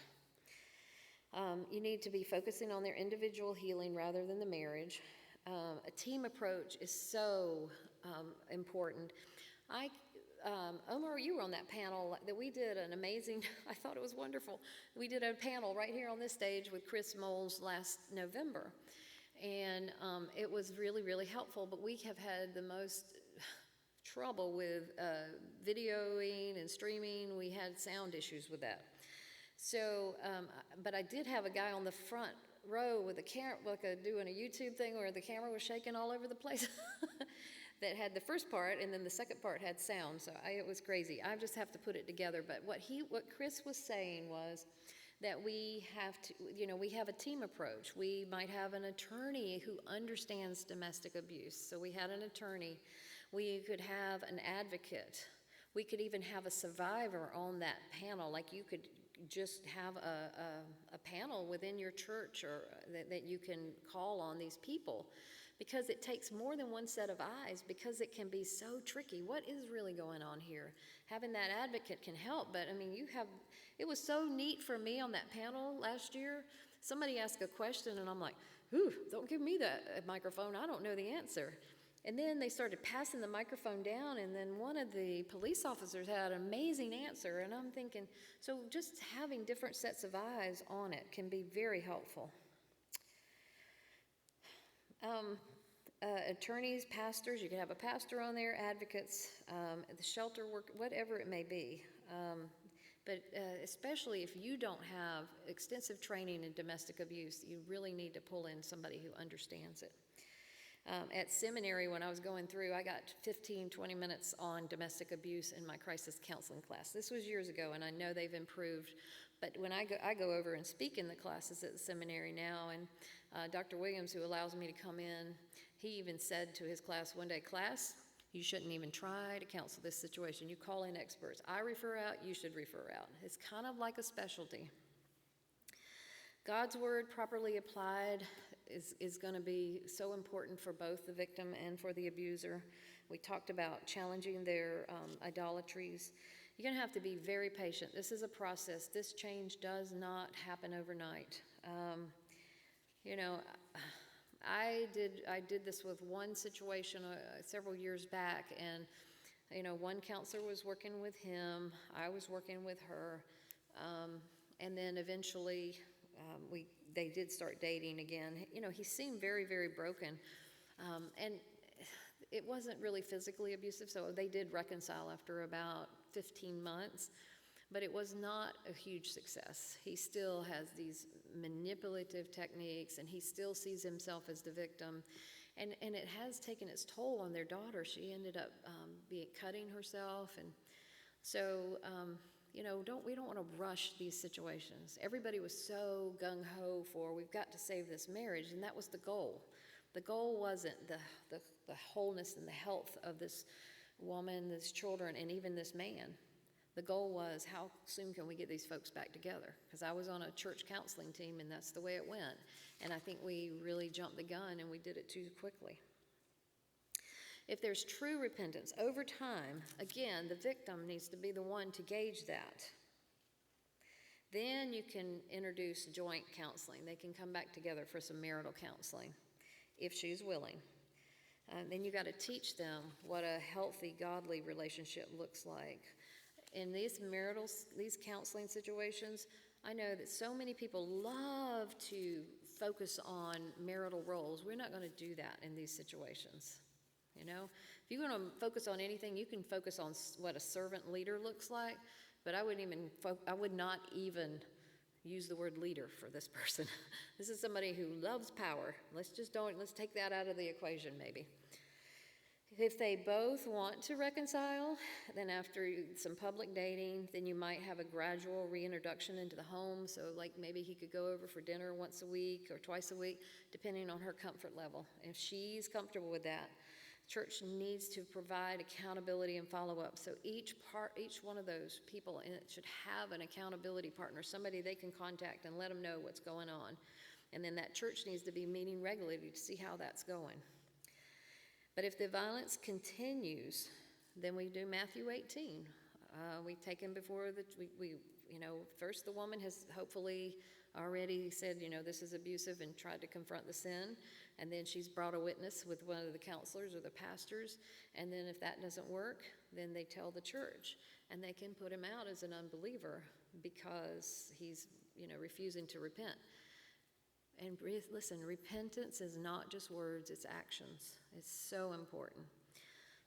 You need to be focusing on their individual healing rather than the marriage. A team approach is so important. Omar, you were on that panel that we did an amazing, I thought it was wonderful. We did a panel right here on this stage with Chris Moles last November. And it was really, really helpful, but we have had the most trouble with videoing and streaming. We had sound issues with that. So, but I did have a guy on the front row with a camera, like doing a YouTube thing where the camera was shaking all over the place. That had the first part, and then the second part had sound. So it was crazy. I just have to put it together. But what Chris was saying was that we have to, we have a team approach. We might have an attorney who understands domestic abuse. So we had an attorney. We could have an advocate. We could even have a survivor on that panel. Like you could just have a panel within your church or that you can call on these people. because it takes more than one set of eyes, because it can be so tricky. What is really going on here? Having that advocate can help, but I mean, it was so neat for me on that panel last year. Somebody asked a question and I'm like, ooh, don't give me that microphone, I don't know the answer. And then they started passing the microphone down, and then one of the police officers had an amazing answer, and I'm thinking, so just having different sets of eyes on it can be very helpful. Attorneys, pastors, you can have a pastor on there, advocates, the shelter work, whatever it may be. But especially if you don't have extensive training in domestic abuse, you really need to pull in somebody who understands it. At seminary, when I was going through, I got 15, 20 minutes on domestic abuse in my crisis counseling class. This was years ago, and I know they've improved. But when I go over and speak in the classes at the seminary now, and Dr. Williams, who allows me to come in, he even said to his class one day, class, you shouldn't even try to counsel this situation. You call in experts. I refer out, you should refer out. It's kind of like a specialty. God's word properly applied is going to be so important for both the victim and for the abuser. We talked about challenging their idolatries. You're going to have to be very patient. This is a process. This change does not happen overnight. You know, I did this with one situation several years back, and you know, one counselor was working with him, I was working with her, and then eventually they did start dating again. You know, he seemed very, very broken, and it wasn't really physically abusive, so they did reconcile after about 15 months, but it was not a huge success. He still has these manipulative techniques, and he still sees himself as the victim, and it has taken its toll on their daughter. She ended up cutting herself, and so you know, we don't want to rush these situations. Everybody was so gung-ho for, we've got to save this marriage, and that was the goal. The goal wasn't the wholeness and the health of this woman, this children, and even this man. The goal was, how soon can we get these folks back together? Because I was on a church counseling team, and that's the way it went. And I think we really jumped the gun, and we did it too quickly. If there's true repentance over time, again, the victim needs to be the one to gauge that. Then you can introduce joint counseling. They can come back together for some marital counseling, if she's willing. Then you got to teach them what a healthy, godly relationship looks like. In these counseling situations, I know that so many people love to focus on marital roles. We're not going to do that in these situations. You know, if you're going to focus on anything, you can focus on what a servant leader looks like, but I would not even use the word leader for this person. This is somebody who loves power. Let's take that out of the equation maybe. If they both want to reconcile, then after some public dating, then you might have a gradual reintroduction into the home. So like maybe he could go over for dinner once a week or twice a week, depending on her comfort level. If she's comfortable with that, church needs to provide accountability and follow-up. So each one of those people in it should have an accountability partner, somebody they can contact and let them know what's going on. And then that church needs to be meeting regularly to see how that's going. But if the violence continues, then we do Matthew 18. We take him before first the woman has hopefully already said, this is abusive and tried to confront the sin. And then she's brought a witness with one of the counselors or the pastors. And then if that doesn't work, then they tell the church. And they can put him out as an unbeliever because he's, refusing to repent. And listen, repentance is not just words, it's actions. It's so important.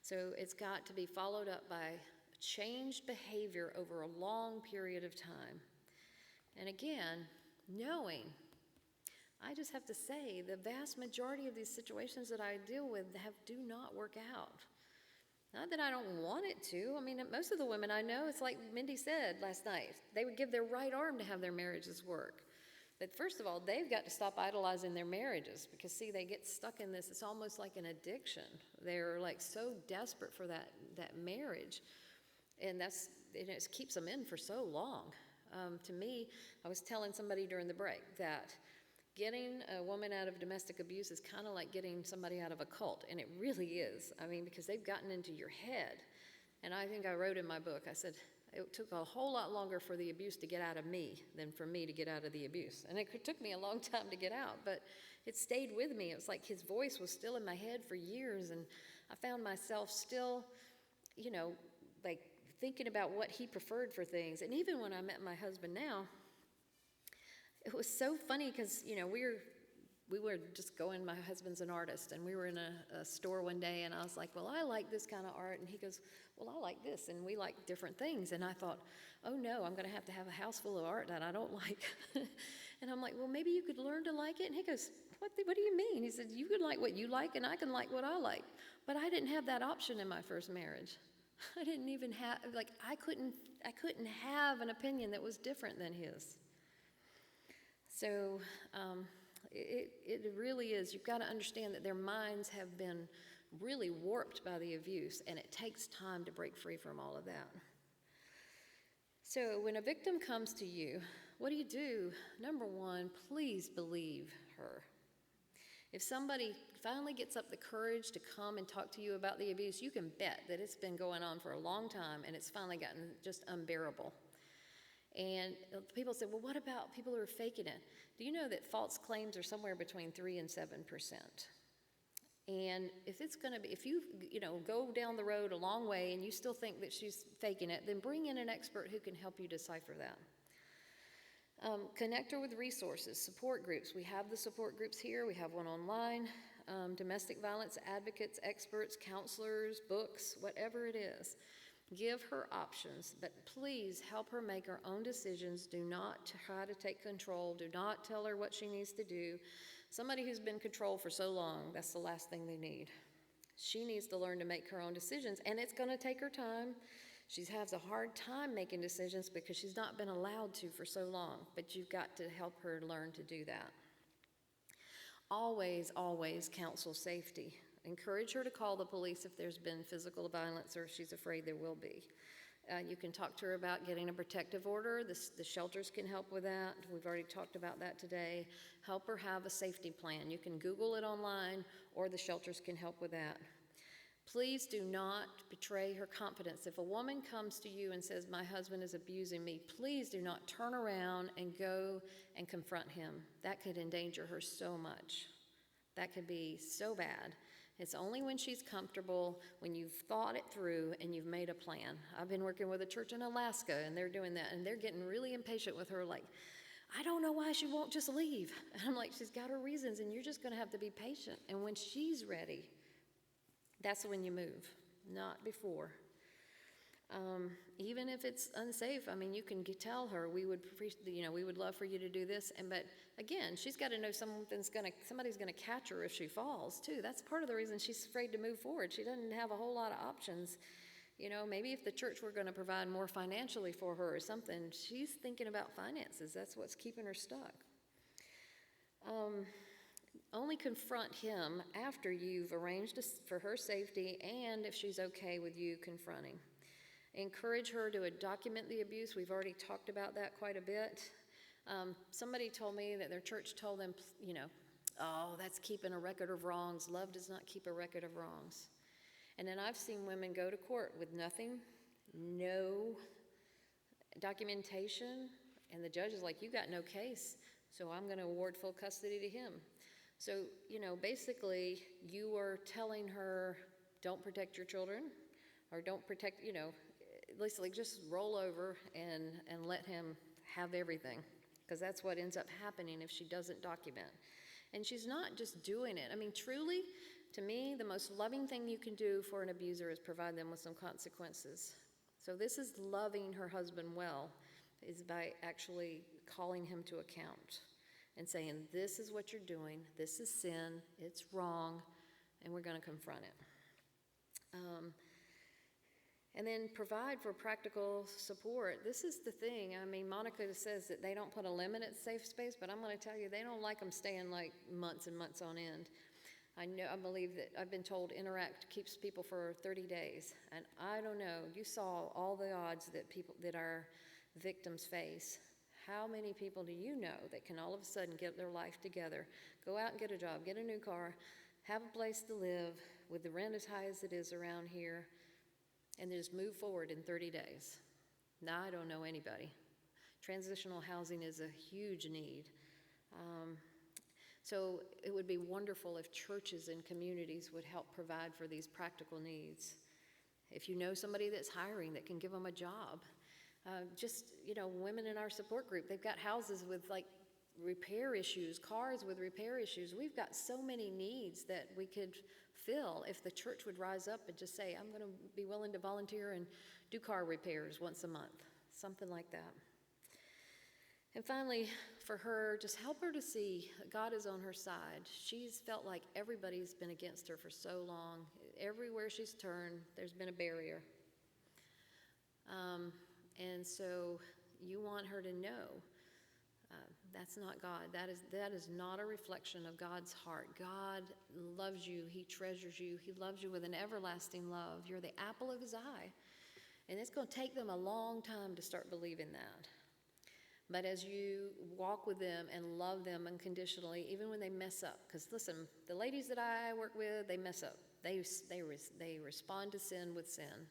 So it's got to be followed up by changed behavior over a long period of time. And again, knowing, I just have to say, the vast majority of these situations that I deal with do not work out. Not that I don't want it to. I mean, most of the women I know, it's like Mindy said last night, they would give their right arm to have their marriages work. But first of all, they've got to stop idolizing their marriages because, see, they get stuck in this. It's almost like an addiction. They're like so desperate for that marriage, and it keeps them in for so long. To me, I was telling somebody during the break that getting a woman out of domestic abuse is kind of like getting somebody out of a cult, and it really is. I mean, because they've gotten into your head. And I think I wrote in my book, I said, it took a whole lot longer for the abuse to get out of me than for me to get out of the abuse. And it took me a long time to get out, but it stayed with me. It was like his voice was still in my head for years, and I found myself still, you know, like thinking about what he preferred for things. And even when I met my husband now, it was so funny because, you know, we were just going, my husband's an artist, and we were in a store one day, and I was like, well, I like this kind of art, and he goes, well, I like this, and we like different things. And I thought, oh no, I'm going to have a house full of art that I don't like. And I'm like, well, maybe you could learn to like it. And he goes, what do you mean? He said, you can like what you like, and I can like what I like. But I didn't have that option in my first marriage. I didn't even have, like, I couldn't have an opinion that was different than his. So it really is, you've got to understand that their minds have been really warped by the abuse, and it takes time to break free from all of that. So when a victim comes to you, what do? Number one, please believe her. If somebody finally gets up the courage to come and talk to you about the abuse, you can bet that it's been going on for a long time, and it's finally gotten just unbearable. And people say, well, what about people who are faking it? Do you know that false claims are somewhere between 3 and 7%? And if you go down the road a long way and you still think that she's faking it, then bring in an expert who can help you decipher that. Connect her with resources, support groups. We have the support groups here. We have one online. Domestic violence advocates, experts, counselors, books, whatever it is. Give her options, but please help her make her own decisions. Do not try to take control. Do not tell her what she needs to do. Somebody who's been controlled for so long, that's the last thing they need. She needs to learn to make her own decisions, and it's going to take her time. She has a hard time making decisions because she's not been allowed to for so long, but you've got to help her learn to do that. Always, always counsel safety. Encourage her to call the police if there's been physical violence or if she's afraid there will be. You can talk to her about getting a protective order. The shelters can help with that. We've already talked about that today. Help her have a safety plan. You can Google it online, or the shelters can help with that. Please do not betray her confidence. If a woman comes to you and says, my husband is abusing me, please do not turn around and go and confront him. That could endanger her so much. That could be so bad. It's only when she's comfortable, when you've thought it through and you've made a plan. I've been working with a church in Alaska, and they're doing that, and they're getting really impatient with her, like, I don't know why she won't just leave. And I'm like, she's got her reasons, and you're just going to have to be patient. And when she's ready, that's when you move, not before. Even if it's unsafe, I mean, you can tell her, we would love for you to do this. But again, she's got to know somebody's going to catch her if she falls too. That's part of the reason she's afraid to move forward. She doesn't have a whole lot of options. You know, maybe if the church were going to provide more financially for her or something, she's thinking about finances. That's what's keeping her stuck. Only confront him after you've arranged for her safety and if she's okay with you confronting. Encourage her to document the abuse. We've already talked about that quite a bit. Somebody told me that their church told them, oh, that's keeping a record of wrongs. Love does not keep a record of wrongs. And then I've seen women go to court with nothing, no documentation, and the judge is like, you got no case, so I'm going to award full custody to him. So, basically you are telling her, don't protect your children, or don't protect, basically just roll over and let him have everything, because that's what ends up happening if she doesn't document. And she's not just doing it. I mean, truly, to me, the most loving thing you can do for an abuser is provide them with some consequences. So this is loving her husband well, is by actually calling him to account and saying, this is what you're doing, this is sin, it's wrong, and we're going to confront it. And then provide for practical support. This is the thing. I mean, Monica says that they don't put a limit at safe space, but I'm going to tell you, they don't like them staying like months and months on end. I believe that I've been told Interact keeps people for 30 days. And I don't know, you saw all the odds that our victims face. How many people do you know that can all of a sudden get their life together, go out and get a job, get a new car, have a place to live with the rent as high as it is around here, and just move forward in 30 days? Now, I don't know anybody. Transitional housing is a huge need. So it would be wonderful if churches and communities would help provide for these practical needs. If you know somebody that's hiring that can give them a job, women in our support group, they've got houses with like repair issues, cars with repair issues. We've got so many needs that we could fill if the church would rise up and just say, I'm going to be willing to volunteer and do car repairs once a month, something like that. And finally, for her, just help her to see God is on her side. She's felt like everybody's been against her for so long. Everywhere she's turned, there's been a barrier. And so you want her to know that's not God. That is not a reflection of God's heart. God loves you. He treasures you. He loves you with an everlasting love. You're the apple of his eye. And it's going to take them a long time to start believing that. But as you walk with them and love them unconditionally, even when they mess up, because listen, the ladies that I work with, they mess up. They respond to sin with sin.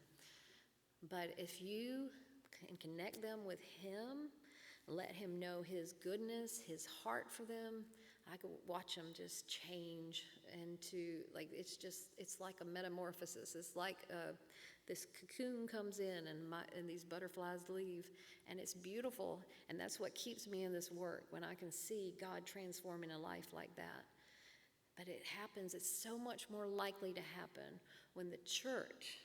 But if you can connect them with him, let him know his goodness, his heart for them, I can watch them just change into, like, it's like a metamorphosis. It's like this cocoon comes in and these butterflies leave, and it's beautiful, and that's what keeps me in this work, when I can see God transforming a life like that. But it happens, it's so much more likely to happen when the church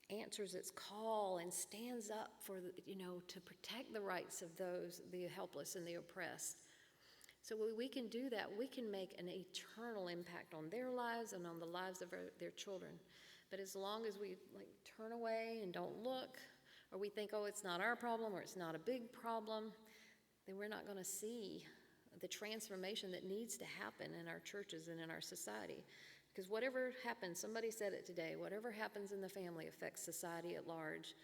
answers its call and stands up for, to protect the rights of those, the helpless and the oppressed. So when we can do that, we can make an eternal impact on their lives and on the lives of their children. But as long as we turn away and don't look, or we think, oh, it's not our problem, or it's not a big problem, then we're not going to see the transformation that needs to happen in our churches and in our society. Because whatever happens, somebody said it today, whatever happens in the family affects society at large.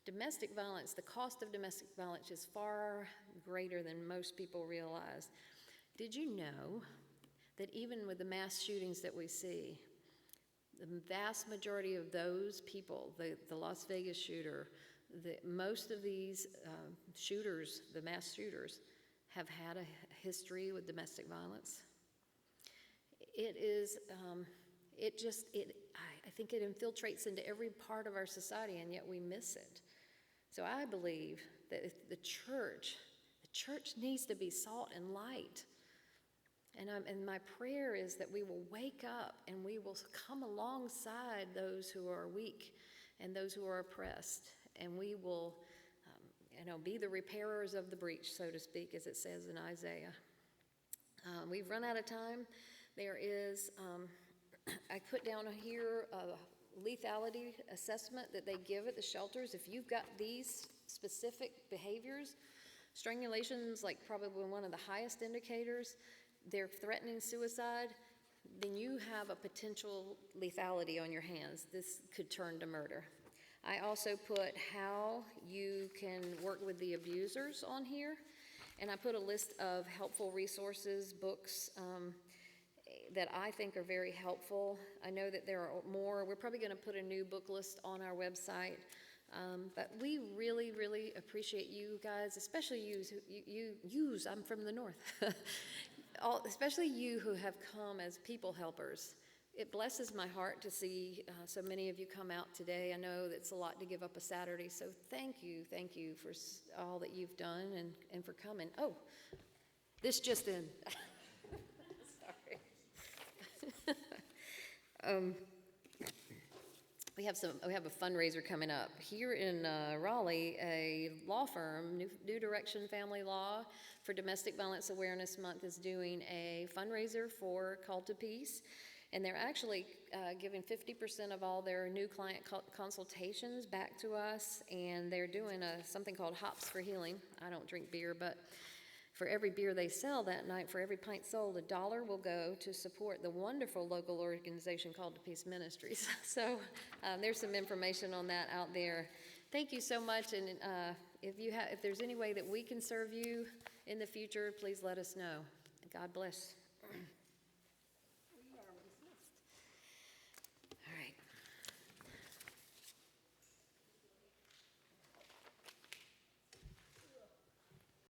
Domestic violence, the cost of domestic violence is far greater than most people realize. Did you know that even with the mass shootings that we see, the vast majority of those people, the Las Vegas shooter, most of these shooters, the mass shooters, have had a history with domestic violence? It is, I think it infiltrates into every part of our society, and yet we miss it. So I believe that if the church needs to be salt and light. And my prayer is that we will wake up and we will come alongside those who are weak and those who are oppressed, and we will, be the repairers of the breach, so to speak, as it says in Isaiah. We've run out of time. There is, I put down here a lethality assessment that they give at the shelters. If you've got these specific behaviors, strangulation's like probably one of the highest indicators. They're threatening suicide, then you have a potential lethality on your hands. This could turn to murder. I also put how you can work with the abusers on here, and I put a list of helpful resources, books that I think are very helpful. I know that there are more. We're probably going to put a new book list on our website. But we really, really appreciate you guys, especially you, I'm from the north, especially you who have come as people helpers. It blesses my heart to see so many of you come out today. I know that's a lot to give up a Saturday, so thank you for all that you've done and for coming. Oh, this just in. Sorry. We have a fundraiser coming up here in Raleigh. A law firm, New Direction Family Law, for Domestic Violence Awareness Month is doing a fundraiser for Call to Peace, and they're actually giving 50% of all their new client consultations back to us, and they're doing something called Hops for Healing. I don't drink beer, but for every beer they sell that night, for every pint sold, $1 will go to support the wonderful local organization called to Peace Ministries. So there's some information on that out there. Thank you so much, and if there's any way that we can serve you, in the future, please let us know. God bless.